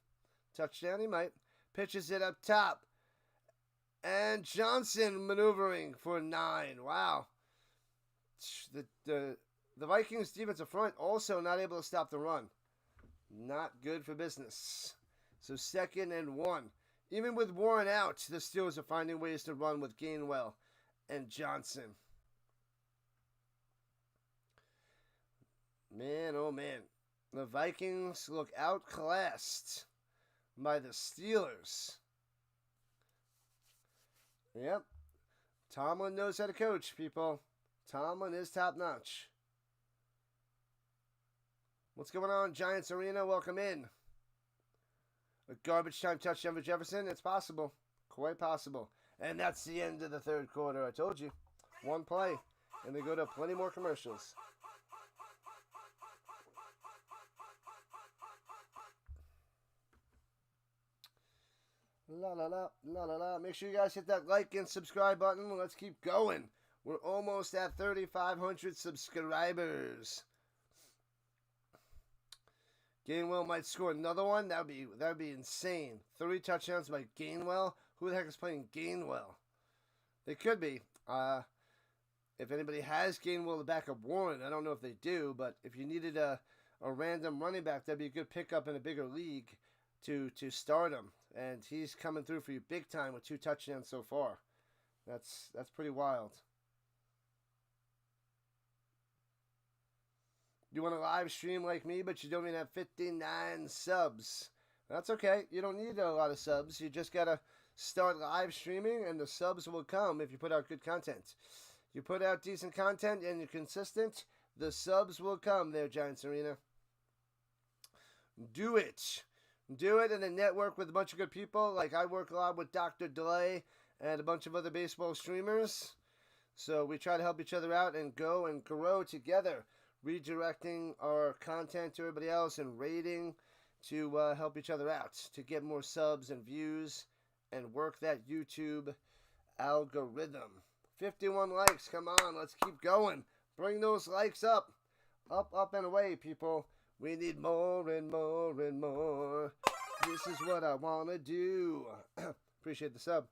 touchdown. He might. Pitches it up top. And Johnson maneuvering for 9. Wow. The Vikings defensive front also not able to stop the run. Not good for business. So 2nd and 1. Even with Warren out, the Steelers are finding ways to run with Gainwell and Johnson. Man, oh man. The Vikings look outclassed by the Steelers. Yep. Tomlin knows how to coach, people. Tomlin is top notch. What's going on, Giants Arena? Welcome in. A garbage time touchdown for Jefferson? It's possible. Quite possible. And that's the end of the third quarter. I told you. One play. And they go to plenty more commercials. La la la, la la la. Make sure you guys hit that like and subscribe button. Let's keep going. We're almost at 3,500 subscribers. Gainwell might score another one. That'd be insane. 3 touchdowns by Gainwell. Who the heck is playing Gainwell? They could be. If anybody has Gainwell the backup Warren, I don't know if they do, but if you needed a random running back, that'd be a good pickup in a bigger league to start him. And he's coming through for you big time with 2 touchdowns so far. That's pretty wild. You want to live stream like me, but you don't even have 59 subs. That's okay. You don't need a lot of subs. You just got to start live streaming, and the subs will come if you put out good content. You put out decent content and you're consistent, the subs will come there, Giants Arena. Do it. Do it and then network with a bunch of good people. Like I work a lot with Dr. Delay and a bunch of other baseball streamers. So we try to help each other out and go and grow together. Redirecting our content to everybody else and rating to help each other out. To get more subs and views and work that YouTube algorithm. 51 likes. Come on, let's keep going. Bring those likes up. Up, up, and away, people. We need more and more and more. This is what I want to do. Appreciate the sub.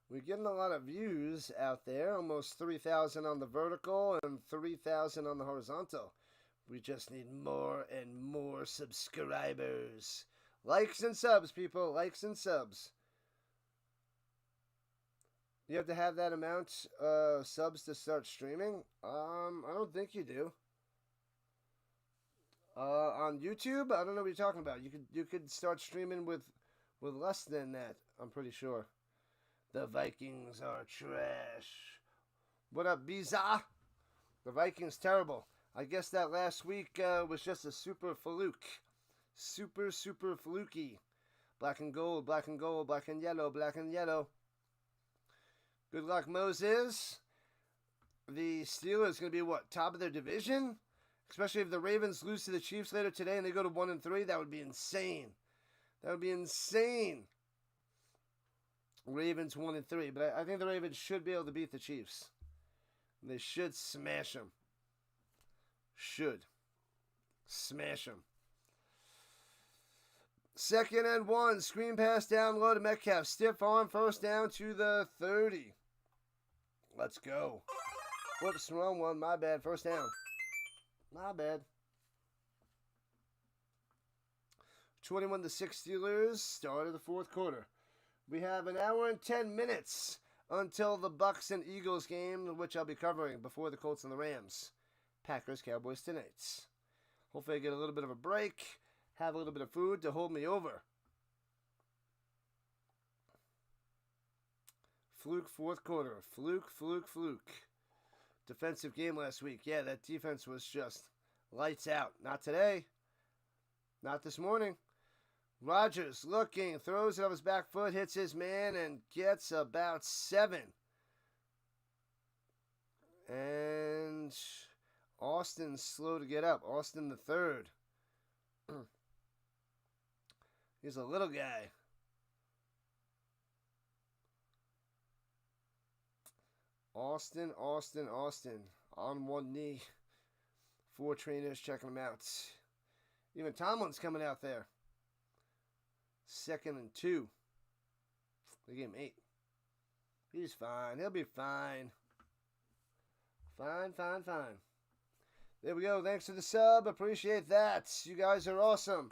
We're getting a lot of views out there. Almost 3,000 on the vertical and 3,000 on the horizontal. We just need more and more subscribers. Likes and subs, people. Likes and subs. You have to have that amount of subs to start streaming? I don't think you do. On YouTube, I don't know what you're talking about. You could start streaming with less than that, I'm pretty sure. The Vikings are trash. What up, Biza? The Vikings terrible. I guess that last week was just a super fluke. Super, super fluky. Black and gold, black and gold, black and yellow, black and yellow. Good luck, Moses. The Steelers going to be, what, top of their division? Especially if the Ravens lose to the Chiefs later today and they go to 1-3, that would be insane. That would be insane. Ravens 1-3, but I think the Ravens should be able to beat the Chiefs. They should smash them. Should. Smash them. 2nd and 1. Screen pass down low to Metcalf. Stiff arm. First down to the 30. Let's go. Whoops, wrong one. My bad. First down. My bad. 21-6 Steelers. Start of the 4th quarter. We have an hour and 10 minutes until the Bucks and Eagles game, which I'll be covering before the Colts and the Rams. Packers, Cowboys tonight. Hopefully I get a little bit of a break. Have a little bit of food to hold me over. Fluke 4th quarter. Fluke, fluke, fluke. Defensive game last week. Yeah, that defense was just lights out. Not today. Not this morning. Rodgers looking. Throws it off his back foot. Hits his man and gets about 7. And Austin's slow to get up. Austin the 3rd. He's a little guy. Austin. On one knee. 4 trainers checking him out. Even Tomlin's coming out there. 2nd and 2. They gave him 8. He's fine. He'll be fine. Fine. There we go. Thanks for the sub. Appreciate that. You guys are awesome.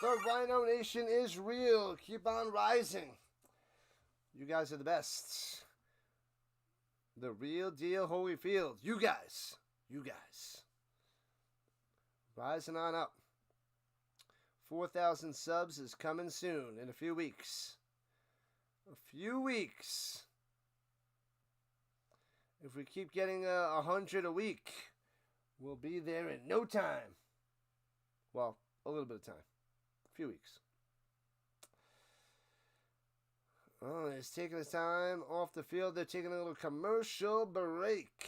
The Rhino Nation is real. Keep on rising. You guys are the best. The real deal Holyfield. You guys. Rising on up. 4,000 subs is coming soon in a few weeks. If we keep getting 100 a week, we'll be there in no time. Well, a little bit of time. A few weeks. Oh, he's taking his time off the field. They're taking a little commercial break.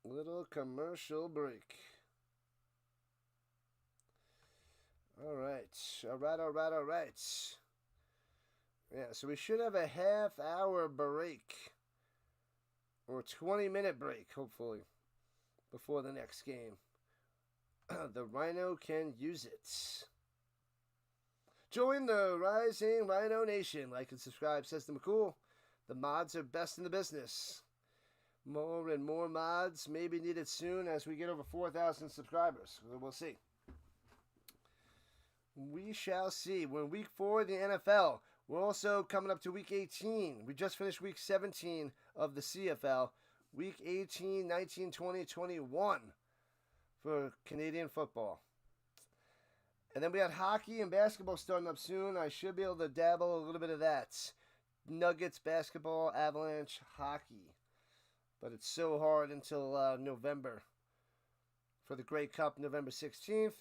Little commercial break. All right. Yeah, so we should have a half-hour break. Or 20-minute break, hopefully, before the next game. The Rhino can use it. Join the rising Rhino Nation. Like and subscribe, says the McCool. The mods are best in the business. More and more mods may be needed soon as we get over 4,000 subscribers. We'll see. We shall see. We're in week 4 of the NFL. We're also coming up to week 18. We just finished week 17 of the CFL. Week 18, 19, 20, 21 for Canadian football. And then we had hockey and basketball starting up soon. I should be able to dabble a little bit of that. Nuggets, basketball, Avalanche, hockey. But it's so hard until November for the Grey Cup, November 16th.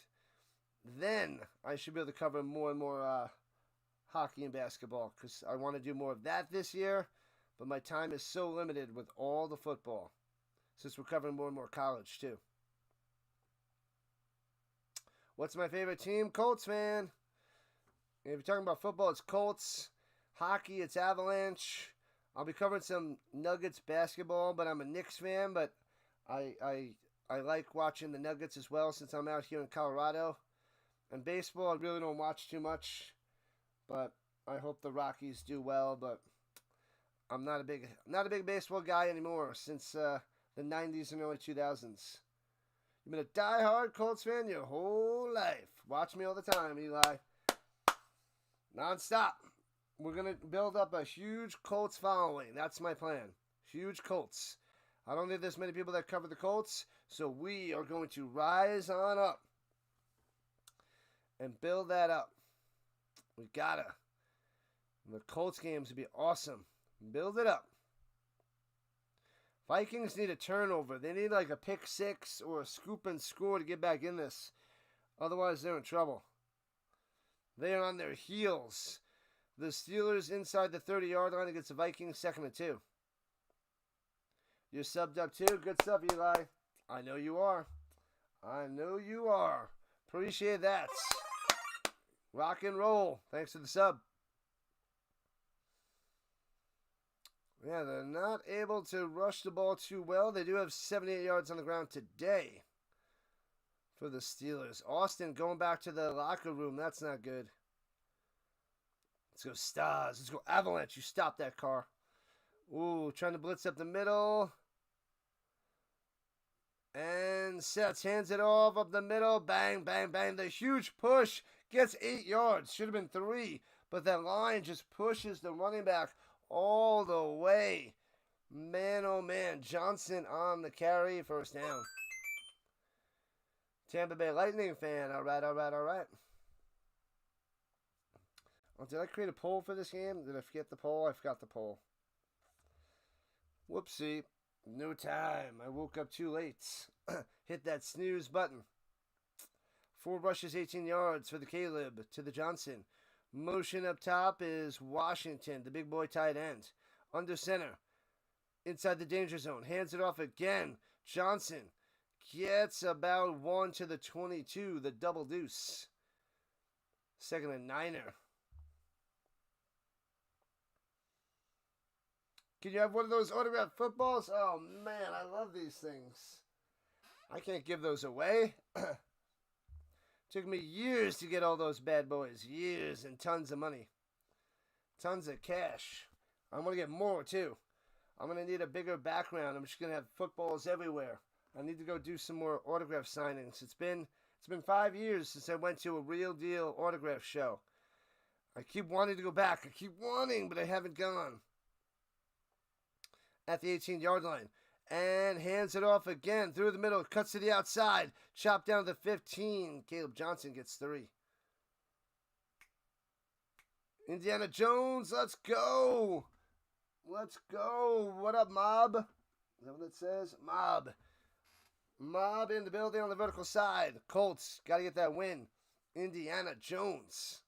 Then I should be able to cover more and more hockey and basketball because I want to do more of that this year. But my time is so limited with all the football since we're covering more and more college too. What's my favorite team? Colts, fan. If you're talking about football, it's Colts. Hockey, it's Avalanche. I'll be covering some Nuggets basketball, but I'm a Knicks fan. But I like watching the Nuggets as well since I'm out here in Colorado. And baseball, I really don't watch too much. But I hope the Rockies do well. But I'm not a big baseball guy anymore since the 90s and early 2000s. You've been a diehard Colts fan your whole life. Watch me all the time, Eli. Non-stop. We're going to build up a huge Colts following. That's my plan. Huge Colts. I don't think there's many people that cover the Colts, so we are going to rise on up and build that up. We gotta. The Colts games would be awesome. Build it up. Vikings need a turnover. They need like a pick six or a scoop and score to get back in this. Otherwise, they're in trouble. They are on their heels. The Steelers inside the 30-yard line against the Vikings, 2nd and 2. You're subbed up too. Good stuff, Eli. I know you are. Appreciate that. Rock and roll. Thanks for the sub. Yeah, they're not able to rush the ball too well. They do have 78 yards on the ground today for the Steelers. Austin going back to the locker room. That's not good. Let's go Stars. Let's go Avalanche. You stop that car. Ooh, trying to blitz up the middle. And Sets hands it off up the middle. Bang, bang, bang. The huge push gets 8 yards. Should have been 3. But that line just pushes the running back all the way. Man, oh man. Johnson on the carry. First down. Tampa Bay Lightning fan. All right. Oh, did I create a poll for this game? Did I forget the poll? I forgot the poll. Whoopsie. No time. I woke up too late. Hit that snooze button. 4 rushes, 18 yards for the Caleb to the Johnson. Motion up top is Washington, the big boy tight end. Under center. Inside the danger zone. Hands it off again. Johnson gets about 1 to the 22. The double deuce. 2nd and 9er. Can you have one of those autographed footballs? Oh, man, I love these things. I can't give those away. Took me years to get all those bad boys. Years and tons of money. Tons of cash. I'm going to get more, too. I'm going to need a bigger background. I'm just going to have footballs everywhere. I need to go do some more autograph signings. It's been 5 years since I went to a real deal autograph show. I keep wanting to go back. I keep wanting, but I haven't gone. At the 18-yard line. And hands it off again. Through the middle. Cuts to the outside. Chopped down to the 15. Caleb Johnson gets 3. Indiana Jones. Let's go. Let's go. What up, Mob? Is that what it says? Mob. Mob in the building on the vertical side. Colts. Got to get that win. Indiana Jones.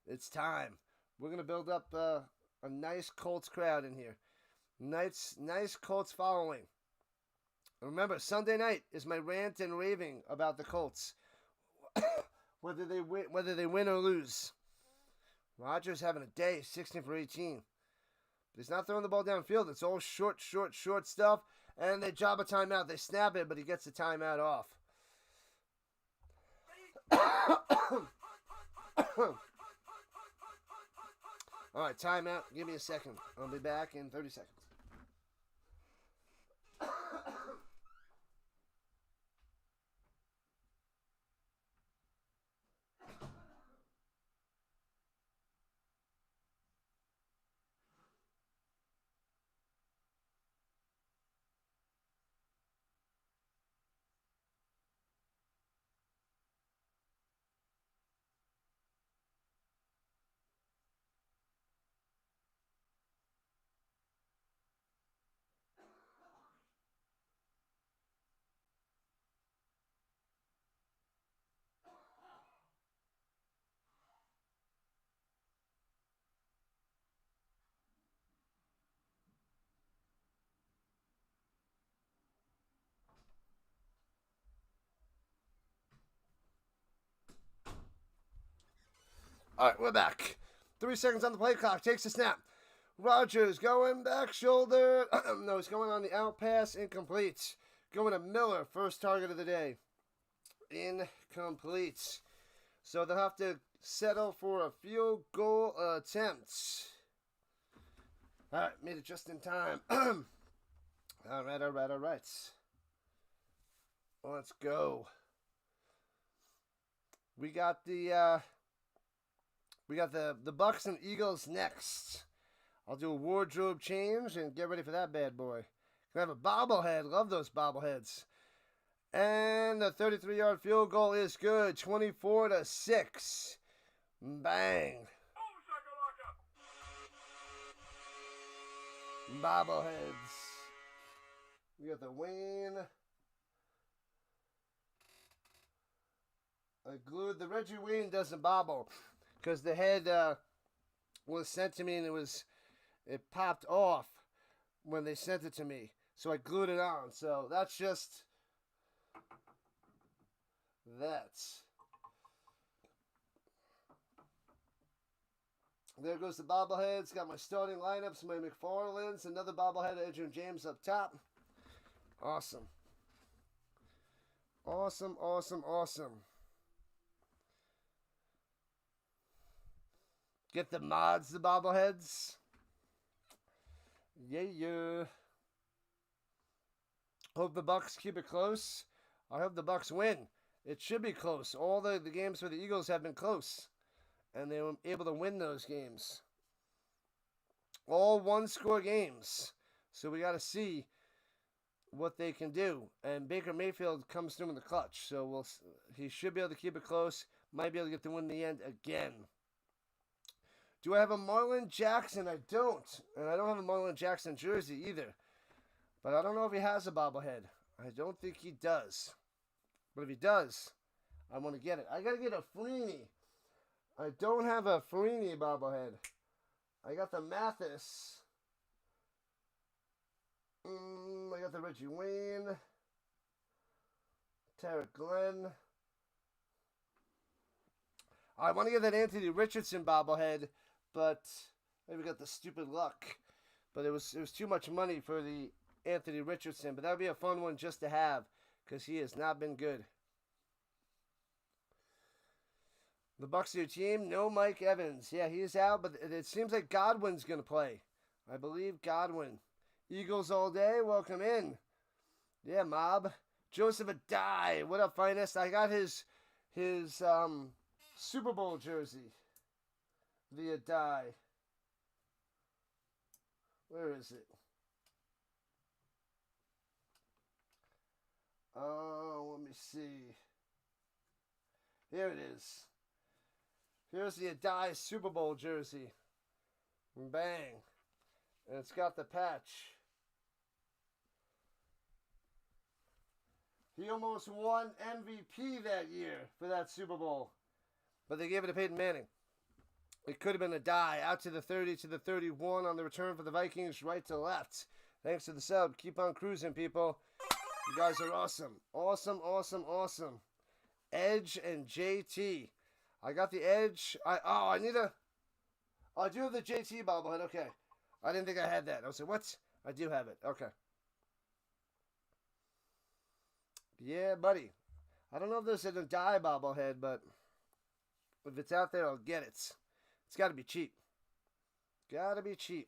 It's time. We're going to build up a nice Colts crowd in here. Nice Colts following. Remember, Sunday night is my rant and raving about the Colts. whether they win or lose. Rodgers having a day, 16 for 18. But he's not throwing the ball downfield. It's all short stuff. And they job a timeout. They snap it, but he gets the timeout off. All right, timeout. Give me a second. I'll be back in 30 seconds. All right, we're back. 3 seconds on the play clock. Takes the snap. Rodgers going back shoulder. No, he's going on the out pass. Incomplete. Going to Miller. First target of the day. Incomplete. So they'll have to settle for a field goal attempt. All right, made it just in time. All right. Let's go. We got the Bucks and Eagles next. I'll do a wardrobe change and get ready for that bad boy. Can I have a bobblehead? Love those bobbleheads. And the 33-yard field goal is good. 24-6. Bang. Bobbleheads. We got the Wayne. I glued the Reggie Wayne doesn't bobble because the head was sent to me and it popped off when they sent it to me. So I glued it on. So that's just that. There goes the bobbleheads. Got my starting lineups. My McFarland's. Another bobblehead. Adrian James up top. Awesome. Awesome. Get the mods, the bobbleheads. Yeah. Hope the Bucks keep it close. I hope the Bucks win. It should be close. All the games for the Eagles have been close. And they were able to win those games. All one-score games. So we got to see what they can do. And Baker Mayfield comes through in the clutch. So he should be able to keep it close. Might be able to get the win in the end again. Do I have a Marlon Jackson? I don't. And I don't have a Marlon Jackson jersey either. But I don't know if he has a bobblehead. I don't think he does. But if he does, I want to get it. I got to get a Freeney. I don't have a Freeney bobblehead. I got the Mathis. I got the Reggie Wayne. Tarek Glenn. I want to get that Anthony Richardson bobblehead, but maybe got the stupid luck. But it was too much money for the Anthony Richardson. But that would be a fun one just to have, because he has not been good. The Bucks are your team. No Mike Evans. Yeah, he's out, but it seems like Godwin's going to play. I believe Godwin. Eagles all day. Welcome in. Yeah, Mob. Joseph Adai. What up, finest? I got his Super Bowl jersey. The Adai. Where is it? Oh, let me see. Here it is. Here's the Adai Super Bowl jersey. Bang. And it's got the patch. He almost won MVP that year for that Super Bowl. But they gave it to Peyton Manning. It could have been a die. Out to the 30, to the 31 on the return for the Vikings, right to left. Thanks to the sub. Keep on cruising, people. You guys are awesome. Awesome, awesome, awesome. Edge and JT. I got the Edge. I do have the JT bobblehead. Okay. I didn't think I had that. I was like, what? I do have it. Okay. Yeah, buddy. I don't know if there's a die bobblehead, but if it's out there, I'll get it. It's got to be cheap. Got to be cheap.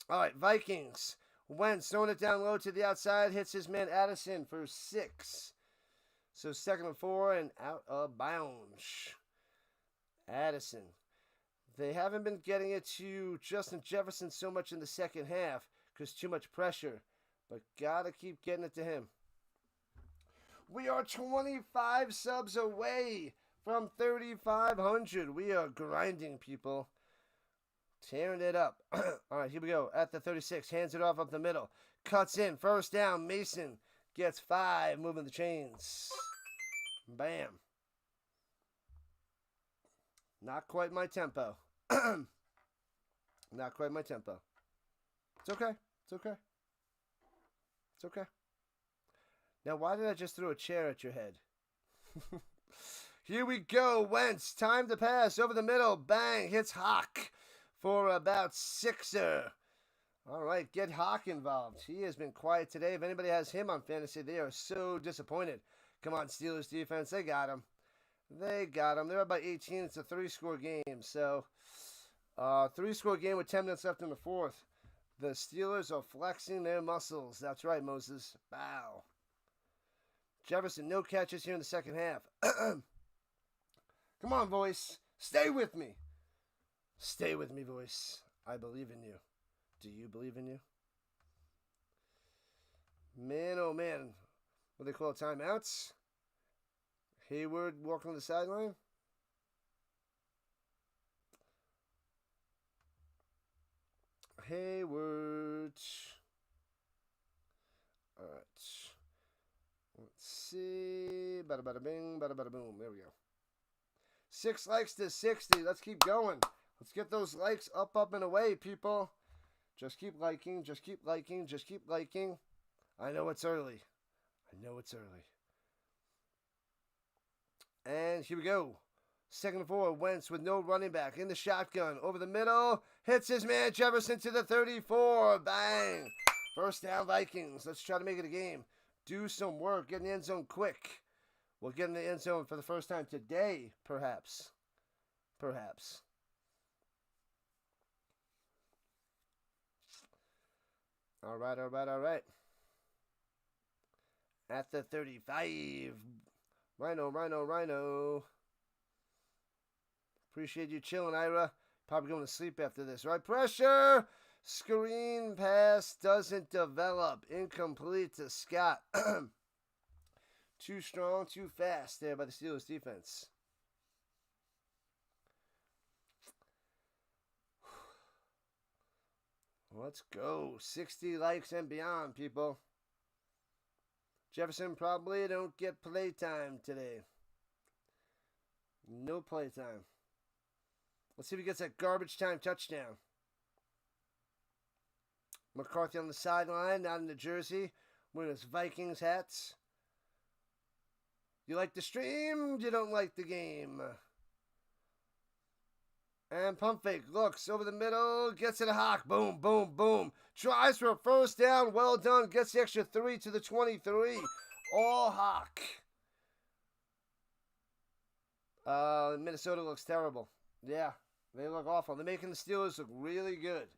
All right, Vikings. Wentz throwing it down low to the outside. Hits his man Addison for 6. So 2nd and 4 and out of bounds. Addison. They haven't been getting it to Justin Jefferson so much in the second half because too much pressure. But got to keep getting it to him. We are 25 subs away from 3,500. We are grinding, people. Tearing it up. All right, here we go. At the 36, hands it off up the middle. Cuts in. First down. Mason gets 5, moving the chains. Bam. Not quite my tempo. Not quite my tempo. It's okay. It's okay. It's okay. Now, why did I just throw a chair at your head? Here we go. Wentz. Time to pass. Over the middle. Bang. Hits Hawk for about 6er. All right. Get Hawk involved. He has been quiet today. If anybody has him on fantasy, they are so disappointed. Come on, Steelers defense. They got him. They got him. They're up by 18. It's a 3-score game. So, 3-score game with 10 minutes left in the fourth. The Steelers are flexing their muscles. That's right, Moses. Bow. Jefferson, no catches here in the second half. Come on, voice. Stay with me. Stay with me, voice. I believe in you. Do you believe in you? Man, oh man. What do they call it? Timeouts? Hayward walking on the sideline. Hayward. All right. Let's see. Bada bada bing, bada bada boom. There we go. 6 likes to 60. Let's keep going. Let's get those likes up, up, and away, people. Just keep liking. Just keep liking. Just keep liking. I know it's early. I know it's early. And here we go. 2nd and 4. Wentz with no running back in the shotgun. Over the middle. Hits his man Jefferson to the 34. Bang. First down, Vikings. Let's try to make it a game. Do some work. Get in the end zone quick. We'll get in the end zone for the first time today, perhaps. Perhaps. All right, all right, all right. At the 35. Rhino, Rhino, Rhino. Appreciate you chilling, Ira. Probably going to sleep after this, right? Pressure. Screen pass doesn't develop. Incomplete to Scott. Too strong, too fast there by the Steelers defense. Let's go. 60 likes and beyond, people. Jefferson probably don't get playtime today. No playtime. Let's see if he gets that garbage time touchdown. McCarthy on the sideline, not in the jersey, wearing his Vikings hats. You like the stream? You don't like the game. And pump fake looks over the middle, gets it a Hawk. Boom, boom, boom. Tries for a first down. Well done. Gets the extra 3 to the 23. All Hawk. Minnesota looks terrible. Yeah, they look awful. They're making the Steelers look really good.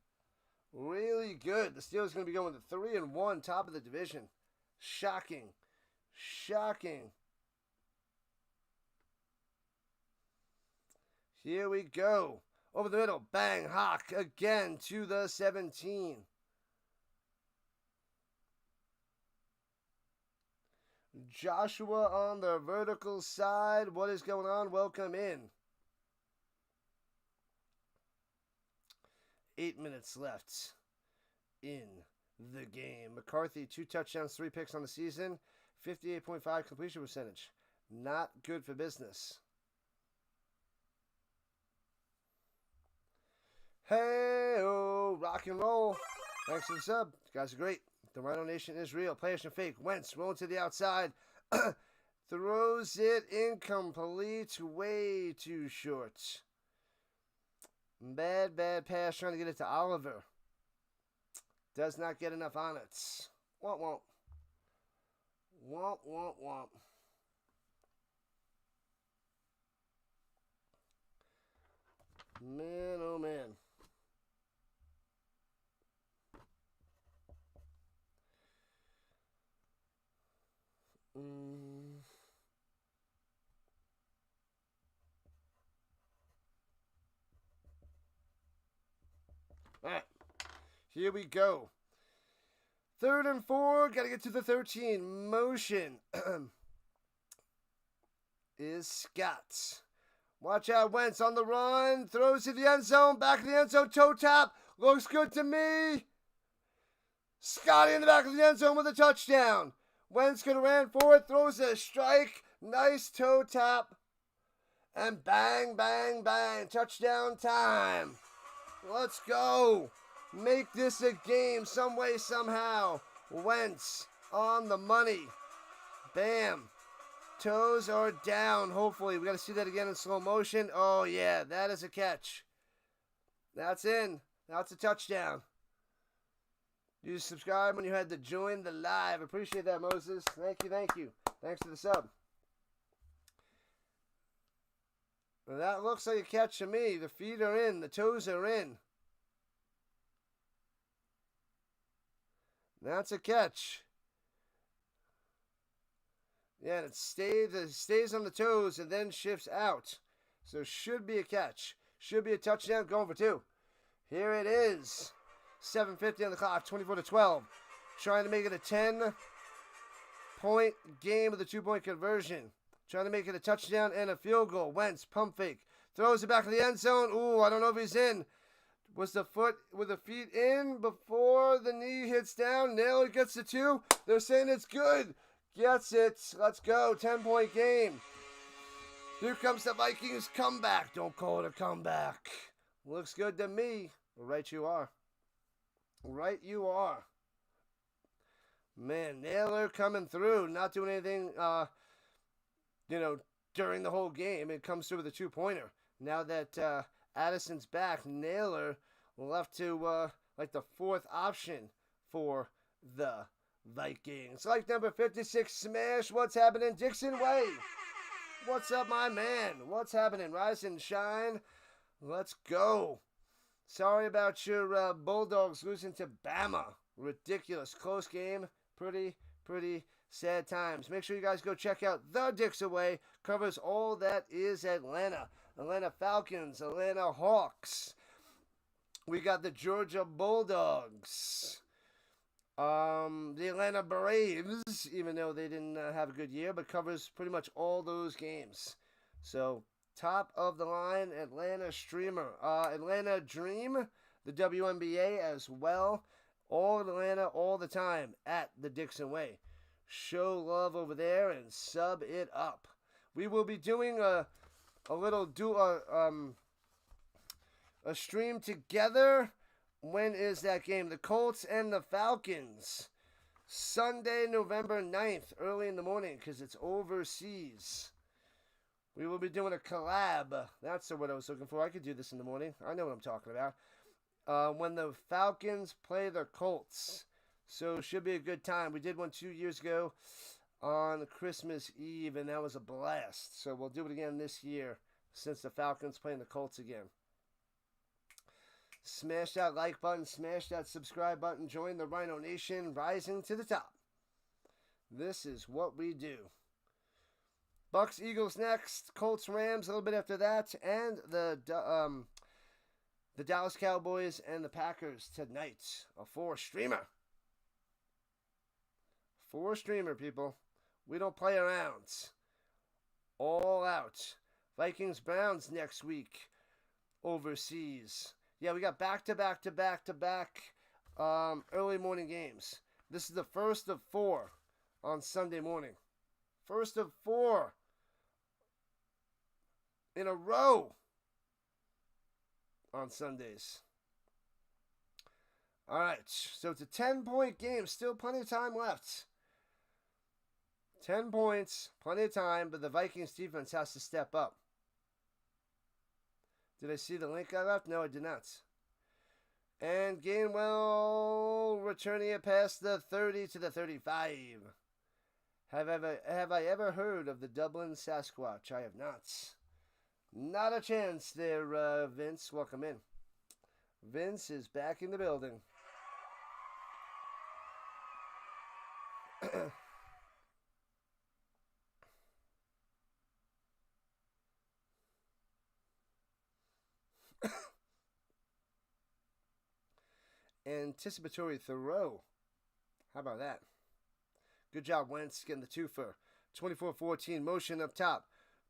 Really good. The Steelers are going to be going to 3-1, top of the division. Shocking. Shocking. Here we go. Over the middle. Bang. Hawk again to the 17. Joshua on the vertical side. What is going on? Welcome in. 8 minutes left in the game. McCarthy, 2 touchdowns, 3 picks on the season. 58.5 completion percentage. Not good for business. Hey-oh, rock and roll. Thanks for the sub. You guys are great. The Rhino Nation is real. Play action fake. Wentz rolling to the outside. Throws it incomplete. Way too short. Bad pass trying to get it to Oliver. Does not get enough on it. Womp womp. Womp womp womp. Man, oh man. Alright. Here we go. 3rd and 4. Got to get to the 13. Motion is Scott. Watch out, Wentz on the run. Throws to the end zone. Back of the end zone. Toe tap. Looks good to me. Scotty in the back of the end zone with a touchdown. Wentz could have ran forward. Throws a strike. Nice toe tap. And bang, bang, bang. Touchdown time. Let's go. Make this a game some way, somehow. Wentz on the money. Bam. Toes are down, hopefully. We got to see that again in slow motion. Oh, yeah, that is a catch. That's in. That's a touchdown. You subscribe when you had to join the live. Appreciate that, Moses. Thank you, thank you. Thanks for the sub. Well, that looks like a catch to me. The feet are in. The toes are in. That's a catch. Yeah, and it stays on the toes and then shifts out. So should be a catch. Should be a touchdown. Going for 2. Here it is. 7:50 on the clock. 24-12. Trying to make it a 10-point game with a 2-point conversion. Trying to make it a touchdown and a field goal. Wentz, pump fake. Throws it back of the end zone. Ooh, I don't know if he's in. Was the foot with the feet in before the knee hits down? Naylor gets the 2. They're saying it's good. Gets it. Let's go. 10-point game. Here comes the Vikings comeback. Don't call it a comeback. Looks good to me. Right you are. Right you are. Man, Naylor coming through. Not doing anything, during the whole game. It comes through with a 2-pointer. Now that Addison's back, Naylor left to like the 4th option for the Vikings. Like number 56, Smash. What's happening? Dixon Way. What's up, my man? What's happening? Rise and shine. Let's go. Sorry about your Bulldogs losing to Bama. Ridiculous. Close game. Pretty sad times. Make sure you guys go check out The Dixon Way. Covers all that is Atlanta. Atlanta Falcons. Atlanta Hawks. We got the Georgia Bulldogs. The Atlanta Braves, even though they didn't have a good year, but covers pretty much all those games. So, top of the line, Atlanta Streamer. Atlanta Dream, the WNBA as well. All Atlanta, all the time at the Dixon Way. Show love over there and sub it up. We will be doing a stream together. When is that game? The Colts and the Falcons. Sunday, November 9th, early in the morning, because it's overseas. We will be doing a collab. That's the word I was looking for. I could do this in the morning. I know what I'm talking about. When the Falcons play the Colts. So, should be a good time. We did one 2 years ago on Christmas Eve, and that was a blast. So, we'll do it again this year, since the Falcons playing the Colts again. Smash that like button, smash that subscribe button, join the Rhino Nation, rising to the top. This is what we do. Bucks, Eagles next, Colts, Rams a little bit after that, and the Dallas Cowboys and the Packers tonight. A 4-streamer. 4-streamer, people. We don't play around. All out. Vikings, Browns next week. Overseas. Yeah, we got back-to-back early morning games. This is the first of 4 on Sunday morning. First of 4 in a row on Sundays. All right, so it's a 10-point game. Still plenty of time left. 10 points, plenty of time, but the Vikings defense has to step up. Did I see the link I left? No, I did not. And Gainwell returning it past the 30 to the 35. Have I ever heard of the Dublin Sasquatch? I have not. Not a chance there, Vince. Welcome in. Vince is back in the building. Anticipatory throw. How about that? Good job, Wentz, getting the twofer. 24-14, motion up top.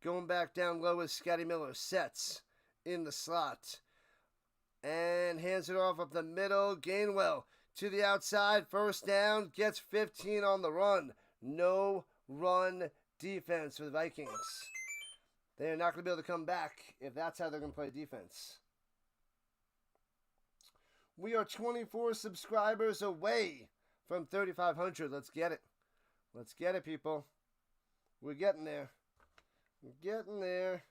Going back down low is Scotty Miller. Sets in the slot. And hands it off up the middle. Gainwell to the outside. First down. Gets 15 on the run. No run defense for the Vikings. They're not going to be able to come back if that's how they're going to play defense. We are 24 subscribers away from 3,500. Let's get it. Let's get it, people. We're getting there. We're getting there.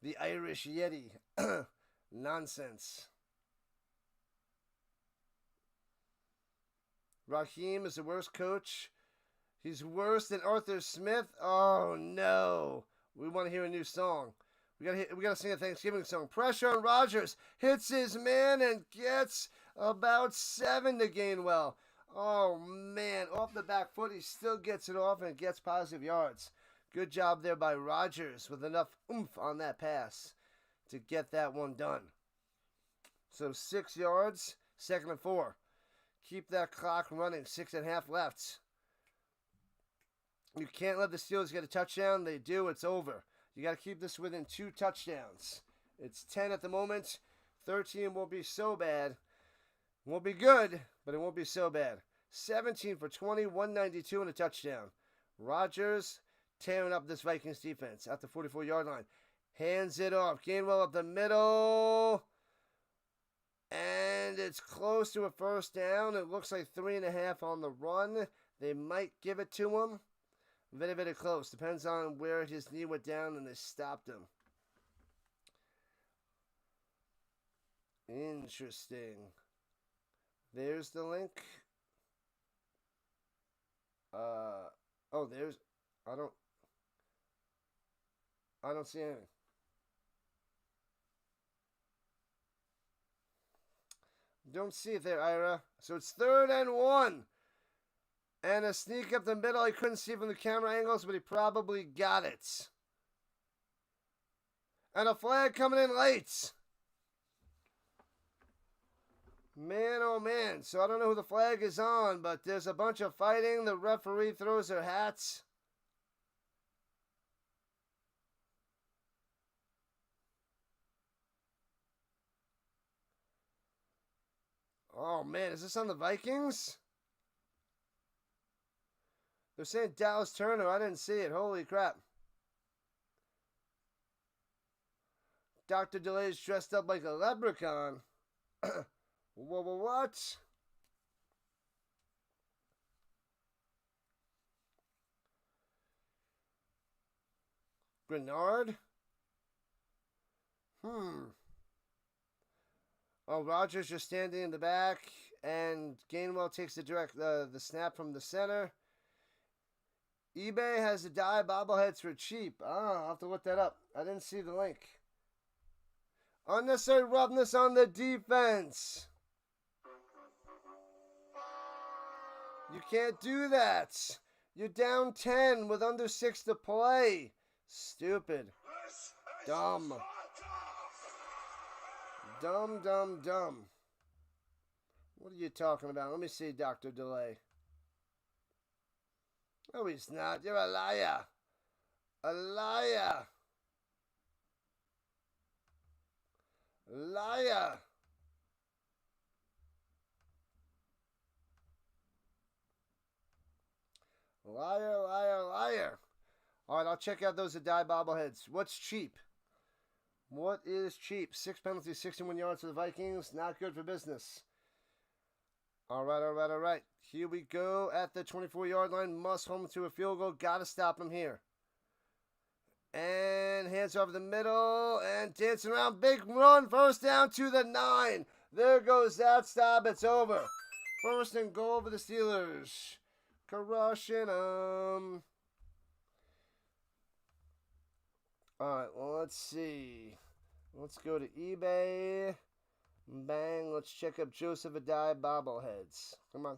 The Irish Yeti. Nonsense. Raheem is the worst coach. He's worse than Arthur Smith. Oh, no. We want to hear a new song. We gotta sing a Thanksgiving song. Pressure on Rodgers. Hits his man and gets about 7 to Gainwell. Oh, man. Off the back foot, he still gets it off and gets positive yards. Good job there by Rodgers with enough oomph on that pass to get that one done. So 6 yards, 2nd and 4. Keep that clock running. 6.5 left. You can't let the Steelers get a touchdown. They do, it's over. You got to keep this within 2 touchdowns. It's 10 at the moment. 13 won't be so bad. Won't be good, but it won't be so bad. 17 for 20, 192 and a touchdown. Rodgers tearing up this Vikings defense at the 44-yard line. Hands it off. Gainwell up the middle. And it's close to a first down. It looks like 3.5 on the run. They might give it to him. Very, very close. Depends on where his knee went down and they stopped him. Interesting. There's the link. Oh, there's... I don't see anything. Don't see it there, Ira. So it's 3rd and 1. And a sneak up the middle. I couldn't see from the camera angles, but he probably got it. And a flag coming in late. Man, oh man. So I don't know who the flag is on, but there's a bunch of fighting. The referee throws their hats. Oh man, is this on the Vikings? They're saying Dallas Turner. I didn't see it. Holy crap. Dr. Delay's dressed up like a leprechaun. What? Grenard? Oh, Rodgers just standing in the back. And Gainwell takes the snap from the center. eBay has the dye bobbleheads for cheap. I'll have to look that up. I didn't see the link. Unnecessary roughness on the defense. You can't do that. You're down 10 with under 6 to play. Stupid. Dumb. Dumb, dumb, dumb. What are you talking about? Let me see, Dr. Delay. No, he's not. You're a liar. A liar. Liar. Liar, liar, liar. All right, I'll check out those Adai bobbleheads. What's cheap? What is cheap? 6 penalties, 61 yards for the Vikings. Not good for business. All right. Here we go at the 24-yard line. Must home to a field goal. Got to stop him here. And hands over the middle. And dancing around. Big run. First down to the 9. There goes that stop. It's over. First and goal for the Steelers. Crushing them. All right, well, let's see. Let's go to eBay. Bang. Let's check up Joseph Adai bobbleheads. Come on.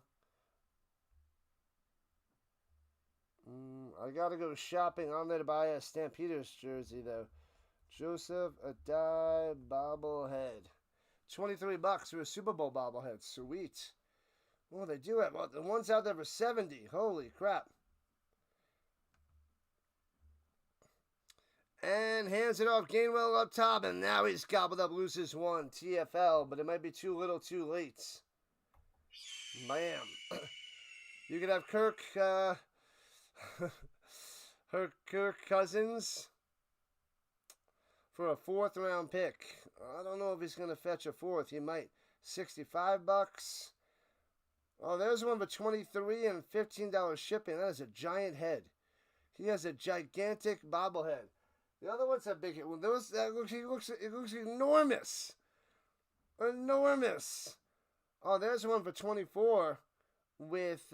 I got to go shopping on there to buy a Stampeders jersey, though. Joseph Adai bobblehead. $23 for a Super Bowl bobblehead. Sweet. Well, they do have the ones out there for $70. Holy crap. And hands it off. Gainwell up top. And now he's gobbled up. Loses one. TFL. But it might be too little too late. Bam. You could have Kirk Cousins for a 4th round pick. I don't know if he's going to fetch a 4th. He might. $65. Oh, there's one for $23 and $15 shipping. That is a giant head. He has a gigantic bobblehead. The other ones have big. Well, it looks enormous. Enormous. Oh, there's one for $24 with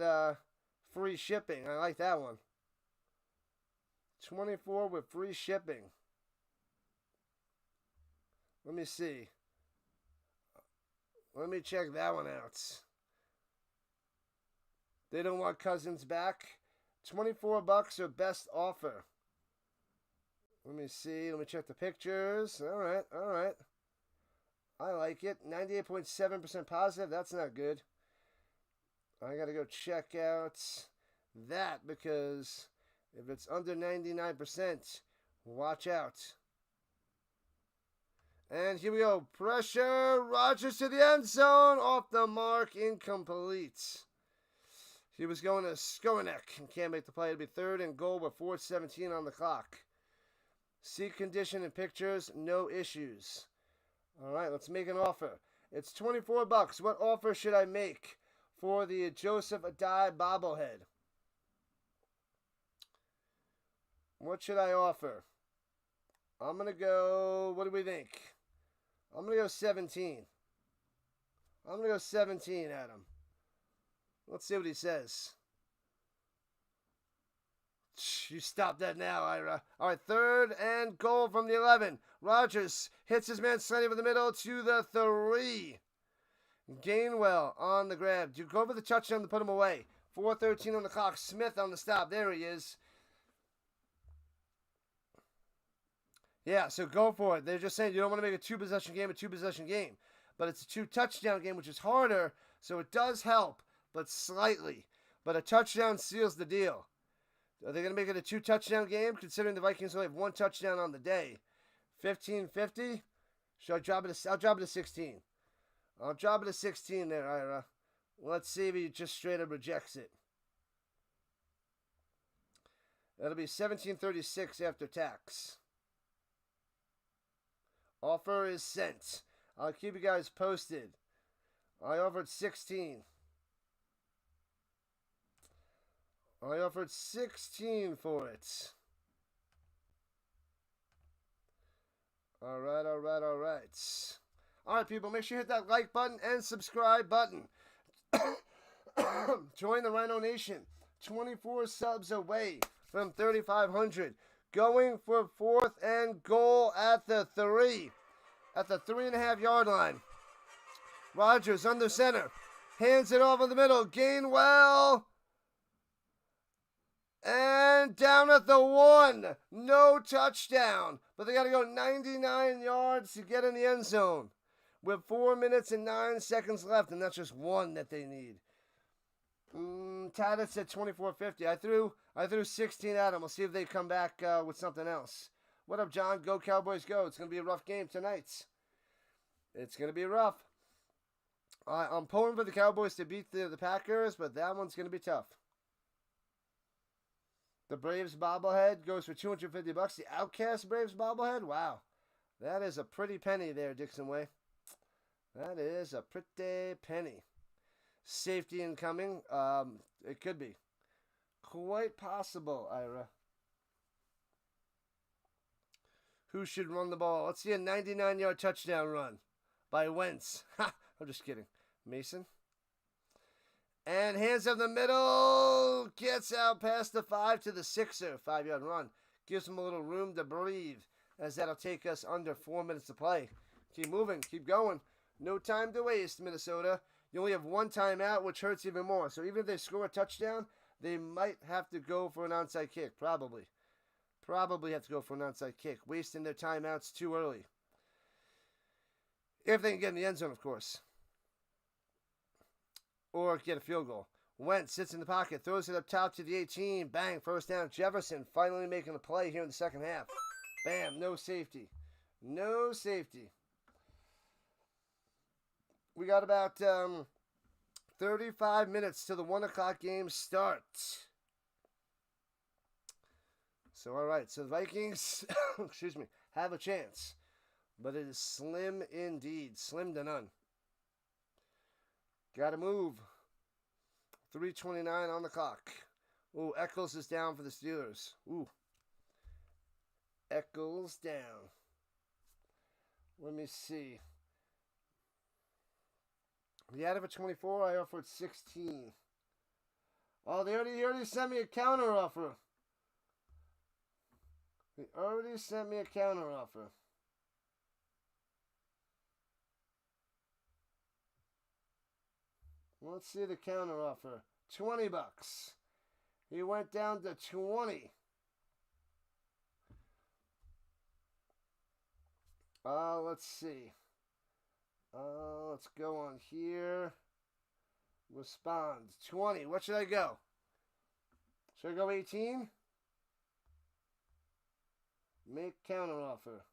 free shipping. I like that one. $24 with free shipping. Let me see. Let me check that one out. They don't want Cousins back. $24 or best offer. Let me see. Let me check the pictures. All right. I like it. 98.7% positive. That's not good. I got to go check out that because if it's under 99%, watch out. And here we go. Pressure. Rodgers to the end zone. Off the mark. Incomplete. He was going to Skowronek and can't make the play. It'll be 3rd and goal with 4:17 on the clock. Seat condition and pictures, no issues. All right, let's make an offer. It's $24. What offer should I make for the Joseph Adai bobblehead? What should I offer? I'm going to go, what do we think? I'm going to go 17. I'm going to go 17, Adam. Let's see what he says. You stop that now, Ira. All right, 3rd and goal from the 11. Rodgers hits his man slightly over the middle to the 3. Gainwell on the grab. You go for the touchdown to put him away. 4:13 on the clock. Smith on the stop. There he is. Yeah, so go for it. They're just saying you don't want to make a 2-possession game a 2-possession game. But it's a 2-touchdown game, which is harder, so it does help, but slightly. But a touchdown seals the deal. Are they going to make it a 2-touchdown game, considering the Vikings only have 1 touchdown on the day? 15-50? Should I drop it? I'll drop it to 16. I'll drop it to 16 there, Ira. Let's see if he just straight up rejects it. That'll be 17.36 after tax. Offer is sent. I'll keep you guys posted. I offered 16. I offered 16 for it. All right. All right, people, make sure you hit that like button and subscribe button. Join the Rhino Nation. 24 subs away from 3,500. Going for 4th and goal at the 3. At the 3.5-yard line. Rodgers under center. Hands it off in the middle. Gainwell. And down at the 1. No touchdown. But they got to go 99 yards to get in the end zone. With 4 minutes and 9 seconds left. And that's just 1 that they need. Taddis at 24.50. I threw 16 at them. We'll see if they come back with something else. What up, John? Go Cowboys, go. It's going to be a rough game tonight. It's going to be rough. I'm pulling for the Cowboys to beat the Packers, but that one's going to be tough. The Braves bobblehead goes for $250. The Outcast Braves bobblehead? Wow. That is a pretty penny there, Dixon Way. That is a pretty penny. Safety incoming. It could be. Quite possible, Ira. Who should run the ball? Let's see a 99-yard touchdown run by Wentz. Ha! I'm just kidding. Mason. And hands up the middle. Gets out past the 5 to the 6er. 5-yard run. Gives him a little room to breathe, as that'll take us under 4 minutes to play. Keep moving. Keep going. No time to waste, Minnesota. You only have one timeout, which hurts even more. So even if they score a touchdown, they might have to go for an onside kick. Probably. Probably have to go for an onside kick. Wasting their timeouts too early. If they can get in the end zone, of course. Or get a field goal. Wentz sits in the pocket, throws it up top to the 18. Bang, first down. Jefferson finally making a play here in the second half. Bam, no safety. No safety. We got about 35 minutes till the 1 o'clock game starts. So, all right. So, the Vikings, excuse me, have a chance. But it is slim indeed. Slim to none. Got to move. 3:29 on the clock. Ooh, Eccles is down for the Steelers. Ooh. Eccles down. Let me see. The out of a 24, I offered 16. Oh, he already sent me a counter offer. He already sent me a counter offer. Let's see the counter offer. $20. He went down to 20. Let's see. Let's go on here. Respond. 20. What should I go? Should I go 18? Make counter offer.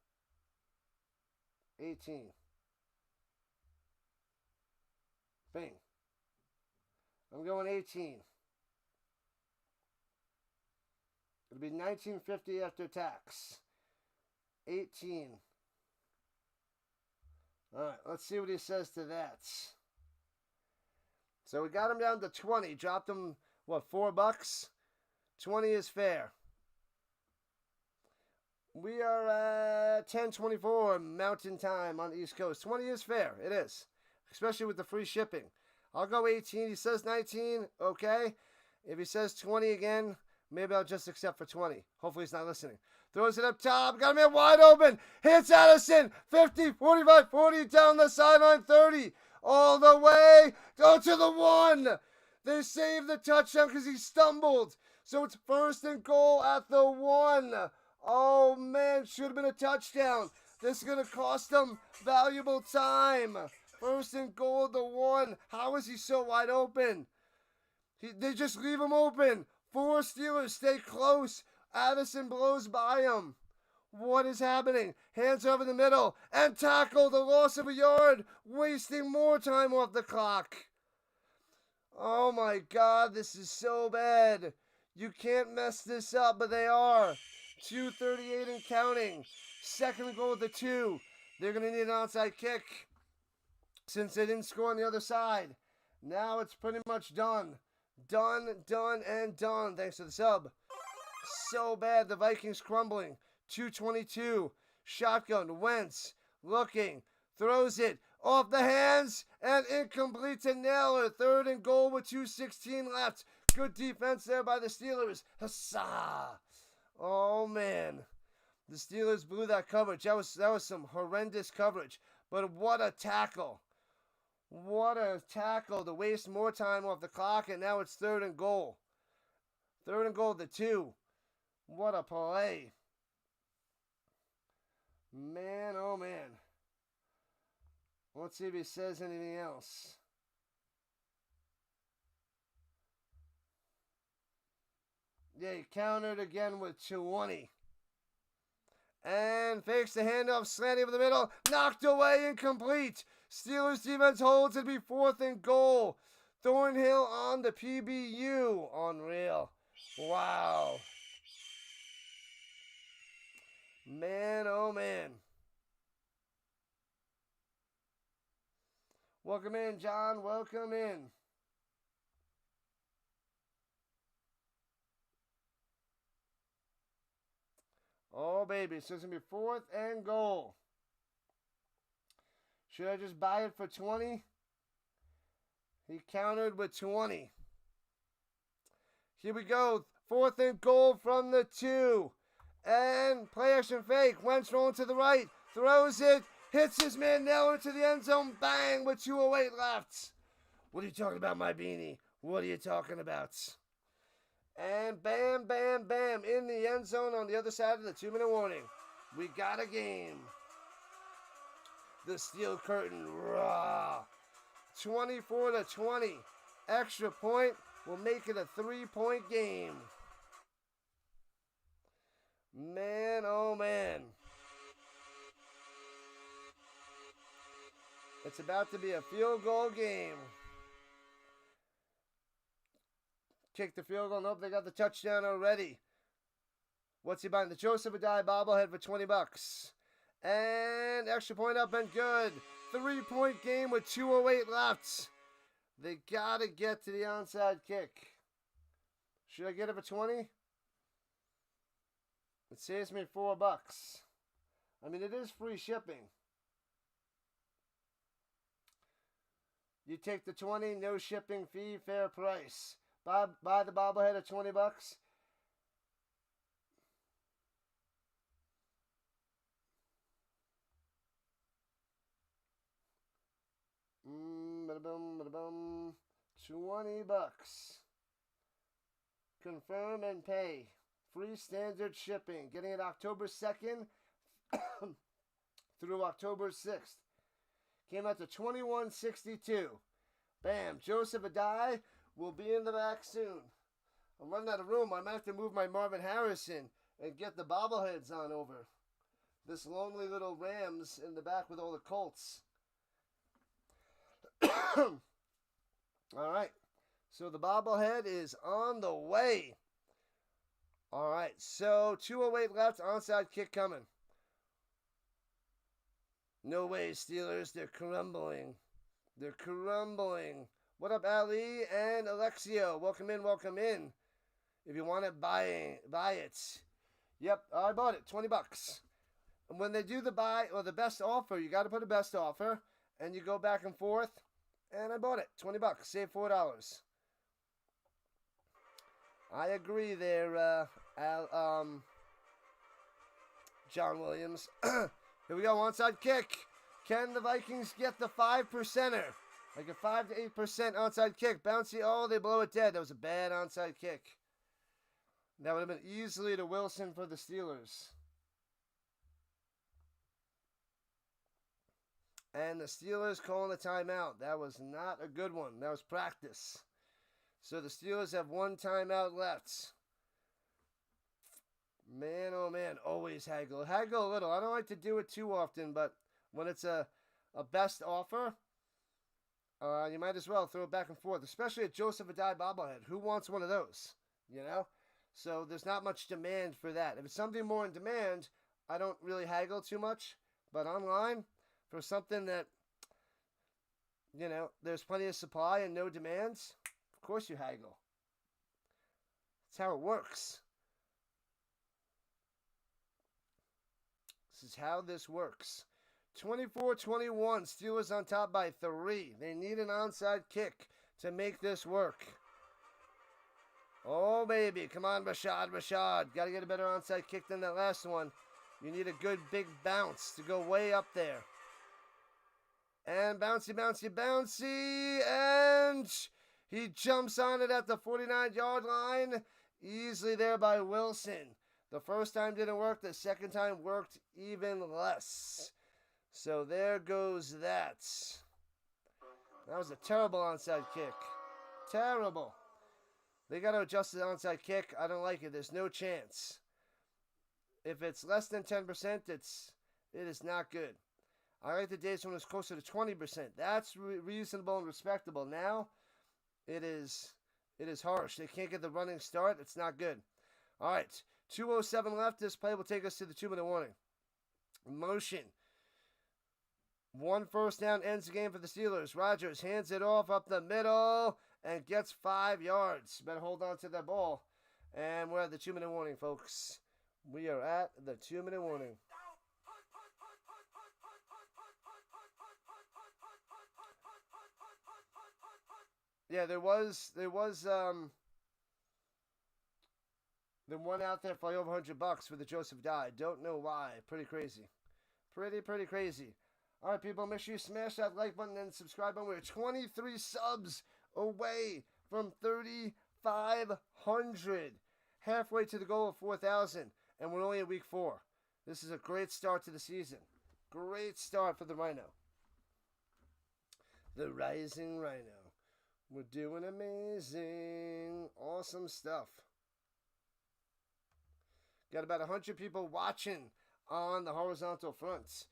18. Bing. I'm going 18. It'll be $19.50 after tax. 18. All right, let's see what he says to that. So we got him down to 20. Dropped him, what, $4? 20 is fair. We are at 10:24 Mountain Time on the East Coast. 20 is fair. It is. Especially with the free shipping. I'll go 18. He says 19. Okay. If he says 20 again, maybe I'll just accept for 20. Hopefully he's not listening. Throws it up top. Got him in wide open. Hits Addison. 50, 45, 40. Down the sideline. 30. All the way. Go to the 1. They saved the touchdown because he stumbled. So it's first and goal at the 1. Oh, man. Should have been a touchdown. This is going to cost them valuable time. First and goal at the 1. How is he so wide open? They just leave him open. 4 Steelers stay close. Addison blows by him. What is happening? Hands over the middle. And tackle the loss of a yard. Wasting more time off the clock. Oh my God, this is so bad. You can't mess this up, but they are. 2:38 and counting. Second and goal at the 2. They're going to need an onside kick since they didn't score on the other side. Now it's pretty much done. Done, and done. Thanks to the sub. So bad. The Vikings crumbling. 2:22. Shotgun. Wentz looking. Throws it off the hands and incomplete to Naylor. Third and goal with 2:16 left. Good defense there by the Steelers. Huzzah. Oh, man. The Steelers blew that coverage. That was some horrendous coverage. But what a tackle. What a tackle to waste more time off the clock, and now it's third and goal. Third and goal at the 2. What a play. Man, oh man. Let's see if he says anything else. Yeah, he countered again with 20. And fakes the handoff, slanting over the middle. Knocked away, incomplete. Steelers defense holds it to be 4th and goal. Thornhill on the PBU. Unreal. Wow. Man, oh man. Welcome in, John. Welcome in. Oh, baby. So it's going to be 4th and goal. Should I just buy it for 20? He countered with 20. Here we go. 4th and goal from the 2. And play action fake. Wentz rolling to the right. Throws it. Hits his man now into the end zone. Bang with 2:08 left. What are you talking about, my beanie? What are you talking about? And bam, bam, bam. In the end zone on the other side of the 2-minute warning. We got a game. The steel curtain. Raw. 24-20. Extra point will make it a 3-point game. Man, oh man. It's about to be a field goal game. Kick the field goal. Nope, they got the touchdown already. What's he buying? The Joseph Adai bobblehead for $20. And extra point up and good. 3-point game with 2:08 left. They got to get to the onside kick. Should I get it for 20? It saves me $4. I mean, it is free shipping. You take the 20, no shipping fee, fair price. Buy the bobblehead at $20. $20. Confirm and pay. Free standard shipping. Getting it October 2nd through October 6th. Came out to $21.62. Bam. Joseph Adai will be in the back soon. I'm running out of room. I might have to move my Marvin Harrison and get the bobbleheads on over. This lonely little Rams in the back with all the Colts. All right. So the bobblehead is on the way. All right. So 2:08 left. Onside kick coming. No way, Steelers. They're crumbling. They're crumbling. What up, Ali and Alexio? Welcome in, welcome in. If you want it, buy it. Yep, I bought it. $20. And when they do the buy or the best offer, you got to put a best offer, and you go back and forth. And I bought it. $20. Save $4. I agree there, John Williams. Here we go, onside kick. Can the Vikings get the 5%er? Like a 5 to 8% onside kick. Bouncy, oh, they blow it dead. That was a bad onside kick. That would have been easily to Wilson for the Steelers. And the Steelers calling a timeout. That was not a good one. That was practice. So the Steelers have 1 timeout left. Man, oh man, always haggle. Haggle a little. I don't like to do it too often, but when it's a best offer, you might as well throw it back and forth, especially a Joseph Adai bobblehead. Who wants one of those? You know? So there's not much demand for that. If it's something more in demand, I don't really haggle too much. But online, for something that, you know, there's plenty of supply and no demands, of course you haggle. That's how it works. This is how this works. 24-21, Steelers on top by 3. They need an onside kick to make this work. Oh, baby. Come on, Rashad. Got to get a better onside kick than that last one. You need a good big bounce to go way up there. And bouncy. And he jumps on it at the 49-yard line. Easily there by Wilson. The first time didn't work. The second time worked even less. So there goes that. That was a terrible onside kick. Terrible. They got to adjust the onside kick. I don't like it. There's no chance. If it's less than 10%, it is not good. I like the days when it was closer to 20%. That's reasonable and respectable. Now, it is harsh. They can't get the running start. It's not good. All right. 2:07 left. This play will take us to the 2-minute warning. Motion. One first down ends the game for the Steelers. Rodgers hands it off up the middle and gets 5 yards. Better hold on to that ball. And we're at the 2-minute warning, folks. We are at the 2-minute warning. Yeah, there was the one out there for over $100 for the Joseph Die. Don't know why. Pretty crazy. Pretty crazy. All right, people, make sure you smash that like button and subscribe button. We're 23 subs away from 3,500. Halfway to the goal of 4,000, and we're only in week 4. This is a great start to the season. Great start for the Rhino. The Rising Rhino. We're doing amazing. Awesome stuff. Got about 100 people watching on the horizontal fronts.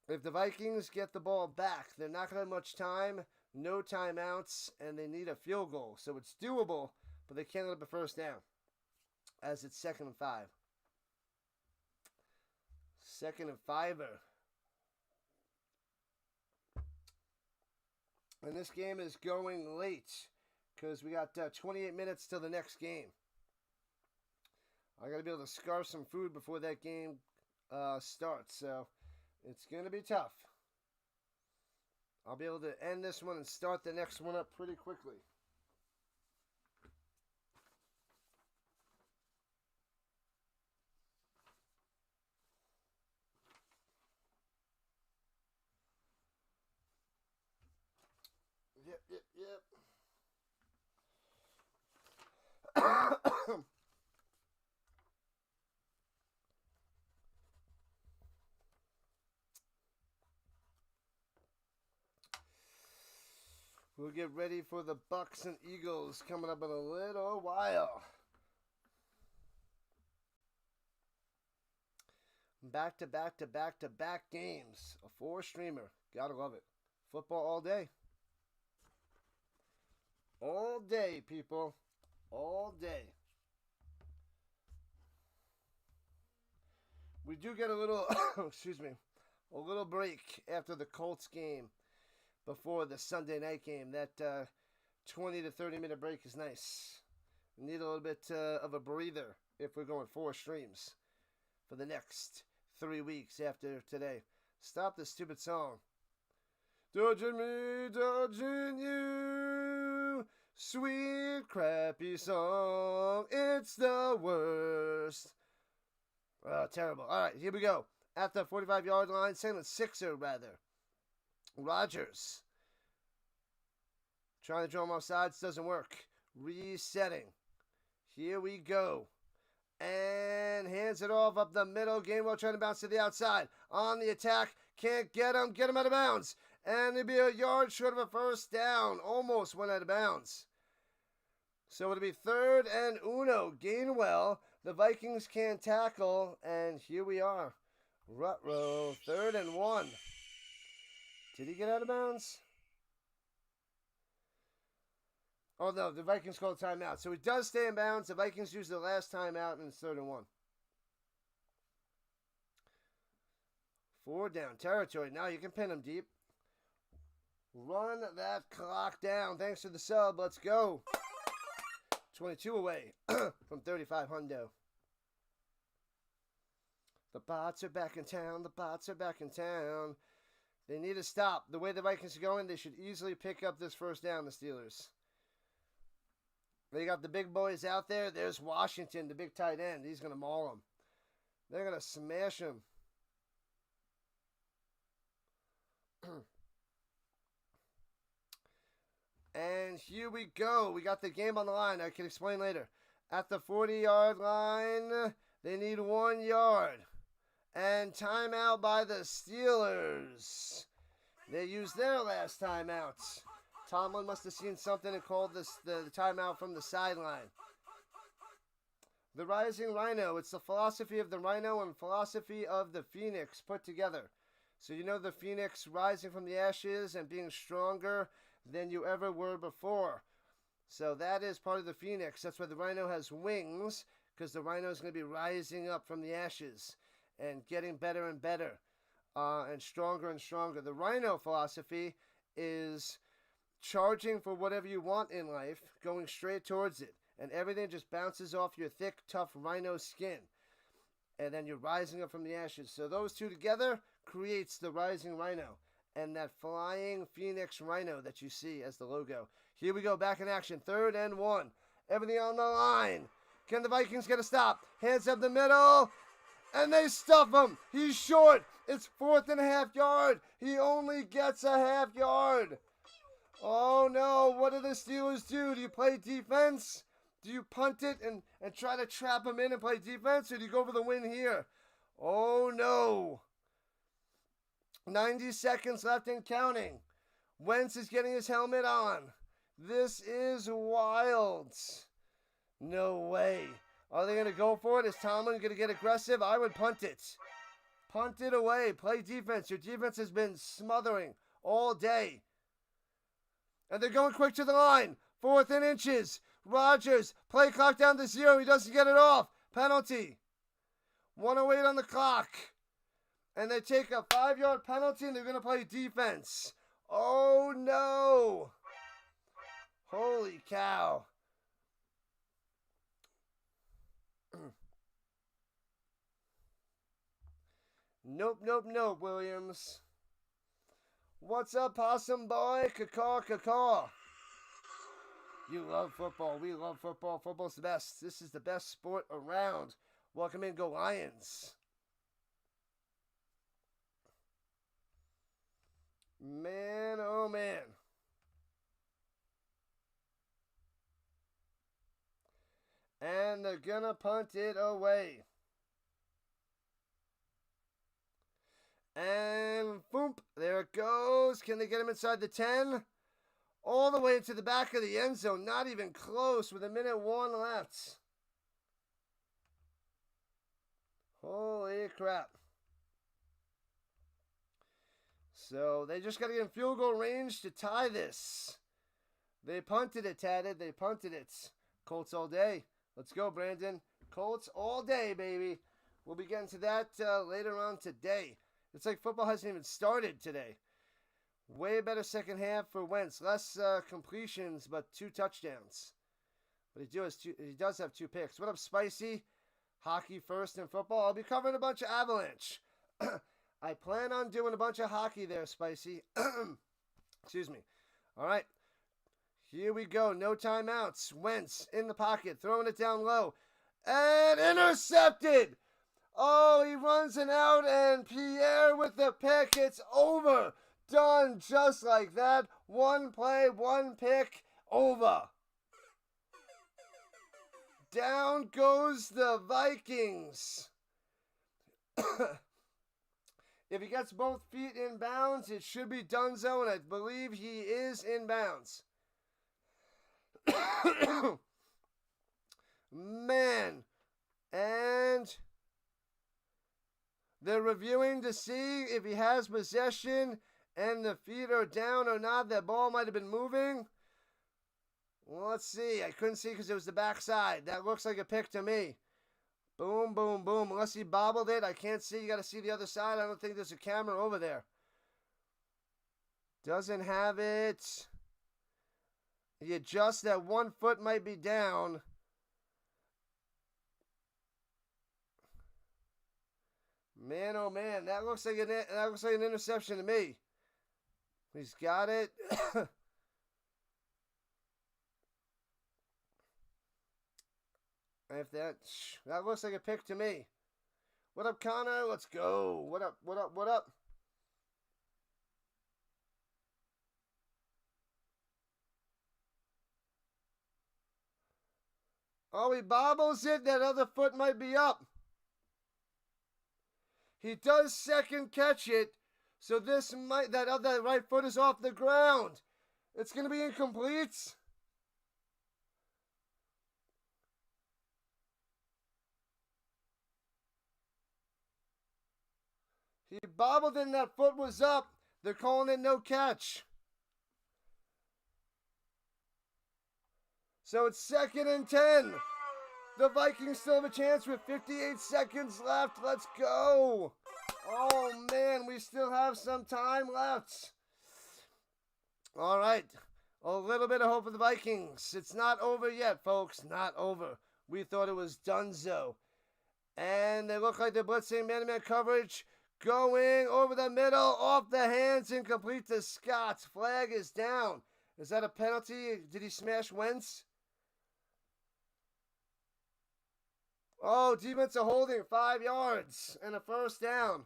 If the Vikings get the ball back, they're not going to have much time, no timeouts, and they need a field goal. So it's doable, but they can't let up a first down, as it's 2nd and 5. 2nd and 5-er. And this game is going late, because we got 28 minutes till the next game. I got to be able to scarf some food before that game starts, so it's going to be tough. I'll be able to end this one and start the next one up pretty quickly. Yep. We'll get ready for the Bucks and Eagles coming up in a little while. Back to back games. A 4-streamer. Gotta love it. Football all day. All day, people. All day. We do get a little, excuse me, a little break after the Colts game before the Sunday night game. That 20 to 30 minute break is nice. We need a little bit of a breather if we're going 4 streams for the next 3 weeks after today. Stop this stupid song. Dodging me, dodging you, sweet crappy song, it's the worst. Oh, terrible. All right, here we go. At the 45-yard line, 6er rather. Rodgers. Trying to draw him off sides, doesn't work. Resetting. Here we go. And hands it off up the middle. Gainwell trying to bounce to the outside. On the attack. Can't get him. Get him out of bounds. And it'll be a yard short of a first down. Almost went out of bounds. So it'll be 3rd and 1. Gainwell. The Vikings can't tackle. And here we are. Ruh-roh. 3rd and 1. Did he get out of bounds? Oh, no. The Vikings called a timeout. So he does stay in bounds. The Vikings use the last timeout, and it's 3rd and 1. 4 down territory. Now you can pin him deep. Run that clock down. Thanks for the sub. Let's go. 22 away from 35 hundo. The bots are back in town. The bots are back in town. They need to stop. The way the Vikings are going, they should easily pick up this first down, the Steelers. They got the big boys out there. There's Washington, the big tight end. He's going to maul them. They're going to smash him. And here we go. We got the game on the line. I can explain later. At the 40-yard line, they need 1 yard. And timeout by the Steelers. They used their last timeout. Tomlin must have seen something and called the timeout from the sideline. The Rising Rhino. It's the philosophy of the Rhino and philosophy of the Phoenix put together. So you know the Phoenix rising from the ashes and being stronger than you ever were before. So that is part of the Phoenix. That's why the Rhino has wings, because the Rhino is going to be rising up from the ashes and getting better and better. and stronger and stronger. The Rhino philosophy is charging for whatever you want in life, going straight towards it, and everything just bounces off your thick, tough Rhino skin, and then you're rising up from the ashes. So those two together creates the Rising Rhino and that flying Phoenix Rhino that you see as the logo. Here we go, back in action, 3rd and 1. Everything on the line. Can the Vikings get a stop? Hands up the middle, and they stuff him. He's short. It's 4th and a half yard. He only gets a half yard. Oh no, what do the Steelers do? Do you play defense? Do you punt it and try to trap him in and play defense? Or do you go for the win here? Oh no. 90 seconds left and counting. Wentz is getting his helmet on. This is wild. No way. Are they going to go for it? Is Tomlin going to get aggressive? I would punt it. Punt it away. Play defense. Your defense has been smothering all day. And they're going quick to the line. 4th and inches. Rodgers. Play clock down to 0. He doesn't get it off. Penalty. 1:08 on the clock. And they take a 5-yard penalty and they're going to play defense. Oh no. Holy cow. Nope, Williams. What's up, possum boy? Caw. You love football. We love football. Football's the best. This is the best sport around. Welcome in, go Lions. Man, oh man. And they're gonna punt it away. And boom, there it goes. Can they get him inside the 10? All the way into the back of the end zone. Not even close with 1:01 left. Holy crap. So they just got to get in field goal range to tie this. They punted it, Tadded. They punted it. Colts all day. Let's go, Brandon. Colts all day, baby. We'll be getting to that later on today. It's like football hasn't even started today. Way better second half for Wentz. Less completions, but 2 touchdowns. But he does have 2 picks. What up, Spicy? Hockey first in football. I'll be covering a bunch of Avalanche. I plan on doing a bunch of hockey there, Spicy. Excuse me. All right. Here we go. No timeouts. Wentz in the pocket. Throwing it down low. And intercepted. Oh, he runs it out, and Pierre with the pick. It's over. Done just like that. 1 play, 1 pick, over. Down goes the Vikings. If he gets both feet in bounds, it should be donezo, and I believe he is in bounds. Man. And they're reviewing to see if he has possession and the feet are down or not. That ball might have been moving. Well, let's see. I couldn't see because it was the backside. That looks like a pick to me. Boom, boom, boom. Unless he bobbled it, I can't see. You got to see the other side. I don't think there's a camera over there. Doesn't have it. He adjusts that 1 foot might be down. Man, oh man, that looks like an interception to me. He's got it. If that looks like a pick to me. What up, Connor? Let's go. What up? Oh, he bobbles it. That other foot might be up. He does second catch it. So that other right foot is off the ground. It's going to be incomplete. He bobbled and that foot was up. They're calling it no catch. So it's 2nd and 10. The Vikings still have a chance with 58 seconds left. Let's go. Oh, man, we still have some time left. All right. A little bit of hope for the Vikings. It's not over yet, folks. Not over. We thought it was donezo. And they look like they're blitzing man-to-man coverage. Going over the middle, off the hands, incomplete to Scott. Flag is down. Is that a penalty? Did he smash Wentz? Oh, defensive holding, 5 yards and a first down.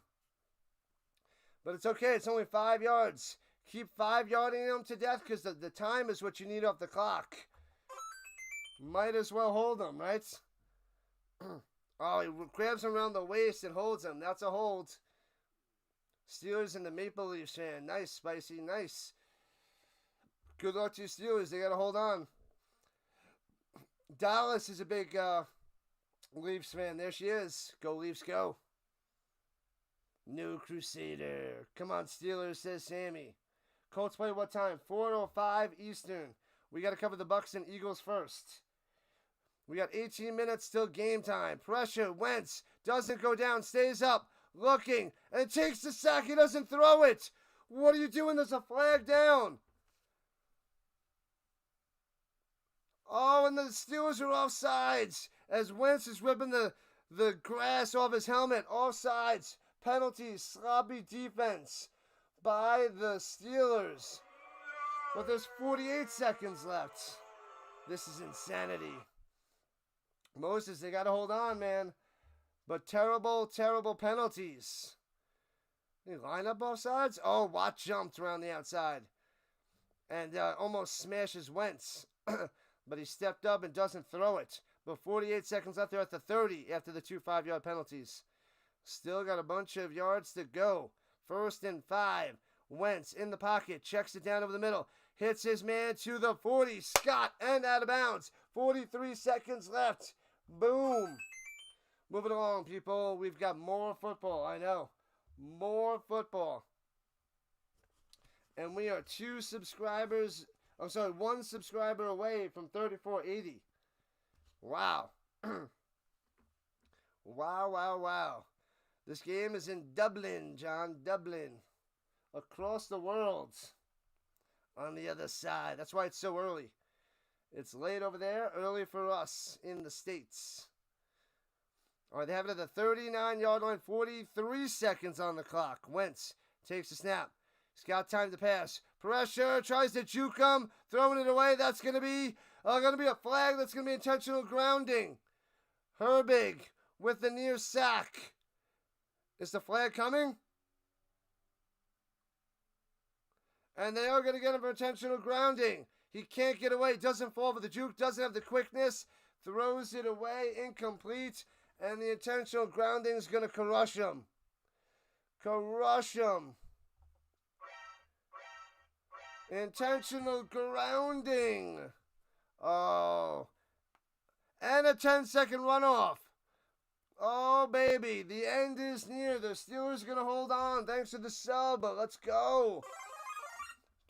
But it's okay. It's only 5 yards. Keep 5-yarding them to death because the time is what you need off the clock. Might as well hold them, right? Oh, he grabs him around the waist and holds him. That's a hold. Steelers and the Maple Leafs fan. Nice, Spicy. Nice. Good luck to you, Steelers. They got to hold on. Dallas is a big Leafs fan. There she is. Go Leafs, go. New Crusader. Come on, Steelers, says Sammy. Colts play what time? 4:05 Eastern. We got to cover the Bucks and Eagles first. We got 18 minutes till game time. Pressure. Wentz doesn't go down. Stays up. Looking. And takes the sack. He doesn't throw it. What are you doing? There's a flag down. Oh, and the Steelers are offsides. As Wentz is ripping the grass off his helmet. Offsides. Penalties. Sloppy defense by the Steelers. But there's 48 seconds left. This is insanity. Moses, they got to hold on, man. But terrible, terrible penalties. They line up both sides. Oh, Watt jumped around the outside. And almost smashes Wentz. But he stepped up and doesn't throw it. But 48 seconds left there at the 30 after the 2 5-yard penalties. Still got a bunch of yards to go. 1st and 5. Wentz in the pocket. Checks it down over the middle. Hits his man to the 40. Scott and out of bounds. 43 seconds left. Boom. Moving along, people. We've got more football. I know. More football. And we are 1 subscriber away from 3480. Wow. Wow. This game is in Dublin, John. Dublin. Across the world. On the other side. That's why it's so early. It's late over there. Early for us in the States. All right, they have it at the 39-yard line. 43 seconds on the clock. Wentz takes the snap. He's got time to pass. Pressure. Tries to juke him. Throwing it away. That's going to be a flag. That's going to be intentional grounding. Herbig with the near sack. Is the flag coming? And they are going to get him for intentional grounding. He can't get away. Doesn't fall for the juke. Doesn't have the quickness. Throws it away. Incomplete. And the intentional grounding is going to crush him. Crush him. Intentional grounding. Oh. And a 10-second runoff. Oh, baby. The end is near. The Steelers are going to hold on. Thanks to the sub. But let's go.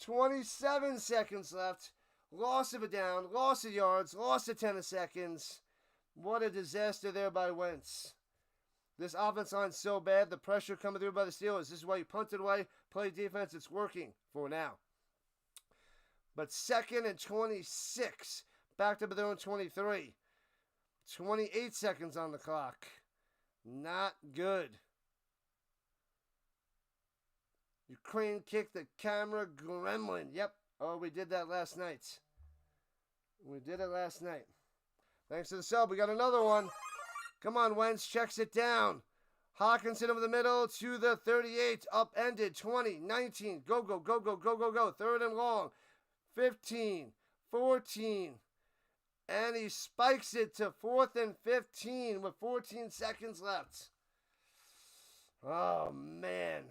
27 seconds left. Loss of a down. Loss of yards. Loss of 10 seconds. What a disaster there by Wentz. This offense line's so bad. The pressure coming through by the Steelers. This is why you punt it away. Play defense. It's working for now. But 2nd and 26. Backed up at their own 23. 28 seconds on the clock. Not good. Ukraine kicked the camera gremlin. Yep. Oh, we did that last night. We did it last night. Thanks to the sub, we got another one. Come on, Wentz. Checks it down. Hawkinson over the middle to the 38. Upended. 20, 19. Go. 3rd and long. 15, 14. And he spikes it to 4th and 15 with 14 seconds left. Oh, man.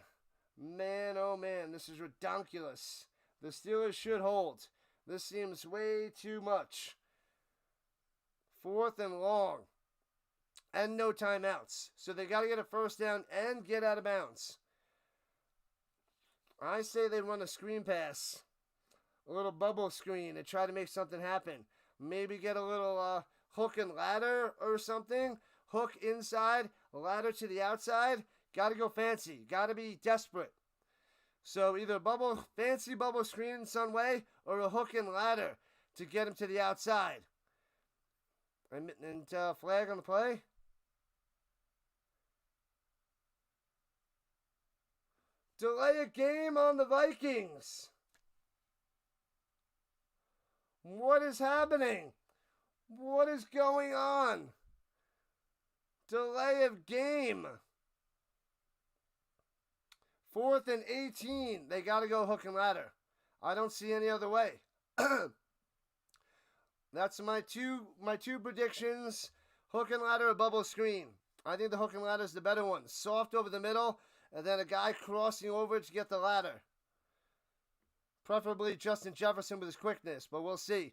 Man, oh, man. This is ridiculous. The Steelers should hold. This seems way too much. 4th and long. And no timeouts. So they got to get a first down and get out of bounds. I say they run a screen pass. A little bubble screen and try to make something happen. Maybe get a little hook and ladder or something. Hook inside, ladder to the outside. Got to go fancy. Got to be desperate. So either fancy bubble screen in some way or a hook and ladder to get him to the outside. And flag on the play. Delay a game on the Vikings. What is happening? What is going on? Delay of game. 4th and 18. They got to go hook and ladder. I don't see any other way. That's my two predictions. Hook and ladder or bubble screen. I think the hook and ladder is the better one. Soft over the middle, and then a guy crossing over to get the ladder. Preferably Justin Jefferson with his quickness, but we'll see.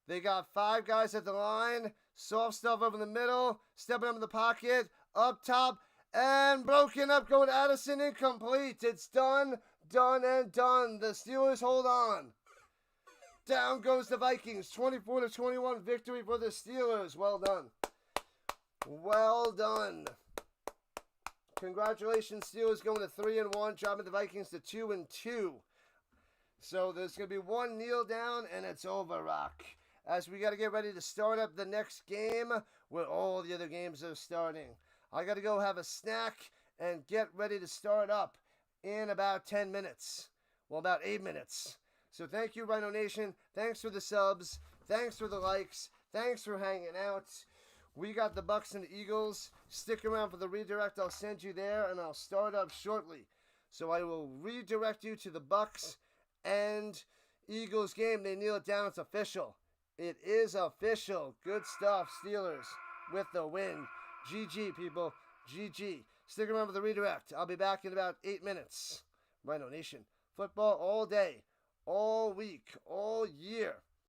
They got 5 guys at the line. Soft stuff over the middle. Stepping up in the pocket. Up top. And broken up, going to Addison, incomplete. It's done, and done. The Steelers hold on. Down goes the Vikings. 24-21 victory for the Steelers. Well done. Well done. Congratulations, Steelers going to 3-1, dropping the Vikings to 2-2. So there's going to be one kneel down, and it's over, Rock. As we got to get ready to start up the next game where all the other games are starting. I got to go have a snack and get ready to start up in about 10 minutes. Well, about 8 minutes. So thank you, Rhino Nation. Thanks for the subs. Thanks for the likes. Thanks for hanging out. We got the Bucks and the Eagles. Stick around for the redirect. I'll send you there, and I'll start up shortly. So I will redirect you to the Bucks and Eagles game. They kneel it down. It's official. It is official. Good stuff, Steelers, with the win. GG, people. GG. Stick around for the redirect. I'll be back in about 8 minutes. Rhino Nation. Football all day, all week, all year.